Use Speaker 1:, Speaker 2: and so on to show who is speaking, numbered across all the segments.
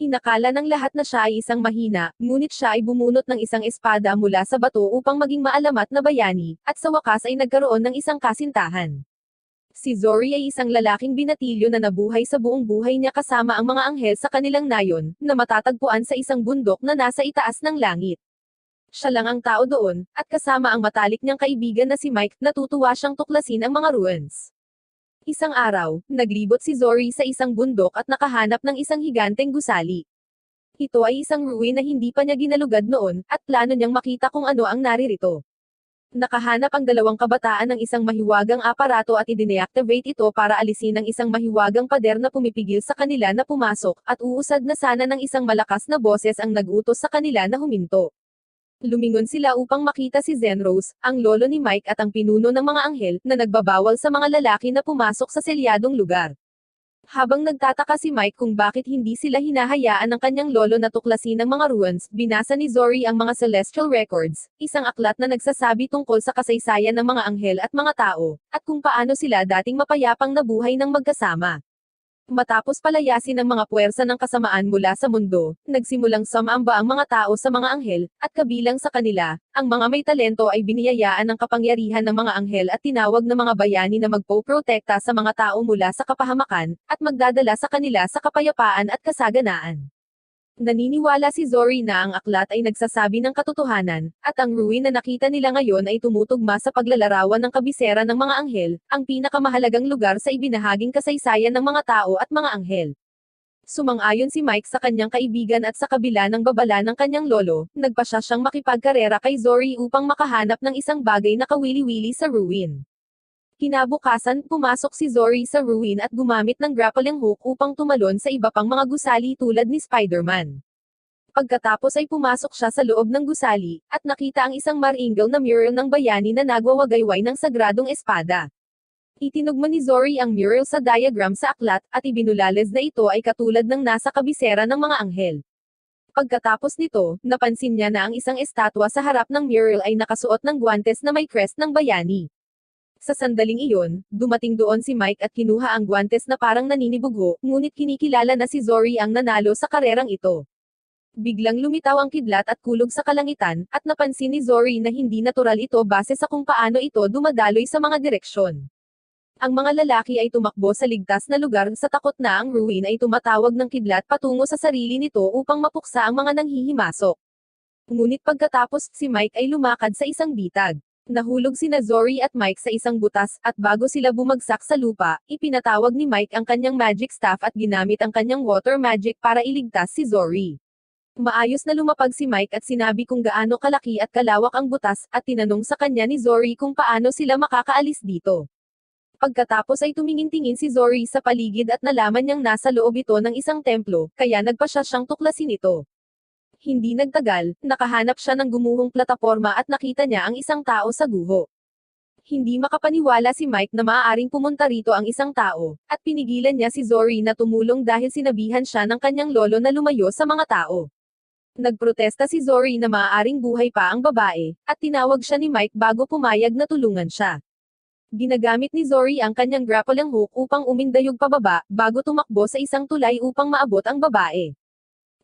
Speaker 1: Inakala ng lahat na siya ay isang mahina, ngunit siya ay bumunot ng isang espada mula sa bato upang maging maalamat na bayani, at sa wakas ay nagkaroon ng isang kasintahan. Si Zori ay isang lalaking binatilyo na nabuhay sa buong buhay niya kasama ang mga anghel sa kanilang nayon, na matatagpuan sa isang bundok na nasa itaas ng langit. Siya lang ang tao doon, at kasama ang matalik niyang kaibigan na si Mike, natutuwa siyang tuklasin ang mga ruins. Isang araw, naglibot si Zori sa isang bundok at nakahanap ng isang higanteng gusali. Ito ay isang ruin na hindi pa niya ginalugad noon, at plano niyang makita kung ano ang naririto. Nakahanap ang dalawang kabataan ng isang mahiwagang aparato at i-deactivate ito para alisin ang isang mahiwagang pader na pumipigil sa kanila na pumasok, at uusad na sana ng isang malakas na boses ang nag-utos sa kanila na huminto. Lumingon sila upang makita si Zenrose, ang lolo ni Mike at ang pinuno ng mga anghel, na nagbabawal sa mga lalaki na pumasok sa selyadong lugar. Habang nagtataka si Mike kung bakit hindi sila hinahayaan ng kanyang lolo na tuklasin ang mga ruins, binasa ni Zori ang mga celestial records, isang aklat na nagsasabi tungkol sa kasaysayan ng mga anghel at mga tao, at kung paano sila dating mapayapang nabuhay ng magkasama. Matapos palayasin ang mga puwersa ng kasamaan mula sa mundo, nagsimulang sumamba ang mga tao sa mga anghel, at kabilang sa kanila, ang mga may talento ay biniyayaan ng kapangyarihan ng mga anghel at tinawag na mga bayani na magpoprotekta sa mga tao mula sa kapahamakan, at magdadala sa kanila sa kapayapaan at kasaganaan. Naniniwala si Zori na ang aklat ay nagsasabi ng katotohanan, at ang ruin na nakita nila ngayon ay tumutugma sa paglalarawan ng kabisera ng mga anghel, ang pinakamahalagang lugar sa ibinahaging kasaysayan ng mga tao at mga anghel. Sumang-ayon si Mike sa kanyang kaibigan at sa kabila ng babala ng kanyang lolo, nagpasya siyang makipagkarera kay Zori upang makahanap ng isang bagay na kawili-wili sa ruin. Kinabukasan, pumasok si Zori sa ruin at gumamit ng grappling hook upang tumalon sa iba pang mga gusali tulad ni Spider-Man. Pagkatapos ay pumasok siya sa loob ng gusali, at nakita ang isang maringal na mural ng bayani na nagwawagayway ng sagradong espada. Itinugma ni Zori ang mural sa diagram sa aklat, at ibinulales na ito ay katulad ng nasa kabisera ng mga anghel. Pagkatapos nito, napansin niya na ang isang estatwa sa harap ng mural ay nakasuot ng guwantes na may crest ng bayani. Sa sandaling iyon, dumating doon si Mike at kinuha ang guwantes na parang naninibugho, ngunit kinikilala na si Zori ang nanalo sa karerang ito. Biglang lumitaw ang kidlat at kulog sa kalangitan, at napansin ni Zori na hindi natural ito base sa kung paano ito dumadaloy sa mga direksyon. Ang mga lalaki ay tumakbo sa ligtas na lugar sa takot na ang ruin ay tumatawag ng kidlat patungo sa sarili nito upang mapuksa ang mga nanghihimasok. Ngunit pagkatapos, si Mike ay lumakad sa isang bitag. Nahulog sina Zori at Mike sa isang butas, at bago sila bumagsak sa lupa, ipinatawag ni Mike ang kanyang magic staff at ginamit ang kanyang water magic para iligtas si Zori. Maayos na lumapag si Mike at sinabi kung gaano kalaki at kalawak ang butas, at tinanong sa kanya ni Zori kung paano sila makakaalis dito. Pagkatapos ay tumingin-tingin si Zori sa paligid at nalaman niyang nasa loob ito ng isang templo, kaya nagpasya siyang tuklasin ito. Hindi nagtagal, nakahanap siya ng gumuhong plataporma at nakita niya ang isang tao sa guho. Hindi makapaniwala si Mike na maaaring pumunta rito ang isang tao, at pinigilan niya si Zori na tumulong dahil sinabihan siya ng kanyang lolo na lumayo sa mga tao. Nagprotesta si Zori na maaaring buhay pa ang babae, at tinawag siya ni Mike bago pumayag na tulungan siya. Ginagamit ni Zori ang kanyang grappling hook upang umindayog pababa, bago tumakbo sa isang tulay upang maabot ang babae.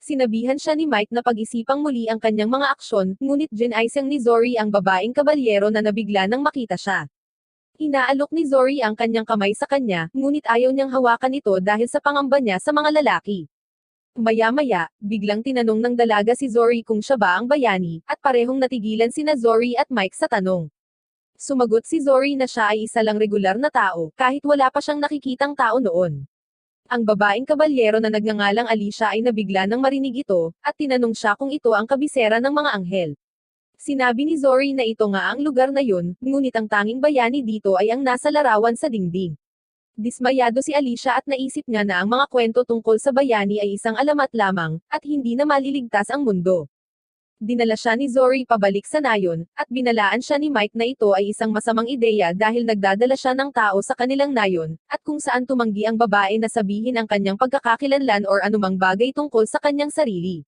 Speaker 1: Sinabihan siya ni Mike na pag-isipang muli ang kanyang mga aksyon, ngunit ginaisang ni Zori ang babaeng kabalyero na nabigla nang makita siya. Inaalok ni Zori ang kanyang kamay sa kanya, ngunit ayaw niyang hawakan ito dahil sa pangamba niya sa mga lalaki. Maya-maya, biglang tinanong ng dalaga si Zori kung siya ba ang bayani, at parehong natigilan sina Zori at Mike sa tanong. Sumagot si Zori na siya ay isa lang regular na tao, kahit wala pa siyang nakikitang tao noon. Ang babaeng kabalyero na nagngangalang Alicia ay nabigla nang marinig ito, at tinanong siya kung ito ang kabisera ng mga anghel. Sinabi ni Zori na ito nga ang lugar na yun, ngunit ang tanging bayani dito ay ang nasa larawan sa dingding. Dismayado si Alicia at naisip niya na ang mga kwento tungkol sa bayani ay isang alamat lamang, at hindi na maliligtas ang mundo. Dinala siya ni Zori pabalik sa nayon, at binalaan siya ni Mike na ito ay isang masamang ideya dahil nagdadala siya ng tao sa kanilang nayon, at kung saan tumanggi ang babae na sabihin ang kanyang pagkakakilanlan or anumang bagay tungkol sa kanyang sarili.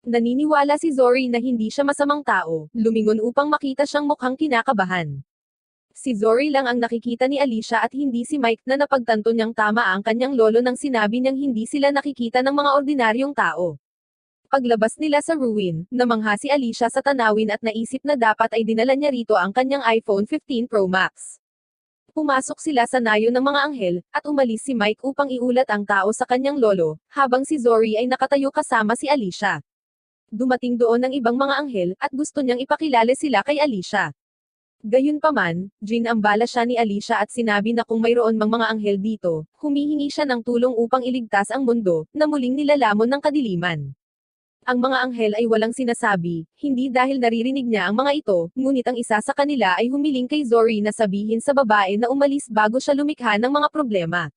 Speaker 1: Naniniwala si Zori na hindi siya masamang tao, lumingon upang makita siyang mukhang kinakabahan. Si Zori lang ang nakikita ni Alicia at hindi si Mike na napagtanto niyang tama ang kanyang lolo nang sinabi niyang hindi sila nakikita ng mga ordinaryong tao. Paglabas nila sa ruin, namangha si Alicia sa tanawin at naisip na dapat ay dinala niya rito ang kanyang iPhone 15 Pro Max. Pumasok sila sa nayo ng mga anghel, at umalis si Mike upang iulat ang tao sa kanyang lolo, habang si Zori ay nakatayo kasama si Alicia. Dumating doon ang ibang mga anghel, at gusto niyang ipakilala sila kay Alicia. Gayunpaman, ginambala siya ni Alicia at sinabi na kung mayroon mang mga anghel dito, humihingi siya ng tulong upang iligtas ang mundo, na muling nilalamon ng kadiliman. Ang mga anghel ay walang sinasabi, hindi dahil naririnig niya ang mga ito, ngunit ang isa sa kanila ay humiling kay Zori na sabihin sa babae na umalis bago siya lumikha ng mga problema.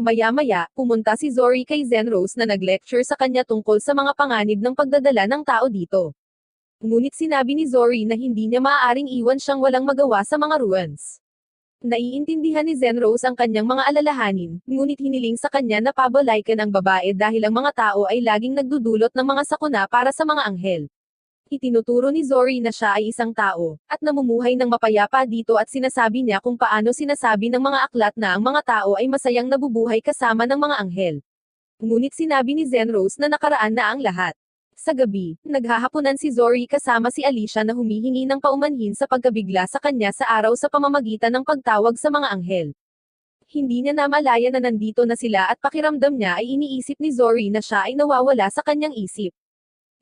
Speaker 1: Maya-maya, pumunta si Zori kay Zenrose na nag-lecture sa kanya tungkol sa mga panganib ng pagdadala ng tao dito. Ngunit sinabi ni Zori na hindi niya maaaring iwan siyang walang magawa sa mga ruins. Naiintindihan ni Zenrose ang kanyang mga alalahanin, ngunit hiniling sa kanya na pabalaykan ang babae dahil ang mga tao ay laging nagdudulot ng mga sakuna para sa mga anghel. Itinuturo ni Zori na siya ay isang tao, at namumuhay ng mapayapa dito at sinasabi niya kung paano sinasabi ng mga aklat na ang mga tao ay masayang nabubuhay kasama ng mga anghel. Ngunit sinabi ni Zenrose na nakaraan na ang lahat. Sa gabi, naghahaponan si Zori kasama si Alicia na humihingi ng paumanhin sa pagkabigla sa kanya sa araw sa pamamagitan ng pagtawag sa mga anghel. Hindi niya namalaya na nandito na sila at pakiramdam niya ay iniisip ni Zori na siya ay nawawala sa kanyang isip.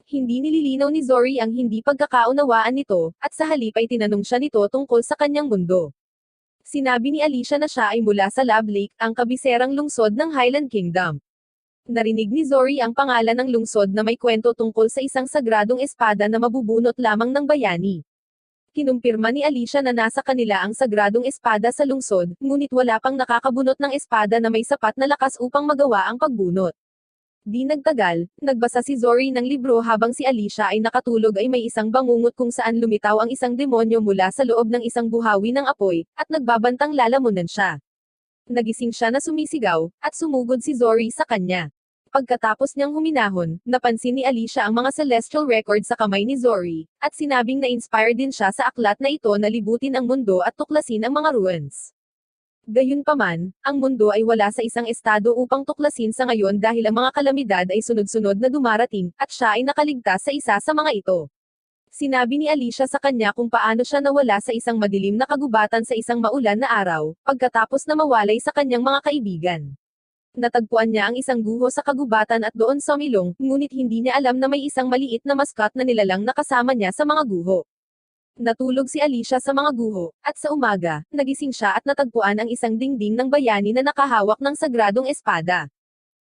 Speaker 1: Hindi nililinaw ni Zori ang hindi pagkakaunawaan nito, at sa halip ay tinanong siya nito tungkol sa kanyang mundo. Sinabi ni Alicia na siya ay mula sa Love Lake, ang kabiserang lungsod ng Highland Kingdom. Narinig ni Zori ang pangalan ng lungsod na may kwento tungkol sa isang sagradong espada na mabubunot lamang ng bayani. Kinumpirma ni Alicia na nasa kanila ang sagradong espada sa lungsod, ngunit wala pang nakakabunot ng espada na may sapat na lakas upang magawa ang pagbunot. Di nagtagal, nagbasa si Zori ng libro habang si Alicia ay nakatulog ay may isang bangungot kung saan lumitaw ang isang demonyo mula sa loob ng isang buhawi ng apoy, at nagbabantang lalamunan siya. Nagising siya na sumisigaw, at sumugod si Zori sa kanya. Pagkatapos niyang huminahon, napansin ni Alicia ang mga celestial record sa kamay ni Zori, at sinabing na-inspire din siya sa aklat na ito na libutin ang mundo at tuklasin ang mga ruins. Gayunpaman, ang mundo ay wala sa isang estado upang tuklasin sa ngayon dahil ang mga kalamidad ay sunod-sunod na dumarating, at siya ay nakaligtas sa isa sa mga ito. Sinabi ni Alicia sa kanya kung paano siya nawala sa isang madilim na kagubatan sa isang maulan na araw, pagkatapos na mawalay sa kanyang mga kaibigan. Natagpuan niya ang isang guho sa kagubatan at doon sumilong, ngunit hindi niya alam na may isang maliit na mascot na nilalang na kasama niya sa mga guho. Natulog si Alicia sa mga guho, at sa umaga, nagising siya at natagpuan ang isang dingding ng bayani na nakahawak ng sagradong espada.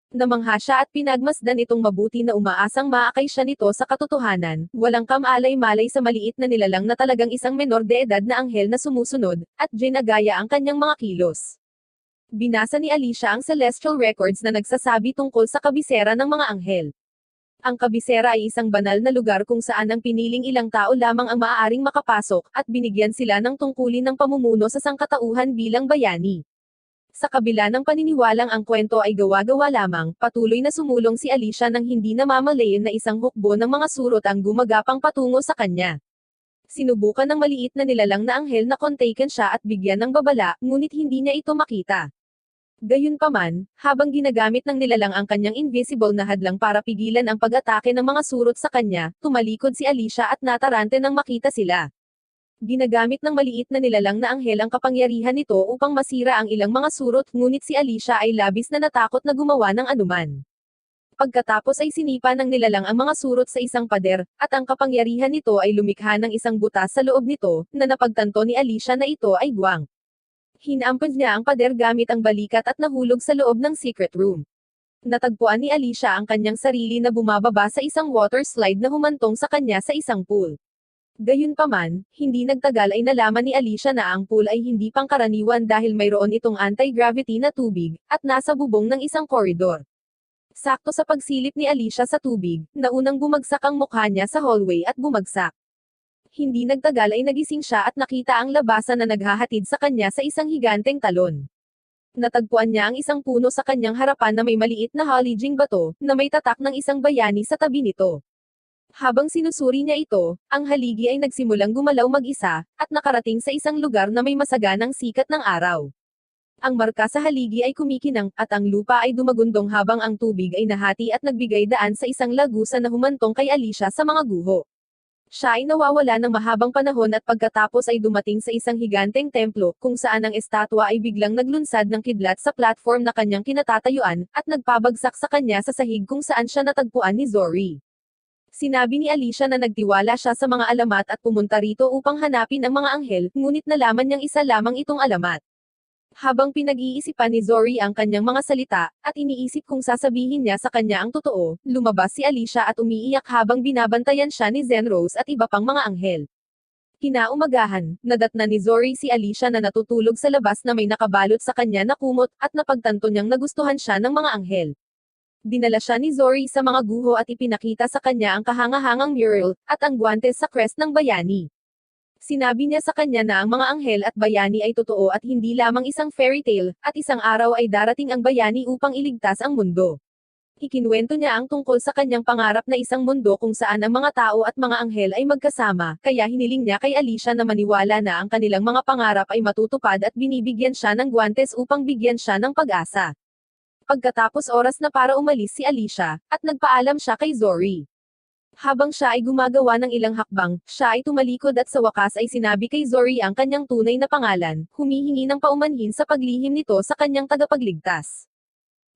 Speaker 1: Namangha siya at pinagmasdan itong mabuti na umaasang maakay siya nito sa katotohanan, walang kamalay-malay sa maliit na nilalang na talagang isang menor de edad na anghel na sumusunod, at ginagaya ang kanyang mga kilos. Binasa ni Alicia ang celestial records na nagsasabi tungkol sa kabisera ng mga anghel. Ang kabisera ay isang banal na lugar kung saan ang piniling ilang tao lamang ang maaaring makapasok, at binigyan sila ng tungkulin ng pamumuno sa sangkatauhan bilang bayani. Sa kabila ng paniniwalang ang kwento ay gawa-gawa lamang, patuloy na sumulong si Alicia nang hindi namamalayan na isang hukbo ng mga surot ang gumagapang patungo sa kanya. Sinubukan ng maliit na nilalang na anghel na kontaken siya at bigyan ng babala, ngunit hindi niya ito makita. Gayunpaman, habang ginagamit ng nilalang ang kanyang invisible na hadlang para pigilan ang pag-atake ng mga surot sa kanya, tumalikod si Alicia at natarante nang makita sila. Ginagamit ng maliit na nilalang na anghel ang kapangyarihan nito upang masira ang ilang mga surot, ngunit si Alicia ay labis na natakot na gumawa ng anuman. Pagkatapos ay sinipa ng nilalang ang mga surot sa isang pader, at ang kapangyarihan nito ay lumikha ng isang butas sa loob nito, na napagtanto ni Alicia na ito ay guwang. Hinampon niya ang pader gamit ang balikat at nahulog sa loob ng secret room. Natagpuan ni Alicia ang kanyang sarili na bumababa sa isang water slide na humantong sa kanya sa isang pool. Gayunpaman, hindi nagtagal ay nalaman ni Alicia na ang pool ay hindi pangkaraniwan dahil mayroon itong anti-gravity na tubig, at nasa bubong ng isang koridor. Sakto sa pagsilip ni Alicia sa tubig, naunang bumagsak ang mukha niya sa hallway at bumagsak. Hindi nagtagal ay nagising siya at nakita ang labasan na naghahatid sa kanya sa isang higanteng talon. Natagpuan niya ang isang puno sa kanyang harapan na may maliit na halijing bato, na may tatak ng isang bayani sa tabi nito. Habang sinusuri niya ito, ang haligi ay nagsimulang gumalaw mag-isa, at nakarating sa isang lugar na may masaganang sikat ng araw. Ang marka sa haligi ay kumikinang, at ang lupa ay dumagundong habang ang tubig ay nahati at nagbigay daan sa isang lagusan na humantong kay Alicia sa mga guho. Siya ay nawawala ng mahabang panahon at pagkatapos ay dumating sa isang higanteng templo, kung saan ang estatwa ay biglang naglunsad ng kidlat sa platform na kanyang kinatatayuan, at nagpabagsak sa kanya sa sahig kung saan siya natagpuan ni Zori. Sinabi ni Alicia na nagtiwala siya sa mga alamat at pumunta rito upang hanapin ang mga anghel, ngunit nalaman niyang isa lamang itong alamat. Habang pinag-iisipan ni Zori ang kanyang mga salita, at iniisip kung sasabihin niya sa kanya ang totoo, lumabas si Alicia at umiiyak habang binabantayan siya ni Zenrose at iba pang mga anghel. Kinaumagahan, nadatna ni Zori si Alicia na natutulog sa labas na may nakabalot sa kanya na kumot, at napagtanto niyang nagustuhan siya ng mga anghel. Dinala siya ni Zori sa mga guho at ipinakita sa kanya ang kahangahangang mural, at ang guwantes sa crest ng bayani. Sinabi niya sa kanya na ang mga anghel at bayani ay totoo at hindi lamang isang fairy tale, at isang araw ay darating ang bayani upang iligtas ang mundo. Ikinuwento niya ang tungkol sa kanyang pangarap na isang mundo kung saan ang mga tao at mga anghel ay magkasama, kaya hiniling niya kay Alicia na maniwala na ang kanilang mga pangarap ay matutupad at binibigyan siya ng guwantes upang bigyan siya ng pag-asa. Pagkatapos oras na para umalis si Alicia, at nagpaalam siya kay Zori. Habang siya ay gumagawa ng ilang hakbang, siya ay tumalikod at sa wakas ay sinabi kay Zori ang kanyang tunay na pangalan, humihingi ng paumanhin sa paglihim nito sa kanyang tagapagligtas.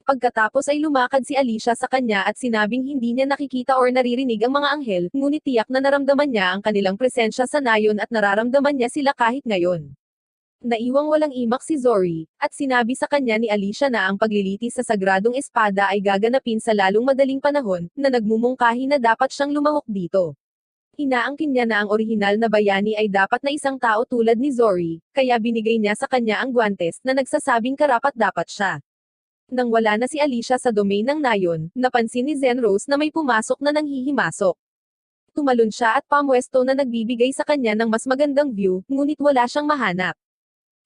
Speaker 1: Pagkatapos ay lumakad si Alicia sa kanya at sinabing hindi niya nakikita or naririnig ang mga anghel, ngunit tiyak na naramdaman niya ang kanilang presensya sa nayon at nararamdaman niya sila kahit ngayon. Naiwang walang imak si Zori, at sinabi sa kanya ni Alicia na ang paglilitis sa sagradong espada ay gaganapin sa lalong madaling panahon, na nagmumungkahi na dapat siyang lumahok dito. Inaangkin niya na ang orihinal na bayani ay dapat na isang tao tulad ni Zori, kaya binigay niya sa kanya ang guwantes na nagsasabing karapat-dapat siya. Nang wala na si Alicia sa domain ng nayon, napansin ni Zenrose na may pumasok na nanghihimasok. Tumalon siya at pamwesto na nagbibigay sa kanya ng mas magandang view, ngunit wala siyang mahanap.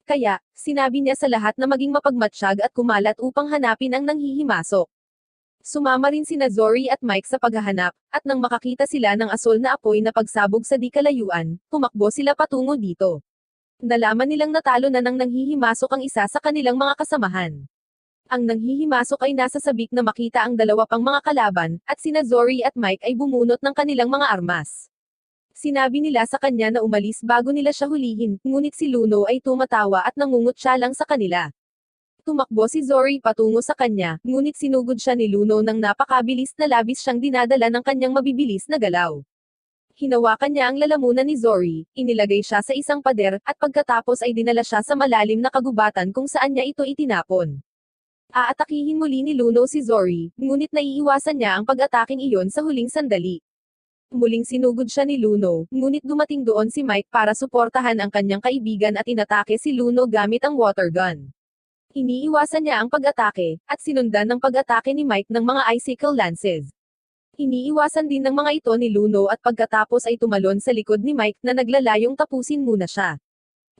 Speaker 1: Kaya, sinabi niya sa lahat na maging mapagmatsyag at kumalat upang hanapin ang nanghihimasok. Sumama rin sina Zori at Mike sa paghahanap, at nang makakita sila ng asol na apoy na pagsabog sa di kalayuan, tumakbo sila patungo dito. Nalaman nilang natalo na ng nanghihimasok ang isa sa kanilang mga kasamahan. Ang nanghihimasok ay nasa sabik na makita ang dalawa pang mga kalaban, at sina Zori at Mike ay bumunot ng kanilang mga armas. Sinabi nila sa kanya na umalis bago nila siya hulihin, ngunit si Luno ay tumatawa at nangungutya lang sa kanila. Tumakbo si Zori patungo sa kanya, ngunit sinugod siya ni Luno ng napakabilis na labis siyang dinadala ng kanyang mabibilis na galaw. Hinawakan niya ang lalamunan ni Zori, inilagay siya sa isang pader, at pagkatapos ay dinala siya sa malalim na kagubatan kung saan niya ito itinapon. Aatakihin muli ni Luno si Zori, ngunit naiiwasan niya ang pag-ataking iyon sa huling sandali. Muling sinugod siya ni Luno, ngunit dumating doon si Mike para suportahan ang kanyang kaibigan at inatake si Luno gamit ang water gun. Iniiwasan niya ang pag-atake, at sinundan ng pag-atake ni Mike ng mga icicle lances. Iniiwasan din ng mga ito ni Luno at pagkatapos ay tumalon sa likod ni Mike na naglalayong tapusin muna siya.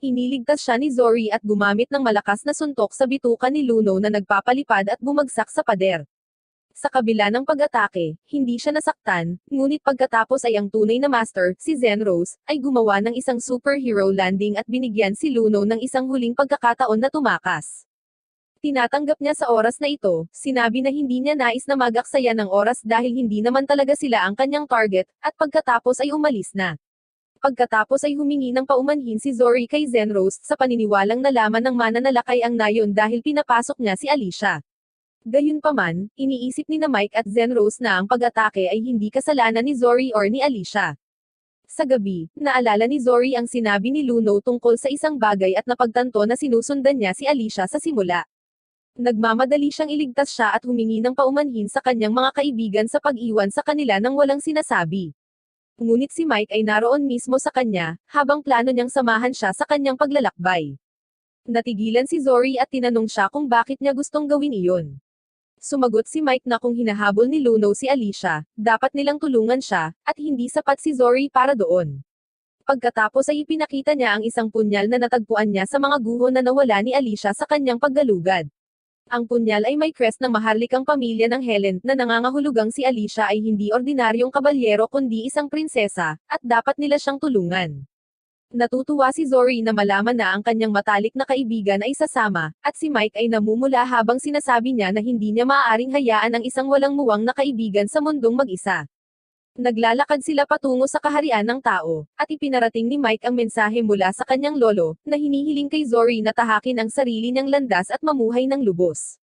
Speaker 1: Iniligtas siya ni Zori at gumamit ng malakas na suntok sa bituka ni Luno na nagpapalipad at bumagsak sa pader. Sa kabila ng pag-atake, hindi siya nasaktan, ngunit pagkatapos ay ang tunay na master, si Zenrose, ay gumawa ng isang superhero landing at binigyan si Luno ng isang huling pagkakataon na tumakas. Tinatanggap niya sa oras na ito, sinabi na hindi niya nais na magaksaya ng oras dahil hindi naman talaga sila ang kanyang target, at pagkatapos ay umalis na. Pagkatapos ay humingi ng paumanhin si Zori kay Zenrose sa paniniwalang nalaman ng mananalakay ang nayon dahil pinapasok niya si Alicia. Gayunpaman, iniisip ni na Mike at Zenrose na ang pag-atake ay hindi kasalanan ni Zori or ni Alicia. Sa gabi, naalala ni Zori ang sinabi ni Luno tungkol sa isang bagay at napagtanto na sinusundan niya si Alicia sa simula. Nagmamadali siyang iligtas siya at humingi ng paumanhin sa kanyang mga kaibigan sa pag-iwan sa kanila nang walang sinasabi. Ngunit si Mike ay naroon mismo sa kanya, habang plano niyang samahan siya sa kanyang paglalakbay. Natigilan si Zori at tinanong siya kung bakit niya gustong gawin iyon. Sumagot si Mike na kung hinahabol ni Luno si Alicia, dapat nilang tulungan siya, at hindi sapat si Zori para doon. Pagkatapos ay ipinakita niya ang isang punyal na natagpuan niya sa mga guho na nawala ni Alicia sa kanyang paggalugad. Ang punyal ay may crest ng maharlikang pamilya ng Helen, na nangangahulugang si Alicia ay hindi ordinaryong kabalyero kundi isang prinsesa, at dapat nila siyang tulungan. Natutuwa si Zori na malaman na ang kanyang matalik na kaibigan ay sasama, at si Mike ay namumula habang sinasabi niya na hindi niya maaaring hayaan ang isang walang muwang na kaibigan sa mundong mag-isa. Naglalakad sila patungo sa kaharian ng tao, at ipinarating ni Mike ang mensahe mula sa kanyang lolo, na hinihiling kay Zori na tahakin ang sarili niyang landas at mamuhay ng lubos.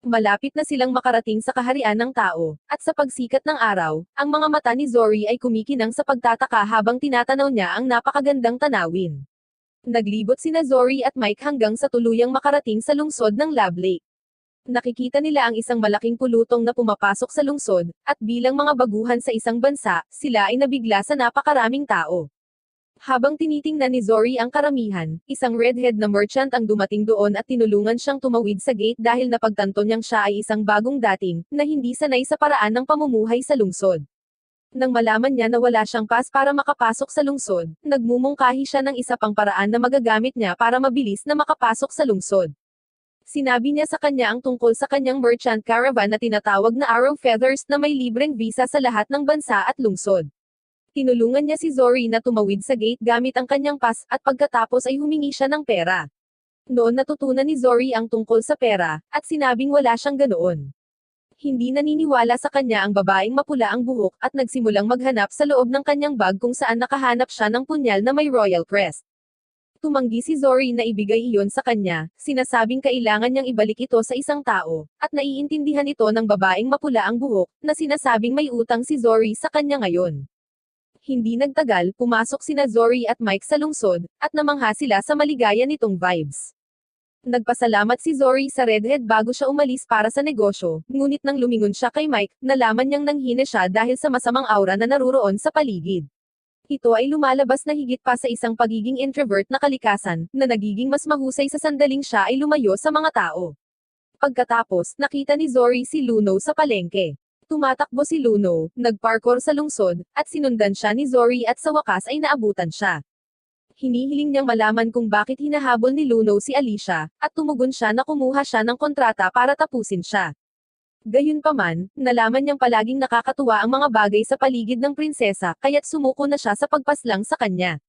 Speaker 1: Malapit na silang makarating sa kaharian ng tao, at sa pagsikat ng araw, ang mga mata ni Zori ay kumikinang sa pagtataka habang tinatanaw niya ang napakagandang tanawin. Naglibot sina Zori at Mike hanggang sa tuluyang makarating sa lungsod ng Lab Lake. Nakikita nila ang isang malaking pulutong na pumapasok sa lungsod, at bilang mga baguhan sa isang bansa, sila ay nabigla sa napakaraming tao. Habang tinitingnan ni Zori ang karamihan, isang redhead na merchant ang dumating doon at tinulungan siyang tumawid sa gate dahil napagtanto niyang siya ay isang bagong dating, na hindi sanay sa paraan ng pamumuhay sa lungsod. Nang malaman niya na wala siyang pass para makapasok sa lungsod, nagmumungkahi siya ng isa pang paraan na magagamit niya para mabilis na makapasok sa lungsod. Sinabi niya sa kanya ang tungkol sa kanyang merchant caravan na tinatawag na Arrow Feathers na may libreng visa sa lahat ng bansa at lungsod. Tinulungan niya si Zori na tumawid sa gate gamit ang kanyang pass, at pagkatapos ay humingi siya ng pera. Noon natutunan ni Zori ang tungkol sa pera, at sinabing wala siyang ganoon. Hindi naniniwala sa kanya ang babaeng mapula ang buhok, at nagsimulang maghanap sa loob ng kanyang bag kung saan nakahanap siya ng punyal na may royal crest. Tumanggi si Zori na ibigay iyon sa kanya, sinasabing kailangan niyang ibalik ito sa isang tao, at naiintindihan ito ng babaeng mapula ang buhok, na sinasabing may utang si Zori sa kanya ngayon. Hindi nagtagal, pumasok sina Zori at Mike sa lungsod, at namangha sila sa maligaya nitong vibes. Nagpasalamat si Zori sa redhead bago siya umalis para sa negosyo, ngunit nang lumingon siya kay Mike, nalaman niyang nanghina siya dahil sa masamang aura na naruroon sa paligid. Ito ay lumalabas na higit pa sa isang pagiging introvert na kalikasan, na nagiging mas mahusay sa sandaling siya ay lumayo sa mga tao. Pagkatapos, nakita ni Zori si Luno sa palengke. Tumatakbo si Luno, nagparkour sa lungsod, at sinundan siya ni Zori at sa wakas ay naabutan siya. Hinihiling niyang malaman kung bakit hinahabol ni Luno si Alicia, at tumugon siya na kumuha siya ng kontrata para tapusin siya. Gayunpaman, nalaman niyang palaging nakakatuwa ang mga bagay sa paligid ng prinsesa, kaya't sumuko na siya sa pagpaslang sa kanya.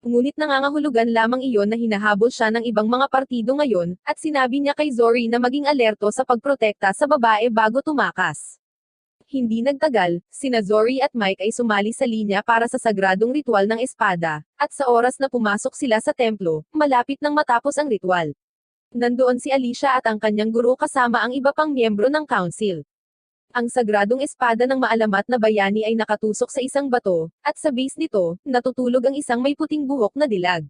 Speaker 1: Ngunit nangangahulugan lamang iyon na hinahabol siya ng ibang mga partido ngayon, at sinabi niya kay Zori na maging alerto sa pagprotekta sa babae bago tumakas. Hindi nagtagal, sina Zori at Mike ay sumali sa linya para sa sagradong ritual ng espada, at sa oras na pumasok sila sa templo, malapit nang matapos ang ritual. Nandoon si Alicia at ang kanyang guro kasama ang iba pang miyembro ng council. Ang sagradong espada ng maalamat na bayani ay nakatusok sa isang bato, at sa base nito, natutulog ang isang may puting buhok na dilag.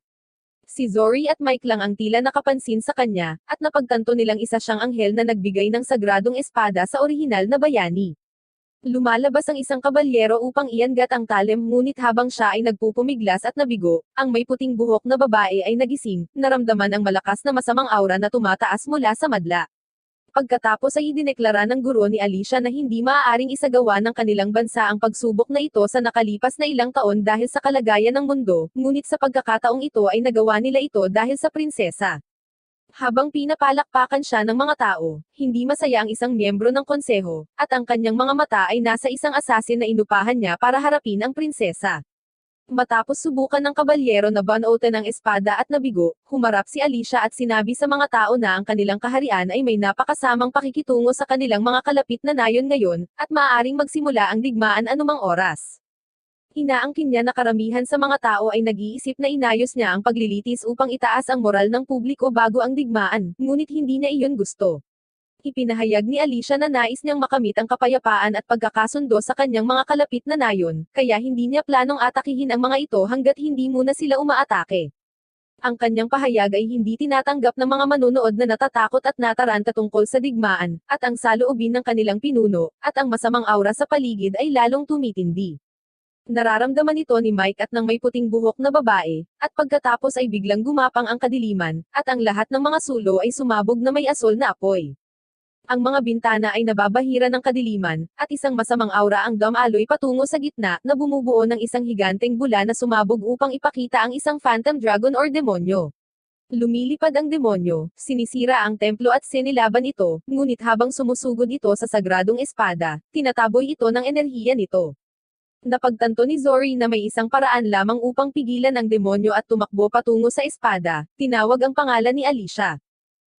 Speaker 1: Si Zori at Mike lang ang tila nakapansin sa kanya, at napagtanto nilang isa siyang anghel na nagbigay ng sagradong espada sa orihinal na bayani. Lumalabas ang isang kabalyero upang iangat ang talem, ngunit habang siya ay nagpupumiglas at nabigo, ang may puting buhok na babae ay nagising, naramdaman ang malakas na masamang aura na tumataas mula sa madla. Pagkatapos ay idineklara ng guro ni Alicia na hindi maaaring isagawa ng kanilang bansa ang pagsubok na ito sa nakalipas na ilang taon dahil sa kalagayan ng mundo, ngunit sa pagkakataong ito ay nagawa nila ito dahil sa prinsesa. Habang pinapalakpakan siya ng mga tao, hindi masaya ang isang miyembro ng konseho, at ang kanyang mga mata ay nasa isang asasin na inupahan niya para harapin ang prinsesa. Matapos subukan ng kabalyero na banuotan ng espada at nabigo, humarap si Alicia at sinabi sa mga tao na ang kanilang kaharian ay may napakasamang pakikitungo sa kanilang mga kalapit na nayon ngayon, at maaaring magsimula ang digmaan anumang oras. Inaangkin niya na karamihan sa mga tao ay nag-iisip na inayos niya ang paglilitis upang itaas ang moral ng publiko bago ang digmaan, ngunit hindi niya iyon gusto. Ipinahayag ni Alicia na nais niyang makamit ang kapayapaan at pagkakasundo sa kanyang mga kalapit na nayon, kaya hindi niya planong atakihin ang mga ito hanggat hindi muna sila umaatake. Ang kanyang pahayag ay hindi tinatanggap ng mga manunood na natatakot at nataranta tungkol sa digmaan, at ang saloobin ng kanilang pinuno, at ang masamang aura sa paligid ay lalong tumitindi. Nararamdaman ito ni Mike at ng may puting buhok na babae, at pagkatapos ay biglang gumapang ang kadiliman, at ang lahat ng mga sulo ay sumabog na may asol na apoy. Ang mga bintana ay nababahira ng kadiliman, at isang masamang aura ang dumaloy patungo sa gitna, na bumubuo ng isang higanteng bula na sumabog upang ipakita ang isang phantom dragon or demonyo. Lumilipad ang demonyo, sinisira ang templo at sinilaban ito, ngunit habang sumusugod ito sa sagradong espada, tinataboy ito ng enerhiya nito. Napagtanto ni Zori na may isang paraan lamang upang pigilan ang demonyo at tumakbo patungo sa espada, tinawag ang pangalan ni Alicia.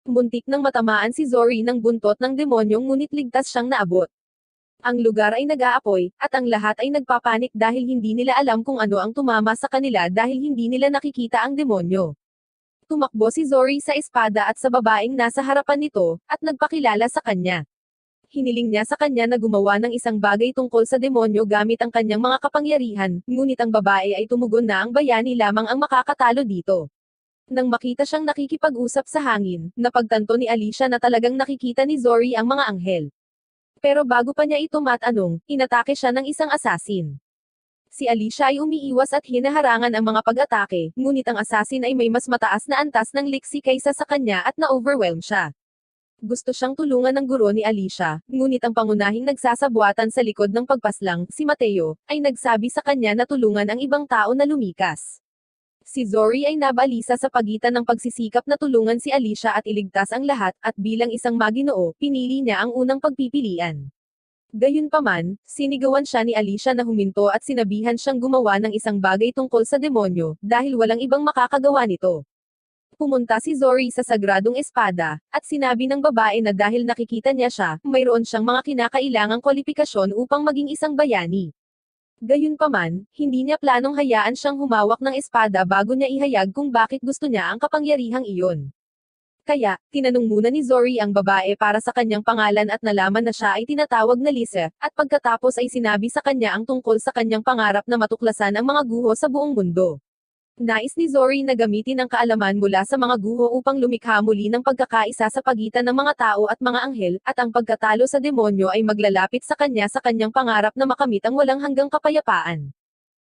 Speaker 1: Muntik nang matamaan si Zori ng buntot ng demonyo ngunit ligtas siyang naabot. Ang lugar ay nag-aapoy, at ang lahat ay nagpapanik dahil hindi nila alam kung ano ang tumama sa kanila dahil hindi nila nakikita ang demonyo. Tumakbo si Zori sa espada at sa babaeng nasa harapan nito, at nagpakilala sa kanya. Hiniling niya sa kanya na gumawa ng isang bagay tungkol sa demonyo gamit ang kanyang mga kapangyarihan, ngunit ang babae ay tumugon na ang bayani lamang ang makakatalo dito. Nang makita siyang nakikipag-usap sa hangin, napagtanto ni Alicia na talagang nakikita ni Zori ang mga anghel. Pero bago pa niya ito matanong, inatake siya ng isang assassin. Si Alicia ay umiiwas at hinaharangan ang mga pag-atake, ngunit ang assassin ay may mas mataas na antas ng liksi kaysa sa kanya at na-overwhelm siya. Gusto siyang tulungan ng guro ni Alicia, ngunit ang pangunahing nagsasabuatan sa likod ng pagpaslang, si Mateo, ay nagsabi sa kanya na tulungan ang ibang tao na lumikas. Si Zori ay nabalisa sa pagitan ng pagsisikap na tulungan si Alicia at iligtas ang lahat, at bilang isang maginoo, pinili niya ang unang pagpipilian. Gayunpaman, sinigawan siya ni Alicia na huminto at sinabihan siyang gumawa ng isang bagay tungkol sa demonyo, dahil walang ibang makakagawa nito. Pumunta si Zori sa sagradong espada, at sinabi ng babae na dahil nakikita niya siya, mayroon siyang mga kinakailangang kwalifikasyon upang maging isang bayani. Gayunpaman, hindi niya planong hayaan siyang humawak ng espada bago niya ihayag kung bakit gusto niya ang kapangyarihang iyon. Kaya, tinanong muna ni Zori ang babae para sa kanyang pangalan at nalaman na siya ay tinatawag na Lisa, at pagkatapos ay sinabi sa kanya ang tungkol sa kanyang pangarap na matuklasan ang mga guho sa buong mundo. Nais ni Zori na gamitin ang kaalaman mula sa mga guho upang lumikha muli ng pagkakaisa sa pagitan ng mga tao at mga anghel, at ang pagkatalo sa demonyo ay maglalapit sa kanyang pangarap na makamit ang walang hanggang kapayapaan.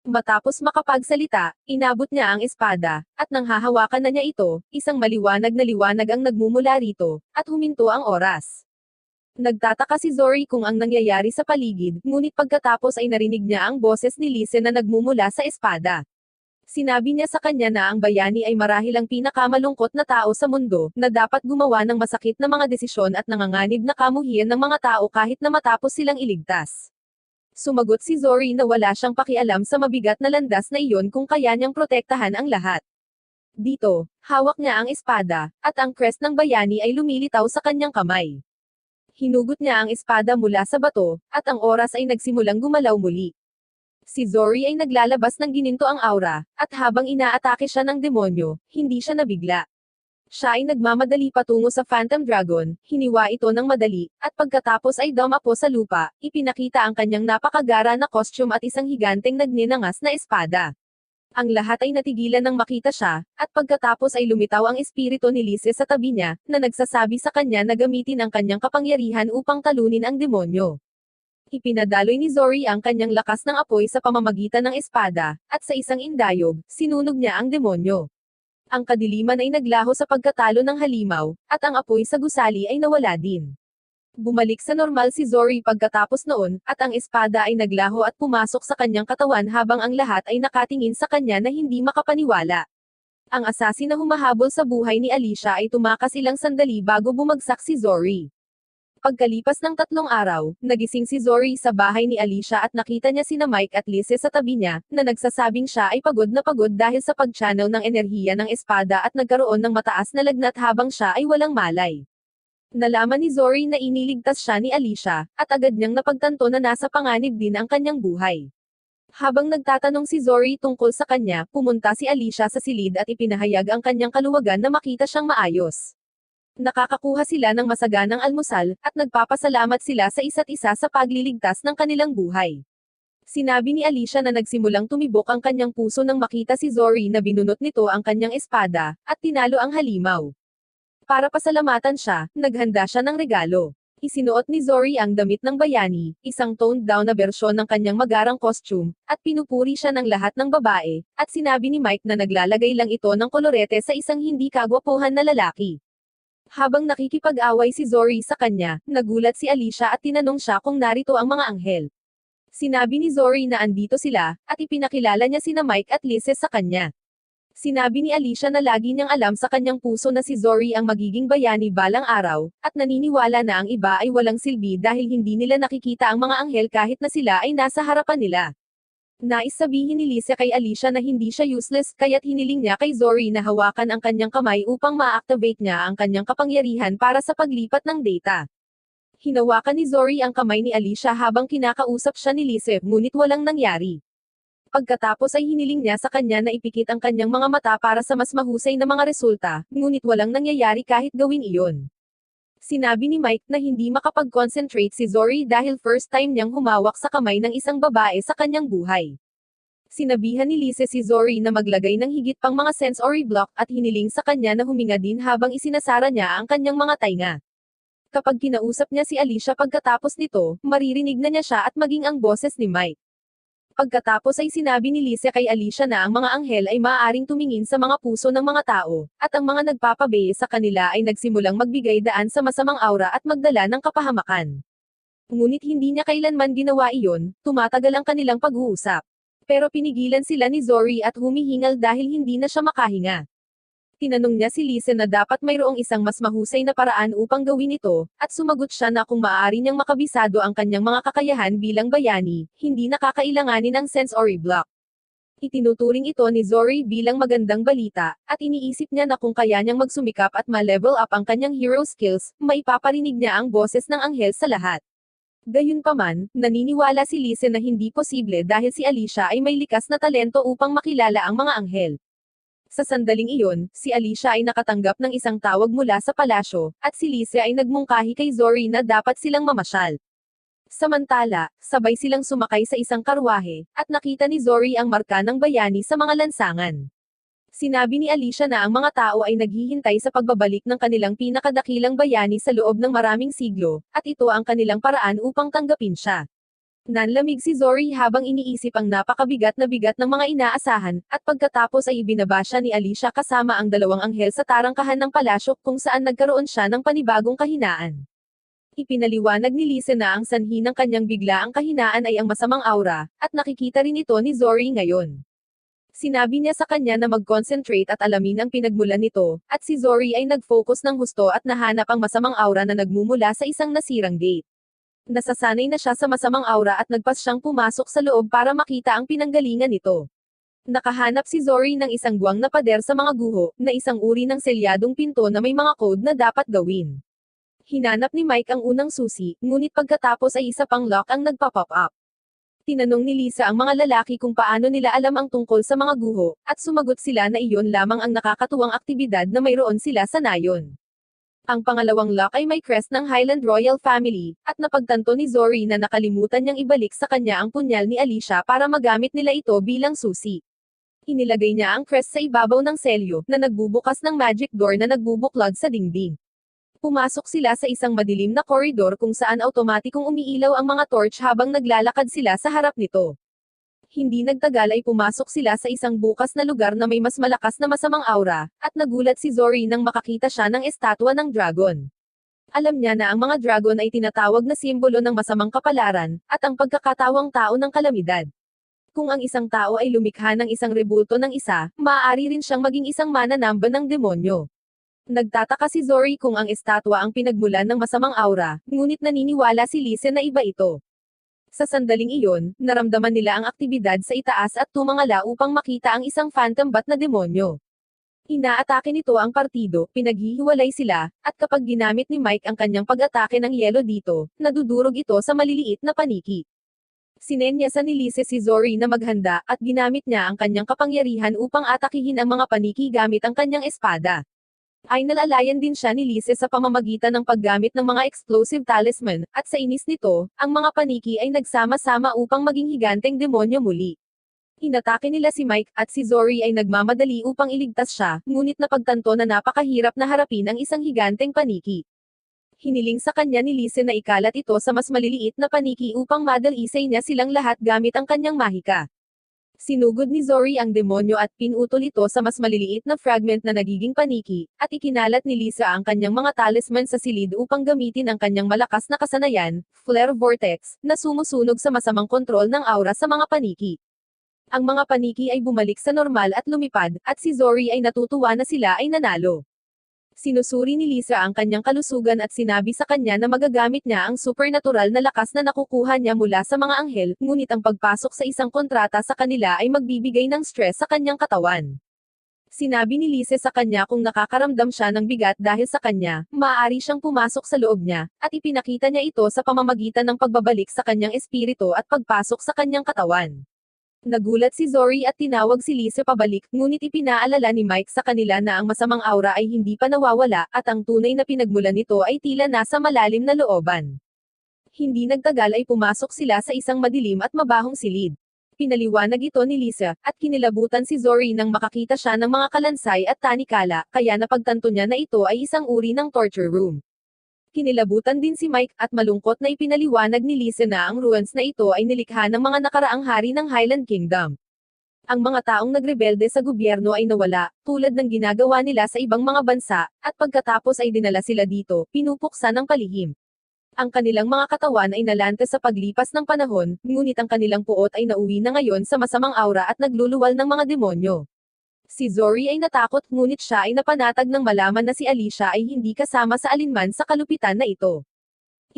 Speaker 1: Matapos makapagsalita, inabot niya ang espada, at nang hahawakan na niya ito, isang maliwanag na liwanag ang nagmumula rito, at huminto ang oras. Nagtataka si Zori kung ang nangyayari sa paligid, ngunit pagkatapos ay narinig niya ang boses ni Lise na nagmumula sa espada. Sinabi niya sa kanya na ang bayani ay marahil ang pinakamalungkot na tao sa mundo, na dapat gumawa ng masakit na mga desisyon at nanganganib na kamuhian ng mga tao kahit na matapos silang iligtas. Sumagot si Zori na wala siyang pakialam sa mabigat na landas na iyon kung kaya niyang protektahan ang lahat. Dito, hawak niya ang espada, at ang crest ng bayani ay lumilitaw sa kanyang kamay. Hinugot niya ang espada mula sa bato, at ang oras ay nagsimulang gumalaw muli. Si Zori ay naglalabas ng gininto ang aura, at habang inaatake siya ng demonyo, hindi siya nabigla. Siya ay nagmamadali patungo sa Phantom Dragon, hiniwa ito ng madali, at pagkatapos ay dumapo sa lupa, ipinakita ang kanyang napakagara na costume at isang higanteng nagninangas na espada. Ang lahat ay natigilan nang makita siya, at pagkatapos ay lumitaw ang espiritu ni Lise sa tabi niya, na nagsasabi sa kanya na gamitin ang kanyang kapangyarihan upang talunin ang demonyo. Ipinadaloy ni Zori ang kanyang lakas ng apoy sa pamamagitan ng espada, at sa isang indayog, sinunog niya ang demonyo. Ang kadiliman ay naglaho sa pagkatalo ng halimaw, at ang apoy sa gusali ay nawala din. Bumalik sa normal si Zori pagkatapos noon, at ang espada ay naglaho at pumasok sa kanyang katawan habang ang lahat ay nakatingin sa kanya na hindi makapaniwala. Ang assassin na humahabol sa buhay ni Alicia ay tumakas ilang sandali bago bumagsak si Zori. Pagkalipas ng 3 araw, nagising si Zori sa bahay ni Alicia at nakita niya sina Mike at Lise sa tabi niya, na nagsasabing siya ay pagod na pagod dahil sa pag-channel ng enerhiya ng espada at nagkaroon ng mataas na lagnat habang siya ay walang malay. Nalaman ni Zori na iniligtas siya ni Alicia, at agad niyang napagtanto na nasa panganib din ang kanyang buhay. Habang nagtatanong si Zori tungkol sa kanya, pumunta si Alicia sa silid at ipinahayag ang kanyang kaluwagan na makita siyang maayos. Nakakakuha sila ng masaganang almusal, at nagpapasalamat sila sa isa't isa sa pagliligtas ng kanilang buhay. Sinabi ni Alicia na nagsimulang tumibok ang kanyang puso nang makita si Zori na binunot nito ang kanyang espada, at tinalo ang halimaw. Para pasalamatan siya, naghanda siya ng regalo. Isinuot ni Zori ang damit ng bayani, isang toned down na bersyon ng kanyang magarang costume, at pinupuri siya ng lahat ng babae, at sinabi ni Mike na naglalagay lang ito ng kolorete sa isang hindi kagwapuhan na lalaki. Habang nakikipag-away si Zori sa kanya, nagulat si Alicia at tinanong siya kung narito ang mga anghel. Sinabi ni Zori na andito sila, at ipinakilala niya sina Mike at Lise sa kanya. Sinabi ni Alicia na lagi niyang alam sa kanyang puso na si Zori ang magiging bayani balang araw, at naniniwala na ang iba ay walang silbi dahil hindi nila nakikita ang mga anghel kahit na sila ay nasa harapan nila. Nais sabihin ni Lise kay Alicia na hindi siya useless, kaya't hiniling niya kay Zori na hawakan ang kanyang kamay upang ma-activate niya ang kanyang kapangyarihan para sa paglipat ng data. Hinawakan ni Zori ang kamay ni Alicia habang kinakausap siya ni Lise, ngunit walang nangyari. Pagkatapos ay hiniling niya sa kanya na ipikit ang kanyang mga mata para sa mas mahusay na mga resulta, ngunit walang nangyayari kahit gawin iyon. Sinabi ni Mike na hindi makapag-concentrate si Zori dahil first time niyang humawak sa kamay ng isang babae sa kanyang buhay. Sinabihan ni Lise si Zori na maglagay ng higit pang mga sensory block at hiniling sa kanya na huminga din habang isinasara niya ang kanyang mga tainga. Kapag kinausap niya si Alicia pagkatapos nito, maririnig na niya siya at maging ang boses ni Mike. Pagkatapos ay sinabi ni Lise kay Alicia na ang mga anghel ay maaaring tumingin sa mga puso ng mga tao, at ang mga nagpapabae sa kanila ay nagsimulang magbigay daan sa masamang aura at magdala ng kapahamakan. Ngunit hindi niya kailanman ginawa iyon, tumatagal ang kanilang pag-uusap. Pero pinigilan sila ni Zori at humihingal dahil hindi na siya makahinga. Tinanong niya si Lise na dapat mayroong isang mas mahusay na paraan upang gawin ito, at sumagot siya na kung maaari niyang makabisado ang kanyang mga kakayahan bilang bayani, hindi nakakailanganin ang sensory block. Itinuturing ito ni Zori bilang magandang balita, at iniisip niya na kung kaya niyang magsumikap at ma-level up ang kanyang hero skills, maipaparinig niya ang boses ng anghel sa lahat. Gayunpaman, naniniwala si Lise na hindi posible dahil si Alicia ay may likas na talento upang makilala ang mga anghel. Sa sandaling iyon, si Alicia ay nakatanggap ng isang tawag mula sa palasyo, at si Lise ay nagmungkahi kay Zori na dapat silang mamasyal. Samantala, sabay silang sumakay sa isang karwahe, at nakita ni Zori ang marka ng bayani sa mga lansangan. Sinabi ni Alicia na ang mga tao ay naghihintay sa pagbabalik ng kanilang pinakadakilang bayani sa loob ng maraming siglo, at ito ang kanilang paraan upang tanggapin siya. Nanlamig si Zori habang iniisip ang napakabigat na bigat ng mga inaasahan, at pagkatapos ay ibinaba siya ni Alicia kasama ang dalawang anghel sa tarangkahan ng palasyo kung saan nagkaroon siya ng panibagong kahinaan. Ipinaliwanag ni Lise na ang sanhi ng kanyang biglaang kahinaan ay ang masamang aura, at nakikita rin ito ni Zori ngayon. Sinabi niya sa kanya na mag-concentrate at alamin ang pinagmulan nito, at si Zori ay nag-focus ng husto at nahanap ang masamang aura na nagmumula sa isang nasirang gate. Nasasanay na siya sa masamang aura at nagpas siyang pumasok sa loob para makita ang pinanggalingan nito. Nakahanap si Zori ng isang guwang na pader sa mga guho, na isang uri ng selyadong pinto na may mga code na dapat gawin. Hinanap ni Mike ang unang susi, ngunit pagkatapos ay isa pang lock ang nagpa-pop up. Tinanong ni Lisa ang mga lalaki kung paano nila alam ang tungkol sa mga guho, at sumagot sila na iyon lamang ang nakakatuwang aktibidad na mayroon sila sa nayon. Ang pangalawang lock ay may crest ng Highland Royal Family, at napagtanto ni Zori na nakalimutan niyang ibalik sa kanya ang punyal ni Alicia para magamit nila ito bilang susi. Inilagay niya ang crest sa ibabaw ng selyo, na nagbubukas ng magic door na nagbubuklod sa dingding. Pumasok sila sa isang madilim na koridor kung saan automatikong umiilaw ang mga torch habang naglalakad sila sa harap nito. Hindi nagtagal ay pumasok sila sa isang bukas na lugar na may mas malakas na masamang aura, at nagulat si Zori nang makakita siya ng estatwa ng dragon. Alam niya na ang mga dragon ay tinatawag na simbolo ng masamang kapalaran, at ang pagkakatawang tao ng kalamidad. Kung ang isang tao ay lumikha ng isang rebulto ng isa, maaari rin siyang maging isang mananamba ng demonyo. Nagtataka si Zori kung ang estatwa ang pinagmulan ng masamang aura, ngunit naniniwala si Lise na iba ito. Sa sandaling iyon, naramdaman nila ang aktibidad sa itaas at tumangala upang makita ang isang phantom bat na demonyo. Inaatake nito ang partido, pinaghihiwalay sila, at kapag ginamit ni Mike ang kanyang pag-atake ng yelo dito, nadudurog ito sa maliliit na paniki. Sinenyasan ni Lise si Zori na maghanda, at ginamit niya ang kanyang kapangyarihan upang atakihin ang mga paniki gamit ang kanyang espada. Ay nalalayan din siya ni Lise sa pamamagitan ng paggamit ng mga explosive talisman, at sa inis nito, ang mga paniki ay nagsama-sama upang maging higanteng demonyo muli. Inatake nila si Mike, at si Zori ay nagmamadali upang iligtas siya, ngunit napagtanto na napakahirap na harapin ang isang higanteng paniki. Hiniling sa kanya ni Lise na ikalat ito sa mas maliliit na paniki upang madalisay niya silang lahat gamit ang kanyang mahika. Sinugod ni Zori ang demonyo at pinutol ito sa mas maliliit na fragment na nagiging paniki, at ikinalat ni Lisa ang kanyang mga talisman sa silid upang gamitin ang kanyang malakas na kasanayan, Flare Vortex, na sumusunog sa masamang kontrol ng aura sa mga paniki. Ang mga paniki ay bumalik sa normal at lumipad, at si Zori ay natutuwa na sila ay nanalo. Sinusuri ni Lisa ang kanyang kalusugan at sinabi sa kanya na magagamit niya ang supernatural na lakas na nakukuha niya mula sa mga anghel, ngunit ang pagpasok sa isang kontrata sa kanila ay magbibigay ng stress sa kanyang katawan. Sinabi ni Lisa sa kanya kung nakakaramdam siya ng bigat dahil sa kanya, maaari siyang pumasok sa loob niya, at ipinakita niya ito sa pamamagitan ng pagbabalik sa kanyang espiritu at pagpasok sa kanyang katawan. Nagulat si Zori at tinawag si Lisa pabalik, ngunit ipinaalala ni Mike sa kanila na ang masamang aura ay hindi pa nawawala, at ang tunay na pinagmulan nito ay tila nasa malalim na looban. Hindi nagtagal ay pumasok sila sa isang madilim at mabahong silid. Pinaliwanag ito ni Lisa, at kinilabutan si Zori nang makakita siya ng mga kalansay at tanikala, kaya napagtanto niya na ito ay isang uri ng torture room. Kinilabutan din si Mike, at malungkot na ipinaliwanag ni Lisa na ang ruins na ito ay nilikha ng mga nakaraang hari ng Highland Kingdom. Ang mga taong nagrebelde sa gobyerno ay nawala, tulad ng ginagawa nila sa ibang mga bansa, at pagkatapos ay dinala sila dito, pinupuksa ng palihim. Ang kanilang mga katawan ay nalante sa paglipas ng panahon, ngunit ang kanilang puot ay nauwi na ngayon sa masamang aura at nagluluwal ng mga demonyo. Si Zori ay natakot, ngunit siya ay napanatag nang malaman na si Alicia ay hindi kasama sa alinman sa kalupitan na ito.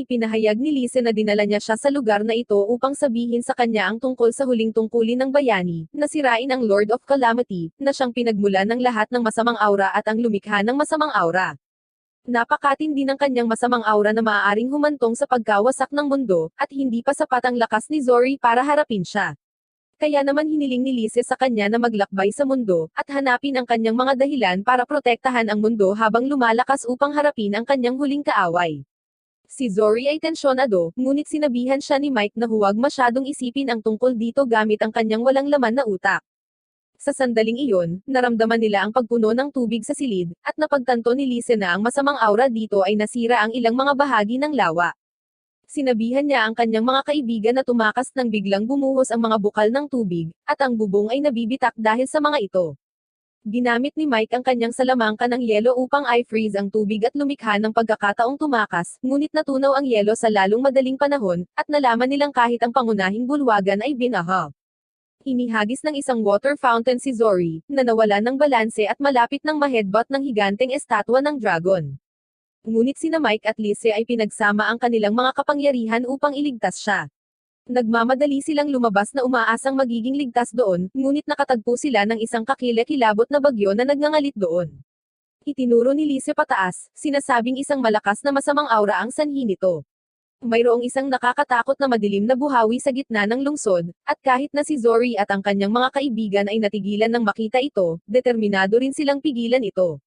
Speaker 1: Ipinahayag ni Lisa na dinala niya siya sa lugar na ito upang sabihin sa kanya ang tungkol sa huling tungkulin ng bayani, na sirain ang Lord of Calamity, na siyang pinagmulan ng lahat ng masamang aura at ang lumikha ng masamang aura. Napakatindi ng kanyang masamang aura na maaaring humantong sa pagkawasak ng mundo, at hindi pa sapat ang lakas ni Zori para harapin siya. Kaya naman hiniling ni Lisa sa kanya na maglakbay sa mundo, at hanapin ang kanyang mga dahilan para protektahan ang mundo habang lumalakas upang harapin ang kanyang huling kaaway. Si Zori ay tensyonado, ngunit sinabihan siya ni Mike na huwag masyadong isipin ang tungkol dito gamit ang kanyang walang laman na utak. Sa sandaling iyon, naramdaman nila ang pagpuno ng tubig sa silid, at napagtanto ni Lisa na ang masamang aura dito ay nasira ang ilang mga bahagi ng lawa. Sinabihan niya ang kanyang mga kaibigan na tumakas nang biglang bumuhos ang mga bukal ng tubig, at ang bubong ay nabibitak dahil sa mga ito. Ginamit ni Mike ang kanyang salamangka ng yelo upang i-freeze ang tubig at lumikha ng pagkakataong tumakas, ngunit natunaw ang yelo sa lalong madaling panahon, at nalaman nilang kahit ang pangunahing bulwagan ay binaha. Inihagis ng isang water fountain si Zori, na nawala ng balanse at malapit ng ma-headbutt ng higanteng estatwa ng dragon. Ngunit sina Mike at Lisa ay pinagsama ang kanilang mga kapangyarihan upang iligtas siya. Nagmamadali silang lumabas na umaasang magiging ligtas doon, ngunit nakatagpo sila ng isang kakilakilabot na bagyo na nagngangalit doon. Itinuro ni Lisa pataas, sinasabing isang malakas na masamang aura ang sanhi nito. Mayroong isang nakakatakot na madilim na buhawi sa gitna ng lungsod, at kahit na si Zori at ang kanyang mga kaibigan ay natigilan nang makita ito, determinado rin silang pigilan ito.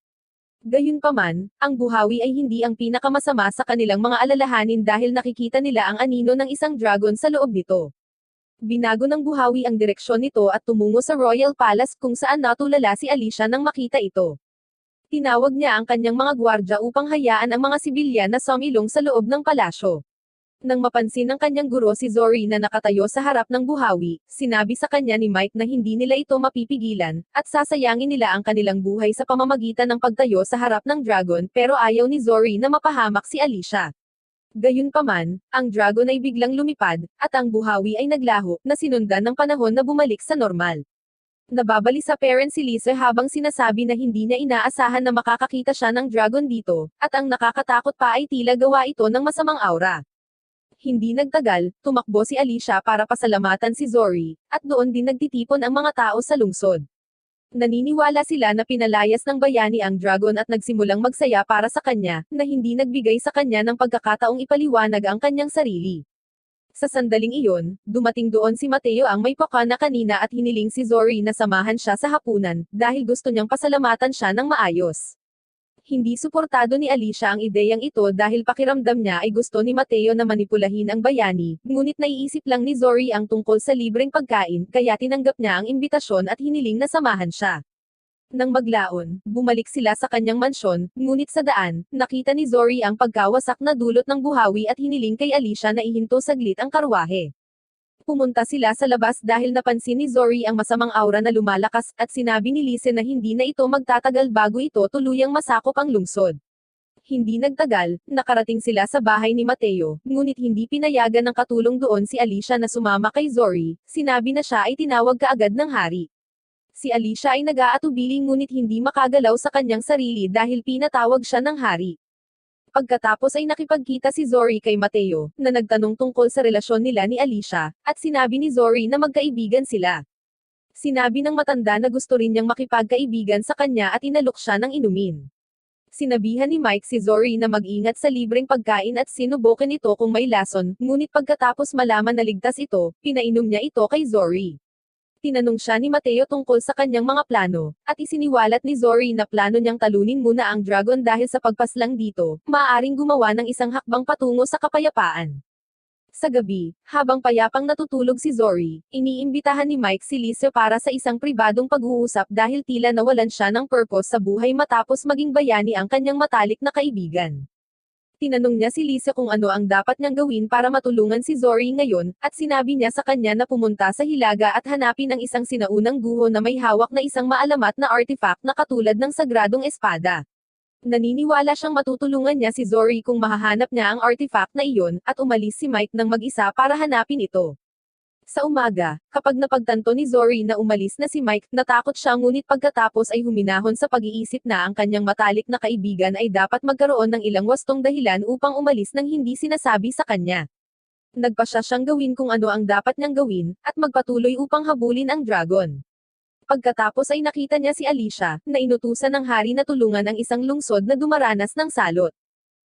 Speaker 1: Gayunpaman, ang buhawi ay hindi ang pinakamasama sa kanilang mga alalahanin dahil nakikita nila ang anino ng isang dragon sa loob nito. Binago ng buhawi ang direksyon nito at tumungo sa Royal Palace kung saan natulala si Alicia nang makita ito. Tinawag niya ang kanyang mga gwardya upang hayaan ang mga sibilyan na sumilong sa loob ng palasyo. Nang mapansin ng kanyang guro si Zori na nakatayo sa harap ng buhawi, sinabi sa kanya ni Mike na hindi nila ito mapipigilan, at sasayangin nila ang kanilang buhay sa pamamagitan ng pagtayo sa harap ng dragon, pero ayaw ni Zori na mapahamak si Alicia. Gayunpaman, ang dragon ay biglang lumipad, at ang buhawi ay naglaho, na sinundan ng panahon na bumalik sa normal. Nababali sa parent si Lisa habang sinasabi na hindi niya inaasahan na makakakita siya ng dragon dito, at ang nakakatakot pa ay tila gawa ito ng masamang aura. Hindi nagtagal, tumakbo si Alicia para pasalamatan si Zori, at doon din nagtitipon ang mga tao sa lungsod. Naniniwala sila na pinalayas ng bayani ang dragon at nagsimulang magsaya para sa kanya, na hindi nagbigay sa kanya ng pagkakataong ipaliwanag ang kanyang sarili. Sa sandaling iyon, dumating doon si Mateo ang may paka na kanina at hiniling si Zori na samahan siya sa hapunan, dahil gusto niyang pasalamatan siya ng maayos. Hindi suportado ni Alicia ang ideyang ito dahil pakiramdam niya ay gusto ni Mateo na manipulahin ang bayani, ngunit naiisip lang ni Zori ang tungkol sa libreng pagkain, kaya tinanggap niya ang imbitasyon at hiniling na samahan siya. Nang maglaon, bumalik sila sa kanyang mansyon, ngunit sa daan, nakita ni Zori ang pagkawasak na dulot ng buhawi at hiniling kay Alicia na ihinto saglit ang karwahe. Pumunta sila sa labas dahil napansin ni Zori ang masamang aura na lumalakas, at sinabi ni Lisa na hindi na ito magtatagal bago ito tuluyang masakop ang lungsod. Hindi nagtagal, nakarating sila sa bahay ni Mateo, ngunit hindi pinayagan ng katulong doon si Alicia na sumama kay Zori, sinabi na siya ay tinawag kaagad ng hari. Si Alicia ay nag-aatubili ngunit hindi makagalaw sa kanyang sarili dahil pinatawag siya ng hari. Pagkatapos ay nakipagkita si Zori kay Mateo, na nagtanong tungkol sa relasyon nila ni Alicia, at sinabi ni Zori na magkaibigan sila. Sinabi ng matanda na gusto rin niyang makipagkaibigan sa kanya at inalok siya ng inumin. Sinabihan ni Mike si Zori na mag-ingat sa libreng pagkain at sinubukan ito kung may lason, ngunit pagkatapos malaman na ligtas ito, pinainom niya ito kay Zori. Tinanong siya ni Mateo tungkol sa kanyang mga plano, at isiniwalat ni Zori na plano niyang talunin muna ang dragon dahil sa pagpaslang dito, maaaring gumawa ng isang hakbang patungo sa kapayapaan. Sa gabi, habang payapang natutulog si Zori, iniimbitahan ni Mike si Lisa para sa isang pribadong pag-uusap dahil tila nawalan siya ng purpose sa buhay matapos maging bayani ang kanyang matalik na kaibigan. Tinanong niya si Lisa kung ano ang dapat niyang gawin para matulungan si Zori ngayon, at sinabi niya sa kanya na pumunta sa hilaga at hanapin ang isang sinaunang guho na may hawak na isang maalamat na artifact na katulad ng sagradong espada. Naniniwala siyang matutulungan niya si Zori kung mahahanap niya ang artifact na iyon, at umalis si Mike ng mag-isa para hanapin ito. Sa umaga, kapag napagtanto ni Zori na umalis na si Mike, natakot siya ngunit pagkatapos ay huminahon sa pag-iisip na ang kanyang matalik na kaibigan ay dapat magkaroon ng ilang wastong dahilan upang umalis nang hindi sinasabi sa kanya. Nagpasya siyang gawin kung ano ang dapat niyang gawin, at magpatuloy upang habulin ang dragon. Pagkatapos ay nakita niya si Alicia, na inutusan ng hari na tulungan ang isang lungsod na dumaranas ng salot.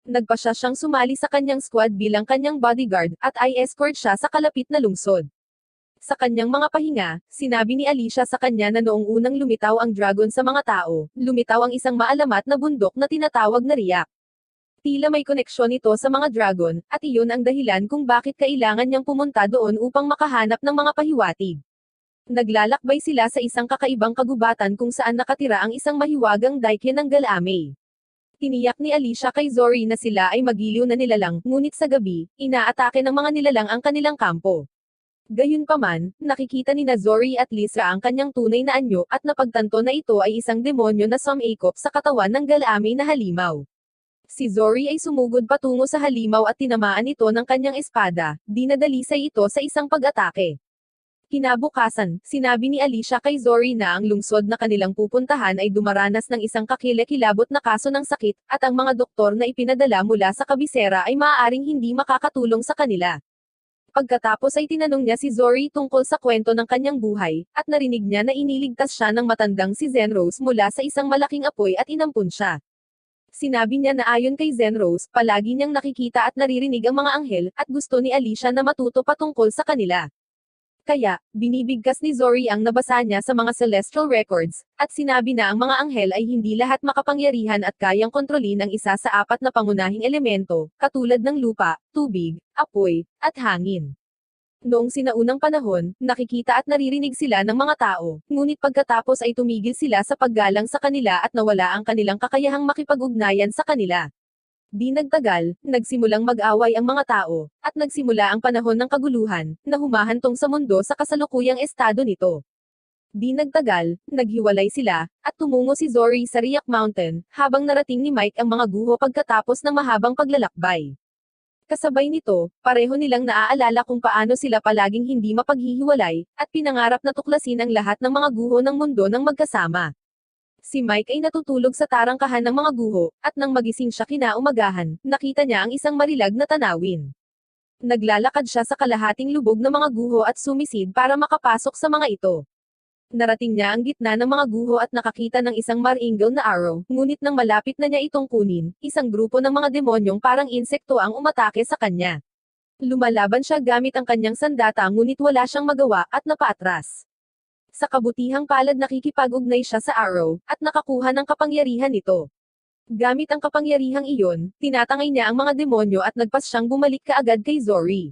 Speaker 1: Nagpasya siyang sumali sa kanyang squad bilang kanyang bodyguard, at ay escort siya sa kalapit na lungsod. Sa kanyang mga pahinga, sinabi ni Alicia sa kanya na noong unang lumitaw ang dragon sa mga tao, lumitaw ang isang maalamat na bundok na tinatawag na riyak. Tila may koneksyon ito sa mga dragon, at iyon ang dahilan kung bakit kailangan niyang pumunta doon upang makahanap ng mga pahiwatig. Naglalakbay sila sa isang kakaibang kagubatan kung saan nakatira ang isang mahiwagang daikye ng Galamay. Tiniyak ni Alicia kay Zori na sila ay magiliw na nilalang, ngunit sa gabi, inaatake ng mga nilalang ang kanilang kampo. Gayunpaman, nakikita ni Zori at Lisa ang kanyang tunay na anyo at napagtanto na ito ay isang demonyo na sumakop sa katawan ng Galamay na halimaw. Si Zori ay sumugod patungo sa halimaw at tinamaan ito ng kanyang espada, dinadalisay ito sa isang pag-atake. Kinabukasan, sinabi ni Alicia kay Zori na ang lungsod na kanilang pupuntahan ay dumaranas ng isang kakilakilabot na kaso ng sakit, at ang mga doktor na ipinadala mula sa kabisera ay maaaring hindi makakatulong sa kanila. Pagkatapos ay tinanong niya si Zori tungkol sa kwento ng kanyang buhay, at narinig niya na iniligtas siya ng matandang si Zenrose mula sa isang malaking apoy at inampun siya. Sinabi niya na ayon kay Zenrose, palagi niyang nakikita at naririnig ang mga anghel, at gusto ni Alicia na matuto patungkol sa kanila. Kaya, binibigkas ni Zori ang nabasa niya sa mga celestial records, at sinabi na ang mga anghel ay hindi lahat makapangyarihan at kayang kontrolin ang isa sa apat na pangunahing elemento, katulad ng lupa, tubig, apoy, at hangin. Noong sinaunang panahon, nakikita at naririnig sila ng mga tao, ngunit pagkatapos ay tumigil sila sa paggalang sa kanila at nawala ang kanilang kakayahang makipag-ugnayan sa kanila. Di nagtagal, nagsimulang mag-away ang mga tao, at nagsimula ang panahon ng kaguluhan, na humahantong sa mundo sa kasalukuyang estado nito. Di nagtagal, naghiwalay sila, at tumungo si Zori sa Riyak Mountain, habang narating ni Mike ang mga guho pagkatapos ng mahabang paglalakbay. Kasabay nito, pareho nilang naaalala kung paano sila palaging hindi mapaghihiwalay, at pinangarap na tuklasin ang lahat ng mga guho ng mundo ng magkasama. Si Mike ay natutulog sa tarangkahan ng mga guho, at nang magising siya kinaumagahan, nakita niya ang isang marilag na tanawin. Naglalakad siya sa kalahating lubog ng mga guho at sumisid para makapasok sa mga ito. Narating niya ang gitna ng mga guho at nakakita ng isang marangel na arrow, ngunit nang malapit na niya itong kunin, isang grupo ng mga demonyong parang insekto ang umatake sa kanya. Lumalaban siya gamit ang kanyang sandata ngunit wala siyang magawa at napaatras. Sa kabutihang palad nakikipag-ugnay siya sa arrow, at nakakuha ng kapangyarihan nito. Gamit ang kapangyarihang iyon, tinatangay niya ang mga demonyo at nagpas siyang bumalik kaagad kay Zori.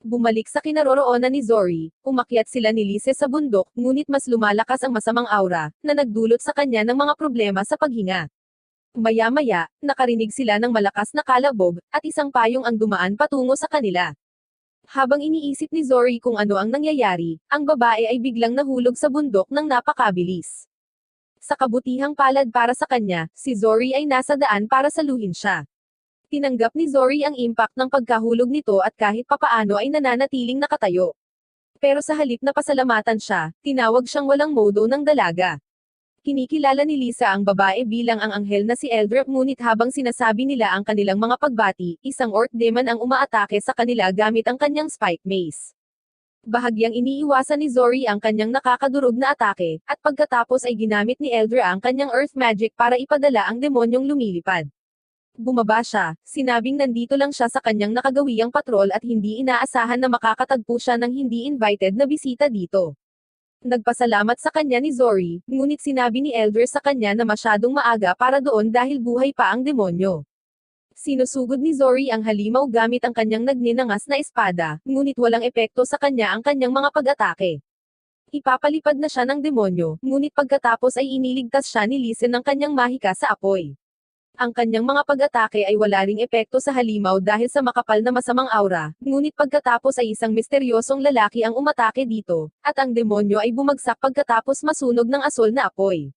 Speaker 1: Bumalik sa kinaroroonan ni Zori, umakyat sila ni Lise sa bundok, ngunit mas lumalakas ang masamang aura, na nagdulot sa kanya ng mga problema sa paghinga. Maya-maya, nakarinig sila ng malakas na kalabog, at isang payong ang dumaan patungo sa kanila. Habang iniisip ni Zori kung ano ang nangyayari, ang babae ay biglang nahulog sa bundok ng napakabilis. Sa kabutihang palad para sa kanya, si Zori ay nasa daan para saluhin siya. Tinanggap ni Zori ang impact ng pagkahulog nito at kahit papaano ay nananatiling nakatayo. Pero sa halip na pasalamatan siya, tinawag siyang walang modo ng dalaga. Kinikilala ni Lisa ang babae bilang ang anghel na si Eldrip, ngunit habang sinasabi nila ang kanilang mga pagbati, isang orc demon ang umaatake sa kanila gamit ang kanyang spike mace. Bahagyang iniiwasan ni Zori ang kanyang nakakadurog na atake, at pagkatapos ay ginamit ni Eldra ang kanyang earth magic para ipadala ang demonyong lumilipad. Bumaba siya, sinabing nandito lang siya sa kanyang nakagawiang patrol at hindi inaasahan na makakatagpo siya ng hindi invited na bisita dito. Nagpasalamat sa kanya ni Zori, ngunit sinabi ni Eldra sa kanya na masyadong maaga para doon dahil buhay pa ang demonyo. Sinusugod ni Zori ang halimaw gamit ang kanyang nagninangas na espada, ngunit walang epekto sa kanya ang kanyang mga pag-atake. Ipapalipad na siya ng demonyo, ngunit pagkatapos ay iniligtas siya ni Lisa ng kanyang mahika sa apoy. Ang kanyang mga pag-atake ay wala ring epekto sa halimaw dahil sa makapal na masamang aura, ngunit pagkatapos ay isang misteryosong lalaki ang umatake dito, at ang demonyo ay bumagsak pagkatapos masunog ng asol na apoy.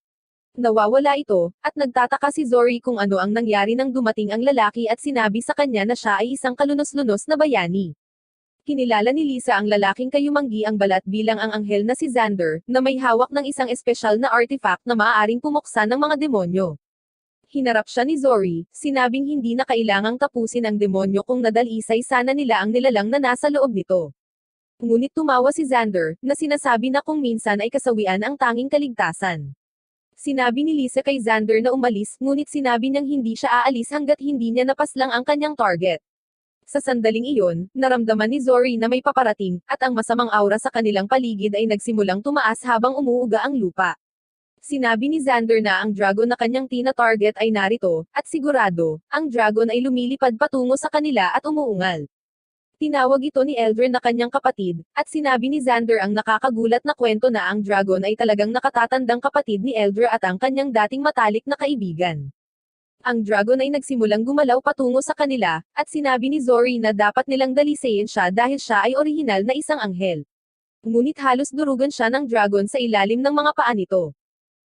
Speaker 1: Nawawala ito, at nagtataka si Zori kung ano ang nangyari nang dumating ang lalaki at sinabi sa kanya na siya ay isang kalunos-lunos na bayani. Kinilala ni Lisa ang lalaking kayumanggi ang balat bilang ang anghel na si Xander, na may hawak ng isang espesyal na artifact na maaaring pumuksa ng mga demonyo. Hinarap siya ni Zori, sinabing hindi na kailangang tapusin ang demonyo kung nadalisay sana nila ang nilalang na nasa loob nito. Ngunit tumawa si Xander, na sinasabi na kung minsan ay kasawian ang tanging kaligtasan. Sinabi ni Lisa kay Xander na umalis, ngunit sinabi niyang hindi siya aalis hanggat hindi niya napaslang ang kanyang target. Sa sandaling iyon, naramdaman ni Zori na may paparating, at ang masamang aura sa kanilang paligid ay nagsimulang tumaas habang umuuga ang lupa. Sinabi ni Xander na ang dragon na kanyang tina-target ay narito, at sigurado, ang dragon ay lumilipad patungo sa kanila at umuungal. Tinawag ito ni Eldrin na kanyang kapatid, at sinabi ni Xander ang nakakagulat na kwento na ang dragon ay talagang nakatatandang kapatid ni Eldra at ang kanyang dating matalik na kaibigan. Ang dragon ay nagsimulang gumalaw patungo sa kanila, at sinabi ni Zori na dapat nilang dalisayin siya dahil siya ay orihinal na isang anghel. Ngunit halos durugan siya ng dragon sa ilalim ng mga paa nito.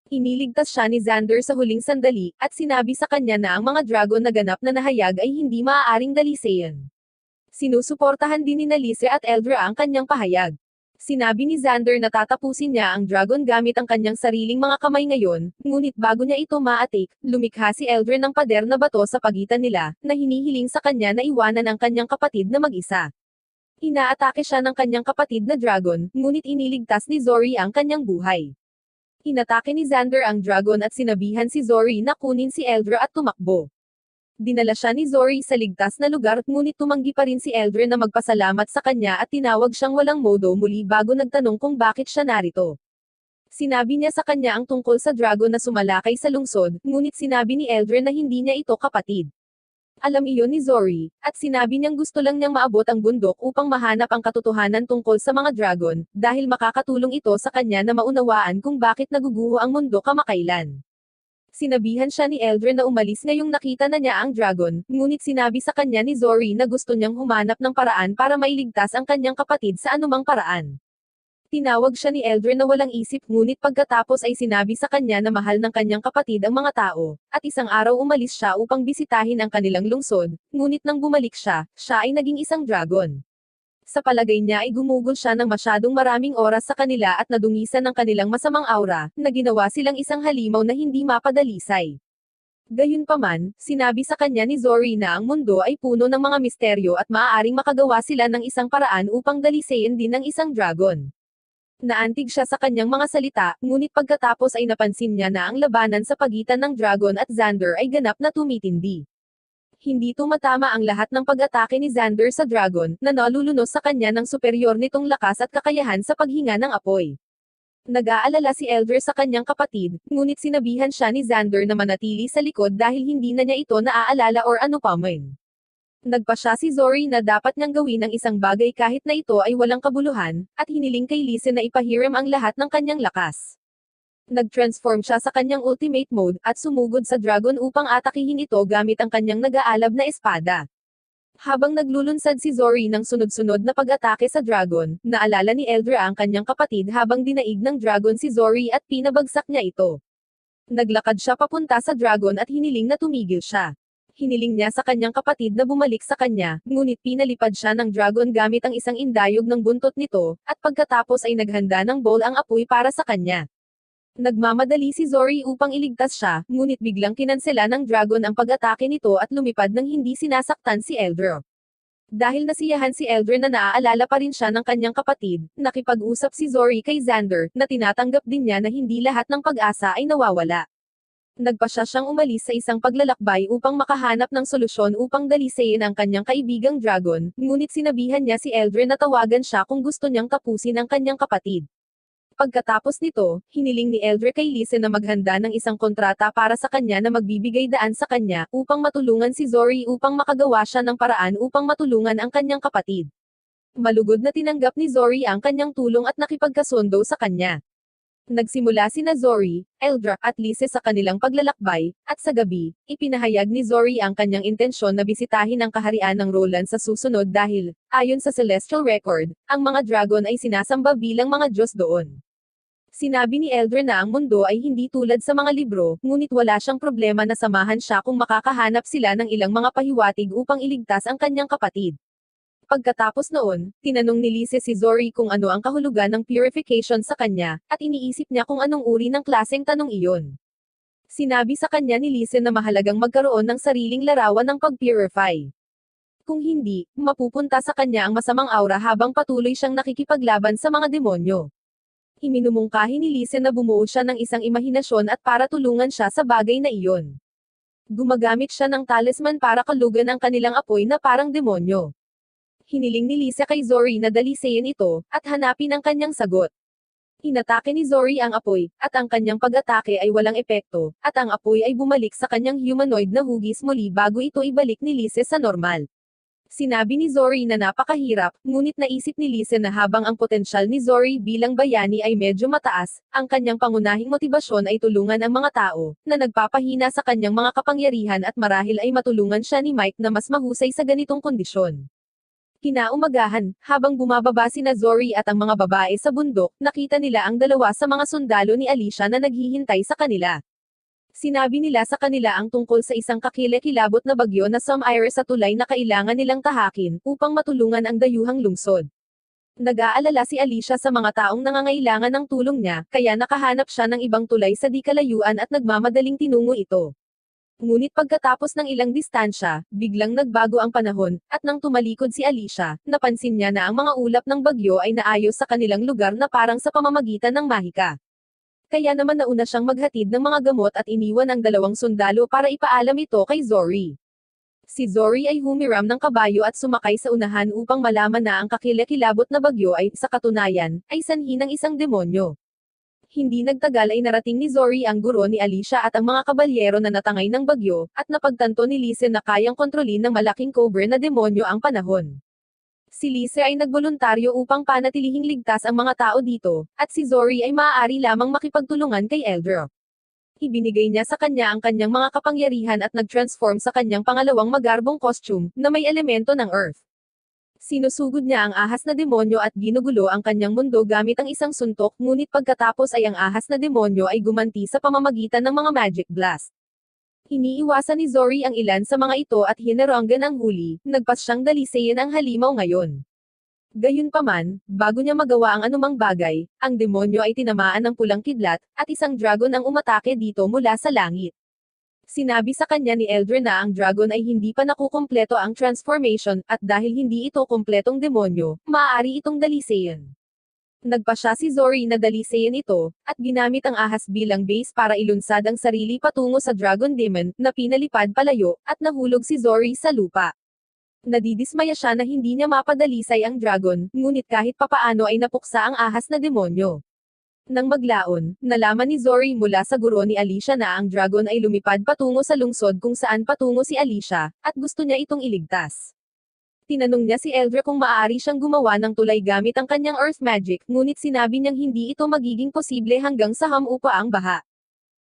Speaker 1: Iniligtas siya ni Xander sa huling sandali, at sinabi sa kanya na ang mga dragon na ganap na nahayag ay hindi maaaring dalisayin. Sinusuportahan din ni Lisa at Eldra ang kanyang pahayag. Sinabi ni Xander na tatapusin niya ang dragon gamit ang kanyang sariling mga kamay ngayon, ngunit bago niya ito maatik, lumikha si Eldra ng pader na bato sa pagitan nila, na hinihiling sa kanya na iwanan ang kanyang kapatid na mag-isa. Inaatake siya ng kanyang kapatid na dragon, ngunit iniligtas ni Zori ang kanyang buhay. Inatake ni Xander ang dragon at sinabihan si Zori na kunin si Eldra at tumakbo. Dinala siya ni Zori sa ligtas na lugar, ngunit tumanggi pa rin si Eldrin na magpasalamat sa kanya at tinawag siyang walang modo muli bago nagtanong kung bakit siya narito. Sinabi niya sa kanya ang tungkol sa dragon na sumalakay sa lungsod, ngunit sinabi ni Eldrin na hindi niya ito kapatid. Alam iyon ni Zori, at sinabi niyang gusto lang niyang maabot ang bundok upang mahanap ang katotohanan tungkol sa mga dragon, dahil makakatulong ito sa kanya na maunawaan kung bakit naguguho ang mundo kamakailan. Sinabihan siya ni Eldrin na umalis ngayong nakita na niya ang dragon, ngunit sinabi sa kanya ni Zori na gusto niyang humanap ng paraan para mailigtas ang kanyang kapatid sa anumang paraan. Tinawag siya ni Eldrin na walang isip, ngunit pagkatapos ay sinabi sa kanya na mahal ng kanyang kapatid ang mga tao, at isang araw umalis siya upang bisitahin ang kanilang lungsod, ngunit nang bumalik siya ay naging isang dragon. Sa palagay niya ay gumugol siya ng masyadong maraming oras sa kanila at nadungisan ng kanilang masamang aura, na ginawa silang isang halimaw na hindi mapadalisay. Gayunpaman, sinabi sa kanya ni Zori na ang mundo ay puno ng mga misteryo at maaaring makagawa sila ng isang paraan upang dalisayin din ng isang dragon. Naantig siya sa kanyang mga salita, ngunit pagkatapos ay napansin niya na ang labanan sa pagitan ng dragon at Xander ay ganap na tumitindi. Hindi tumatama ang lahat ng pag-atake ni Xander sa dragon, na nalulunos sa kanya ng superior nitong lakas at kakayahan sa paghinga ng apoy. Nag-aalala si Eldra sa kanyang kapatid, ngunit sinabihan siya ni Xander na manatili sa likod dahil hindi na niya ito naaalala or ano pa man. Nagpa siya si Zori na dapat niyang gawin ang isang bagay kahit na ito ay walang kabuluhan, at hiniling kay Lisa na ipahiram ang lahat ng kanyang lakas. Nag-transform siya sa kanyang ultimate mode, at sumugod sa dragon upang atakihin ito gamit ang kanyang nag-aalab na espada. Habang naglulunsad si Zori ng sunod-sunod na pag-atake sa dragon, naalala ni Eldra ang kanyang kapatid habang dinaig ng dragon si Zori at pinabagsak niya ito. Naglakad siya papunta sa dragon at hiniling na tumigil siya. Hiniling niya sa kanyang kapatid na bumalik sa kanya, ngunit pinalipad siya ng dragon gamit ang isang indayog ng buntot nito, at pagkatapos ay naghanda ng bowl ang apoy para sa kanya. Nagmamadali si Zori upang iligtas siya, ngunit biglang kinansela ng dragon ang pag-atake nito at lumipad nang hindi sinasaktan si Eldro. Dahil nasiyahan si Eldro na naaalala pa rin siya ng kanyang kapatid, nakipag-usap si Zori kay Xander, na tinatanggap din niya na hindi lahat ng pag-asa ay nawawala. Nagpasya siyang umalis sa isang paglalakbay upang makahanap ng solusyon upang dalisayin ang kanyang kaibigang dragon, ngunit sinabihan niya si Eldre na tawagan siya kung gusto niyang tapusin ang kanyang kapatid. Pagkatapos nito, hiniling ni Eldre kay Lise na maghanda ng isang kontrata para sa kanya na magbibigay daan sa kanya upang matulungan si Zori upang makagawa siya ng paraan upang matulungan ang kanyang kapatid. Malugod na tinanggap ni Zori ang kanyang tulong at nakipagkasundo sa kanya. Nagsimula sina Zori, Eldra, at Lise sa kanilang paglalakbay, at sa gabi, ipinahayag ni Zori ang kanyang intensyon na bisitahin ang kaharian ng Roland sa susunod dahil, ayon sa Celestial Record, ang mga dragon ay sinasamba bilang mga Diyos doon. Sinabi ni Eldra na ang mundo ay hindi tulad sa mga libro, ngunit wala siyang problema na samahan siya kung makakahanap sila ng ilang mga pahiwatig upang iligtas ang kanyang kapatid. Pagkatapos noon, tinanong ni Lise si Zori kung ano ang kahulugan ng purification sa kanya, at iniisip niya kung anong uri ng klaseng tanong iyon. Sinabi sa kanya ni Lise na mahalagang magkaroon ng sariling larawan ng pag-purify. Kung hindi, mapupunta sa kanya ang masamang aura habang patuloy siyang nakikipaglaban sa mga demonyo. Iminumungkahi ni Lise na bumuo siya ng isang imahinasyon at para tulungan siya sa bagay na iyon. Gumagamit siya ng talisman para kalugan ang kanilang apoy na parang demonyo. Hiniling ni Lise kay Zori na dalisayin ito, at hanapin ang kanyang sagot. Inatake ni Zori ang apoy, at ang kanyang pag-atake ay walang epekto, at ang apoy ay bumalik sa kanyang humanoid na hugis muli bago ito ibalik ni Lise sa normal. Sinabi ni Zori na napakahirap, ngunit naisip ni Lise na habang ang potensyal ni Zori bilang bayani ay medyo mataas, ang kanyang pangunahing motibasyon ay tulungan ang mga tao, na nagpapahina sa kanyang mga kapangyarihan at marahil ay matulungan siya ni Mike na mas mahusay sa ganitong kondisyon. Kinaumagahan, habang bumababa sina Zori at ang mga babae sa bundok, nakita nila ang dalawa sa mga sundalo ni Alicia na naghihintay sa kanila. Sinabi nila sa kanila ang tungkol sa isang kakilakilabot na bagyo na Some-Ire sa tulay na kailangan nilang tahakin, upang matulungan ang dayuhang lungsod. Nag-aalala si Alicia sa mga taong nangangailangan ng tulong niya, kaya nakahanap siya ng ibang tulay sa di kalayuan at nagmamadaling tinungo ito. Ngunit pagkatapos ng ilang distansya, biglang nagbago ang panahon, at nang tumalikod si Alicia, napansin niya na ang mga ulap ng bagyo ay naayos sa kanilang lugar na parang sa pamamagitan ng mahika. Kaya naman nauna siyang maghatid ng mga gamot at iniwan ang dalawang sundalo para ipaalam ito kay Zori. Si Zori ay humiram ng kabayo at sumakay sa unahan upang malaman na ang kakilakilabot na bagyo ay, sa katunayan, ay sanhi ng isang demonyo. Hindi nagtagal ay narating ni Zori ang guro ni Alicia at ang mga kabalyero na natangay ng bagyo, at napagtanto ni Lise na kayang kontrolin ng malaking cobra na demonyo ang panahon. Si Lise ay nagboluntaryo upang panatilihing ligtas ang mga tao dito, at si Zori ay maaari lamang makipagtulungan kay Eldro. Ibinigay niya sa kanya ang kanyang mga kapangyarihan at nag-transform sa kanyang pangalawang magarbong costume, na may elemento ng Earth. Sinusugod niya ang ahas na demonyo at ginugulo ang kanyang mundo gamit ang isang suntok, ngunit pagkatapos ay ang ahas na demonyo ay gumanti sa pamamagitan ng mga magic blast. Iniiwasan ni Zori ang ilan sa mga ito at hinaranggan ang huli, nagpas siyang dalisayin ang halimaw ngayon. Gayunpaman, bago niya magawa ang anumang bagay, ang demonyo ay tinamaan ng pulang kidlat, at isang dragon ang umatake dito mula sa langit. Sinabi sa kanya ni Eldre na ang dragon ay hindi pa nakukumpleto ang transformation, at dahil hindi ito kumpletong demonyo, maaari itong dalisayin. Nagpasya si Zori na dalisayin ito, at ginamit ang ahas bilang base para ilunsad ang sarili patungo sa Dragon Demon, na pinalipad palayo, at nahulog si Zori sa lupa. Nadidismaya siya na hindi niya mapadalisay ang dragon, ngunit kahit papaano ay napuksa ang ahas na demonyo. Nang maglaon, nalaman ni Zori mula sa guro ni Alicia na ang dragon ay lumipad patungo sa lungsod kung saan patungo si Alicia, at gusto niya itong iligtas. Tinanong niya si Eldre kung maaari siyang gumawa ng tulay gamit ang kanyang earth magic, ngunit sinabi niyang hindi ito magiging posible hanggang sa hamupa ang baha.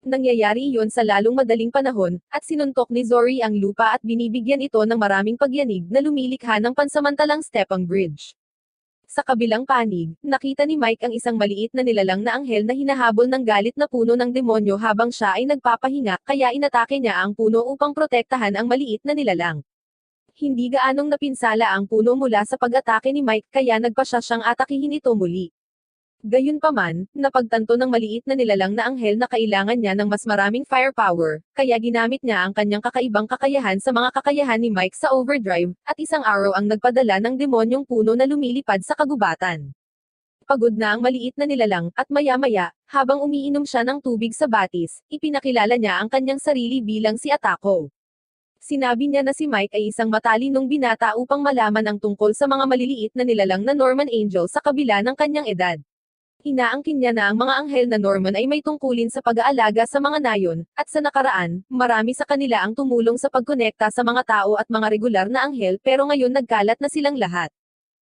Speaker 1: Nangyayari iyon sa lalong madaling panahon, at sinuntok ni Zori ang lupa at binibigyan ito ng maraming pagyanig na lumilikha ng pansamantalang stepang bridge. Sa kabilang panig, nakita ni Mike ang isang maliit na nilalang na anghel na hinahabol ng galit na puno ng demonyo habang siya ay nagpapahinga, kaya inatake niya ang puno upang protektahan ang maliit na nilalang. Hindi gaanong napinsala ang puno mula sa pag-atake ni Mike kaya nagpasya siyang atakihin ito muli. Gayunpaman, napagtanto ng maliit na nilalang na anghel na kailangan niya ng mas maraming firepower, kaya ginamit niya ang kanyang kakaibang kakayahan sa mga kakayahan ni Mike sa overdrive, at isang arrow ang nagpadala ng demonyong puno na lumilipad sa kagubatan. Pagod na ang maliit na nilalang, at maya-maya, habang umiinom siya ng tubig sa batis, ipinakilala niya ang kanyang sarili bilang si Atako. Sinabi niya na si Mike ay isang matalinong binata upang malaman ang tungkol sa mga maliliit na nilalang na Norman Angel sa kabila ng kanyang edad. Inaangkin niya na ang mga anghel na Norman ay may tungkulin sa pag-aalaga sa mga nayon, at sa nakaraan, marami sa kanila ang tumulong sa pagkonekta sa mga tao at mga regular na anghel pero ngayon nagkalat na silang lahat.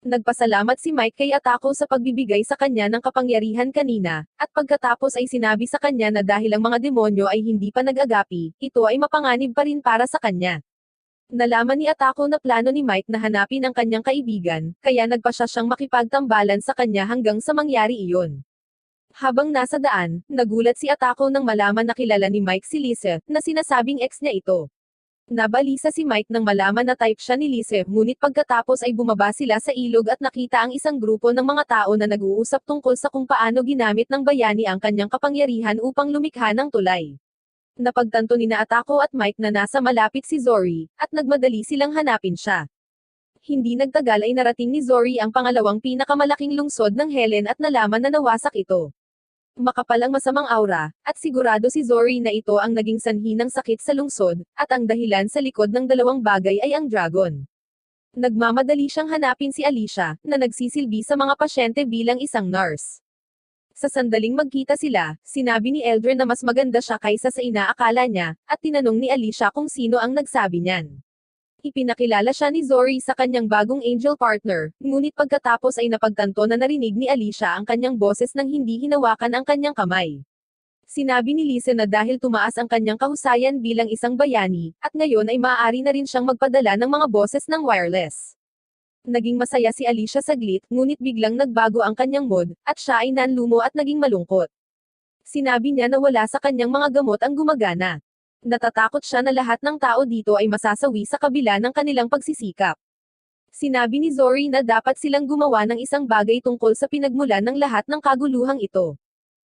Speaker 1: Nagpasalamat si Mike kay Atako sa pagbibigay sa kanya ng kapangyarihan kanina, at pagkatapos ay sinabi sa kanya na dahil ang mga demonyo ay hindi pa nag-agapi, ito ay mapanganib pa rin para sa kanya. Nalaman ni Atako na plano ni Mike na hanapin ang kanyang kaibigan, kaya nagpasya siyang makipagtambalan sa kanya hanggang sa mangyari iyon. Habang nasa daan, nagulat si Atako nang malaman na kilala ni Mike si Lise, na sinasabing ex niya ito. Nabalisa si Mike nang malaman na type siya ni Lise, ngunit pagkatapos ay bumaba sila sa ilog at nakita ang isang grupo ng mga tao na nag-uusap tungkol sa kung paano ginamit ng bayani ang kanyang kapangyarihan upang lumikha ng tulay. Napagtanto ni na Atako at Mike na nasa malapit si Zori, at nagmadali silang hanapin siya. Hindi nagtagal ay narating ni Zori ang pangalawang pinakamalaking lungsod ng Helen at nalaman na nawasak ito. Makapal ang masamang aura, at sigurado si Zori na ito ang naging sanhi ng sakit sa lungsod, at ang dahilan sa likod ng dalawang bagay ay ang dragon. Nagmamadali siyang hanapin si Alicia, na nagsisilbi sa mga pasyente bilang isang nurse. Sa sandaling magkita sila, sinabi ni Eldrin na mas maganda siya kaysa sa inaakala niya, at tinanong ni Alicia kung sino ang nagsabi niyan. Ipinakilala siya ni Zori sa kanyang bagong angel partner, ngunit pagkatapos ay napagtanto na narinig ni Alicia ang kanyang boses nang hindi hinawakan ang kanyang kamay. Sinabi ni Lise na dahil tumaas ang kanyang kahusayan bilang isang bayani, at ngayon ay maaari na rin siyang magpadala ng mga boses ng wireless. Naging masaya si Alicia saglit, ngunit biglang nagbago ang kanyang mood, at siya ay nanlumo at naging malungkot. Sinabi niya na wala sa kanyang mga gamot ang gumagana. Natatakot siya na lahat ng tao dito ay masasawi sa kabila ng kanilang pagsisikap. Sinabi ni Zori na dapat silang gumawa ng isang bagay tungkol sa pinagmulan ng lahat ng kaguluhang ito.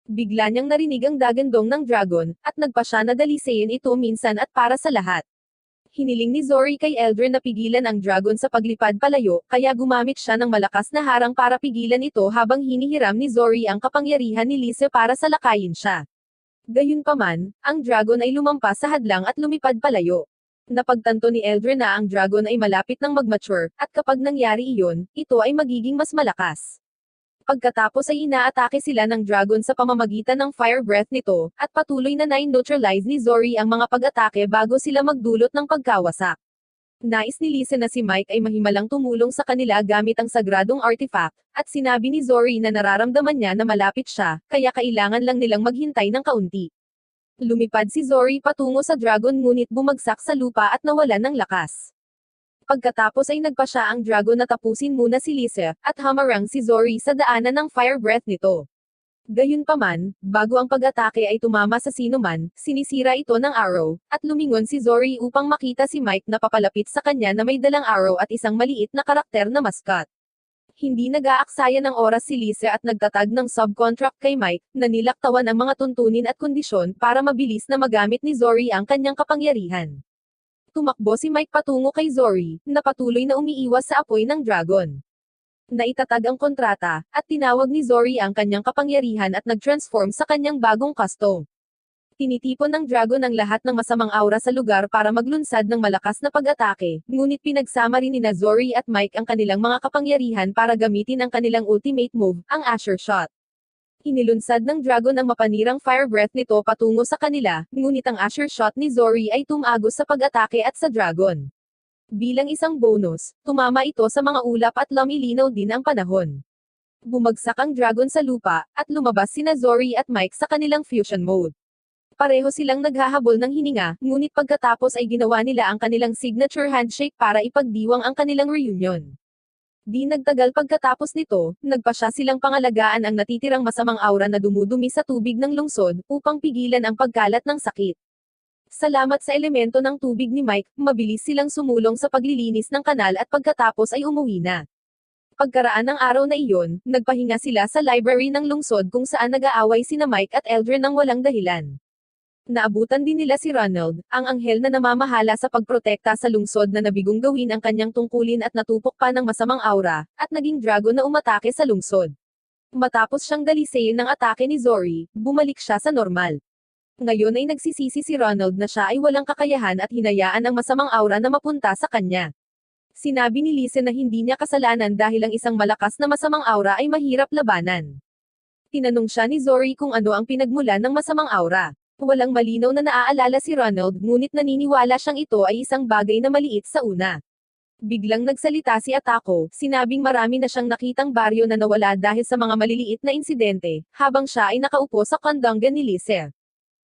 Speaker 1: Bigla niyang narinig ang dagandong ng dragon, at nagpa siya na dalisayin ito minsan at para sa lahat. Hiniling ni Zori kay Eldrin na pigilan ang dragon sa paglipad palayo, kaya gumamit siya ng malakas na harang para pigilan ito habang hinihiram ni Zori ang kapangyarihan ni Lise para salakayin siya. Gayunpaman, ang dragon ay lumampas sa hadlang at lumipad palayo. Napagtanto ni Eldrin na ang dragon ay malapit nang mag-mature, at kapag nangyari iyon, ito ay magiging mas malakas. Pagkatapos ay inaatake sila ng dragon sa pamamagitan ng fire breath nito, at patuloy na neutralize ni Zori ang mga pag-atake bago sila magdulot ng pagkawasak. Nais ni Lise na si Mike ay mahimalang tumulong sa kanila gamit ang sagradong artifact, at sinabi ni Zori na nararamdaman niya na malapit siya, kaya kailangan lang nilang maghintay ng kaunti. Lumipad si Zori patungo sa dragon ngunit bumagsak sa lupa at nawalan ng lakas. Pagkatapos ay nagpa siya ang dragon na tapusin muna si Lise, at hamarang si Zori sa daanan ng fire breath nito. Gayunpaman, bago ang pag-atake ay tumama sa sinuman, sinisira ito ng arrow, at lumingon si Zori upang makita si Mike na papalapit sa kanya na may dalang arrow at isang maliit na karakter na mascot. Hindi nag-aaksaya ng oras si Lise at nagtatag ng subcontract kay Mike, na nilaktawan ang mga tuntunin at kondisyon para mabilis na magamit ni Zori ang kanyang kapangyarihan. Tumakbo si Mike patungo kay Zori, na patuloy na umiiwas sa apoy ng dragon. Naitatag ang kontrata, at tinawag ni Zori ang kanyang kapangyarihan at nag-transform sa kanyang bagong custom. Tinitipon ng dragon ang lahat ng masamang aura sa lugar para maglunsad ng malakas na pag-atake, ngunit pinagsama rin ni Zori at Mike ang kanilang mga kapangyarihan para gamitin ang kanilang ultimate move, ang Asher Shot. Inilunsad ng dragon ang mapanirang fire breath nito patungo sa kanila, ngunit ang Asher Shot ni Zori ay tumagos sa pag-atake at sa dragon. Bilang isang bonus, tumama ito sa mga ulap at lumilinaw din ang panahon. Bumagsak ang dragon sa lupa, at lumabas sina Zori at Mike sa kanilang fusion mode. Pareho silang naghahabol ng hininga, ngunit pagkatapos ay ginawa nila ang kanilang signature handshake para ipagdiwang ang kanilang reunion. Di nagtagal pagkatapos nito, nagpasya silang pangalagaan ang natitirang masamang aura na dumudumi sa tubig ng lungsod, upang pigilan ang pagkalat ng sakit. Salamat sa elemento ng tubig ni Mike, mabilis silang sumulong sa paglilinis ng kanal at pagkatapos ay umuwi na. Pagkaraan ng araw na iyon, nagpahinga sila sa library ng lungsod kung saan nag-aaway sina Mike at Eldrin ng walang dahilan. Naabutan din nila si Ronald, ang anghel na namamahala sa pagprotekta sa lungsod na nabigong gawin ang kanyang tungkulin at natupok pa ng masamang aura, at naging dragon na umatake sa lungsod. Matapos siyang dalisayin ng atake ni Zori, bumalik siya sa normal. Ngayon ay nagsisisi si Ronald na siya ay walang kakayahan at hinayaan ang masamang aura na mapunta sa kanya. Sinabi ni Lise na hindi niya kasalanan dahil ang isang malakas na masamang aura ay mahirap labanan. Tinanong siya ni Zori kung ano ang pinagmulan ng masamang aura. Walang malinaw na naaalala si Ronald, ngunit naniniwala siyang ito ay isang bagay na maliit sa una. Biglang nagsalita si Atako, sinabing marami na siyang nakitang baryo na nawala dahil sa mga maliliit na insidente, habang siya ay nakaupo sa kandanggan ni Lise.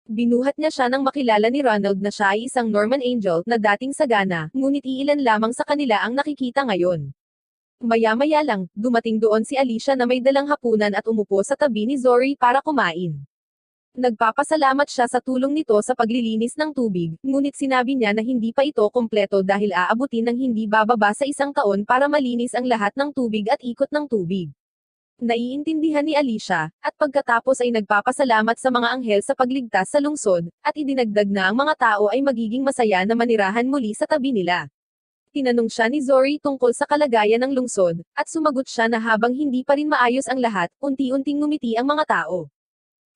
Speaker 1: Binuhat niya siya nang makilala ni Ronald na siya ay isang Norman Angel na dating sagana, ngunit iilan lamang sa kanila ang nakikita ngayon. Maya-maya lang, dumating doon si Alicia na may dalang hapunan at umupo sa tabi ni Zori para kumain. Nagpapasalamat siya sa tulong nito sa paglilinis ng tubig, ngunit sinabi niya na hindi pa ito kumpleto dahil aabutin ng hindi bababa sa isang taon para malinis ang lahat ng tubig at ikot ng tubig. Naiintindihan ni Alicia, at pagkatapos ay nagpapasalamat sa mga anghel sa pagligtas sa lungsod, at idinagdag na ang mga tao ay magiging masaya na manirahan muli sa tabi nila. Tinanong siya ni Zori tungkol sa kalagayan ng lungsod, at sumagot siya na habang hindi pa rin maayos ang lahat, unti-unting ngumiti ang mga tao.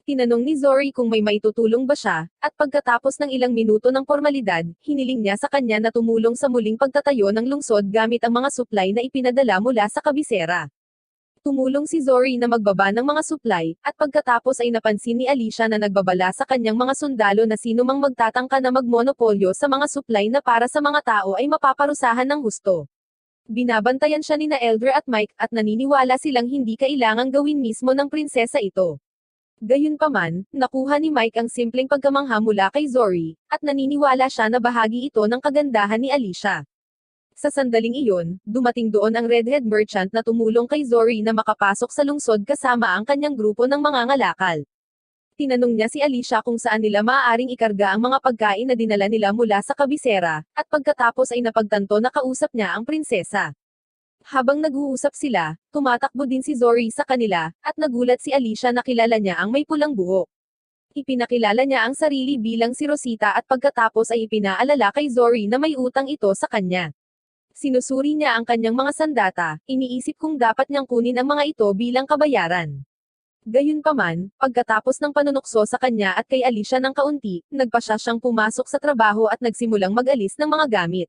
Speaker 1: Tinanong ni Zori kung may maitutulong ba siya, at pagkatapos ng ilang minuto ng formalidad, hiniling niya sa kanya na tumulong sa muling pagtatayo ng lungsod gamit ang mga supply na ipinadala mula sa kabisera. Tumulong si Zori na magbaba ng mga supply, at pagkatapos ay napansin ni Alicia na nagbabala sa kanyang mga sundalo na sino mang magtatangka na magmonopolyo sa mga supply na para sa mga tao ay mapaparusahan ng husto. Binabantayan siya ni na Eldra at Mike, at naniniwala silang hindi kailangang gawin mismo ng prinsesa ito. Gayunpaman, nakuha ni Mike ang simpleng pagkamangha mula kay Zori, at naniniwala siya na bahagi ito ng kagandahan ni Alicia. Sa sandaling iyon, dumating doon ang redhead merchant na tumulong kay Zori na makapasok sa lungsod kasama ang kanyang grupo ng mga ngalakal. Tinanong niya si Alicia kung saan nila maaaring ikarga ang mga pagkain na dinala nila mula sa kabisera, at pagkatapos ay napagtanto na kausap niya ang prinsesa. Habang nag-uusap sila, tumatakbo din si Zori sa kanila, at nagulat si Alicia na kilala niya ang may pulang buhok. Ipinakilala niya ang sarili bilang si Rosita at pagkatapos ay ipinaalala kay Zori na may utang ito sa kanya. Sinusuri niya ang kanyang mga sandata, iniisip kung dapat niyang kunin ang mga ito bilang kabayaran. Gayunpaman, pagkatapos ng panunukso sa kanya at kay Alicia ng kaunti, nagpasya siyang pumasok sa trabaho at nagsimulang mag-alis ng mga gamit.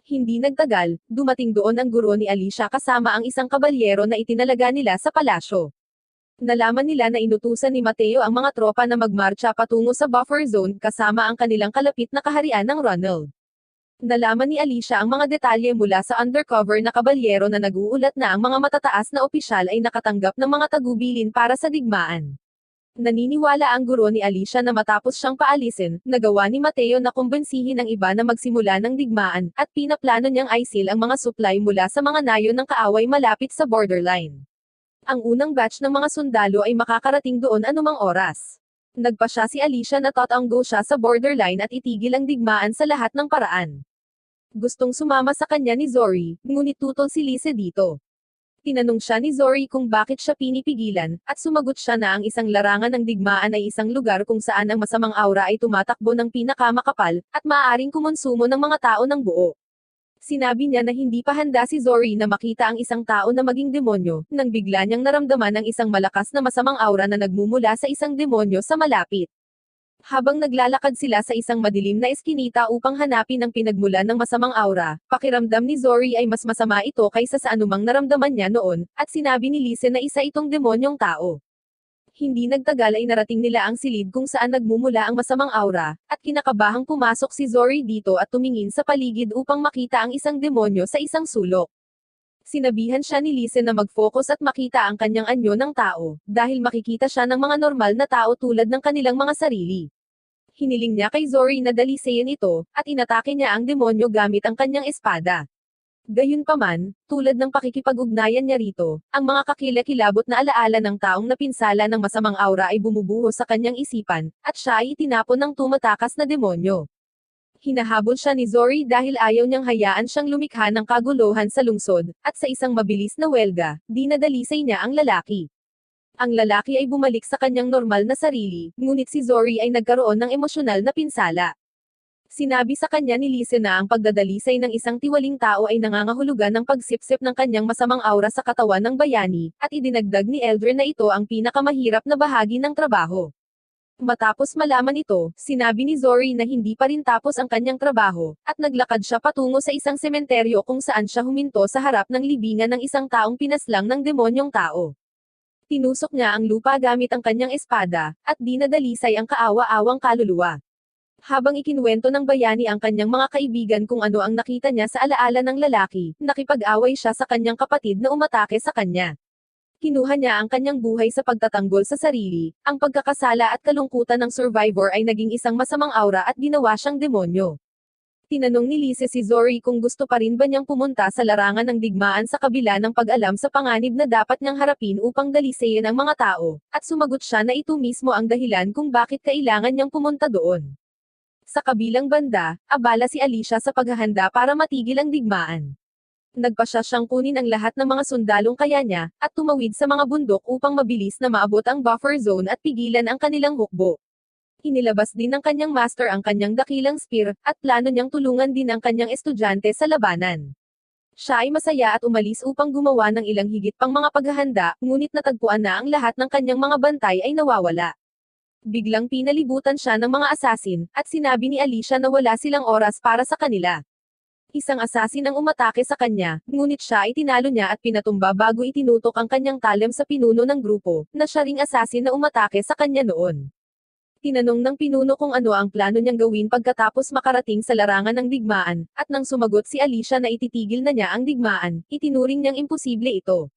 Speaker 1: Hindi nagtagal, dumating doon ang guro ni Alicia kasama ang isang kabalyero na itinalaga nila sa palasyo. Nalaman nila na inutusan ni Mateo ang mga tropa na magmarcha patungo sa buffer zone kasama ang kanilang kalapit na kaharian ng Ronald. Nalaman ni Alicia ang mga detalye mula sa undercover na kabalyero na nag-uulat na ang mga matataas na opisyal ay nakatanggap ng mga tagubilin para sa digmaan. Naniniwala ang guro ni Alicia na matapos siyang paalisin, nagawa ni Mateo na kumbensihin ang iba na magsimula ng digmaan, at pinaplano niyang aisil ang mga supply mula sa mga nayon ng kaaway malapit sa borderline. Ang unang batch ng mga sundalo ay makakarating doon anumang oras. Nagpasya si Alicia na tatanggo siya sa borderline at itigil ang digmaan sa lahat ng paraan. Gustong sumama sa kanya ni Zori, ngunit tutol si Lise dito. Tinanong siya ni Zori kung bakit siya pinipigilan, at sumagot siya na ang isang larangan ng digmaan ay isang lugar kung saan ang masamang aura ay tumatakbo ng pinakamakapal, at maaaring kumonsumo ng mga tao ng buo. Sinabi niya na hindi pa handa si Zori na makita ang isang tao na maging demonyo, nang bigla niyang naramdaman ang isang malakas na masamang aura na nagmumula sa isang demonyo sa malapit. Habang naglalakad sila sa isang madilim na eskinita upang hanapin ang pinagmulan ng masamang aura, pakiramdam ni Zori ay mas masama ito kaysa sa anumang naramdaman niya noon, at sinabi ni Lise na isa itong demonyong tao. Hindi nagtagal ay narating nila ang silid kung saan nagmumula ang masamang aura, at kinakabahang pumasok si Zori dito at tumingin sa paligid upang makita ang isang demonyo sa isang sulok. Sinabihan siya ni Lise na mag-focus at makita ang kanyang anyo ng tao, dahil makikita siya ng mga normal na tao tulad ng kanilang mga sarili. Hiniling niya kay Zori na dalisayin ito, at inatake niya ang demonyo gamit ang kanyang espada. Gayunpaman, tulad ng pakikipag-ugnayan niya rito, ang mga kakilakilabot na alaala ng taong napinsala ng masamang aura ay bumubuhos sa kanyang isipan, at siya ay itinapon ng tumatakas na demonyo. Hinahabol siya ni Zori dahil ayaw niyang hayaan siyang lumikha ng kaguluhan sa lungsod, at sa isang mabilis na welga, dinadalisay niya ang lalaki. Ang lalaki ay bumalik sa kanyang normal na sarili, ngunit si Zori ay nagkaroon ng emosyonal na pinsala. Sinabi sa kanya ni Lise na ang pagdadalisay ng isang tiwaling tao ay nangangahulugan ng pagsipsip ng kanyang masamang aura sa katawan ng bayani, at idinagdag ni Eldrin na ito ang pinakamahirap na bahagi ng trabaho. Matapos malaman ito, sinabi ni Zori na hindi pa rin tapos ang kanyang trabaho, at naglakad siya patungo sa isang sementeryo kung saan siya huminto sa harap ng libingan ng isang taong pinaslang ng demonyong tao. Tinusok niya ang lupa gamit ang kanyang espada, at dinadalisay ang kaawa-awang kaluluwa. Habang ikinuwento ng bayani ang kanyang mga kaibigan kung ano ang nakita niya sa alaala ng lalaki, nakipag-away siya sa kanyang kapatid na umatake sa kanya. Kinuha niya ang kanyang buhay sa pagtatanggol sa sarili, ang pagkakasala at kalungkutan ng survivor ay naging isang masamang aura at ginawa siyang demonyo. Tinanong ni Lise si Zori kung gusto pa rin ba niyang pumunta sa larangan ng digmaan sa kabila ng pag-alam sa panganib na dapat niyang harapin upang dalisayin ang mga tao, at sumagot siya na ito mismo ang dahilan kung bakit kailangan niyang pumunta doon. Sa kabilang banda, abala si Alicia sa paghahanda para matigil ang digmaan. Nagpasya siyang kunin ang lahat ng mga sundalong kaya niya, at tumawid sa mga bundok upang mabilis na maabot ang buffer zone at pigilan ang kanilang hukbo. Inilabas din ng kanyang master ang kanyang dakilang spear, at plano niyang tulungan din ang kanyang estudyante sa labanan. Siya ay masaya at umalis upang gumawa ng ilang higit pang mga paghahanda, ngunit natagpuan na ang lahat ng kanyang mga bantay ay nawawala. Biglang pinalibutan siya ng mga asasin, at sinabi ni Alicia na wala silang oras para sa kanila. Isang asasin ang umatake sa kanya, ngunit siya ay tinalo niya at pinatumba bago itinutok ang kanyang talem sa pinuno ng grupo, na siya ring asasin na umatake sa kanya noon. Tinanong ng pinuno kung ano ang plano niyang gawin pagkatapos makarating sa larangan ng digmaan, at nang sumagot si Alicia na ititigil na niya ang digmaan, itinuring niyang imposible ito.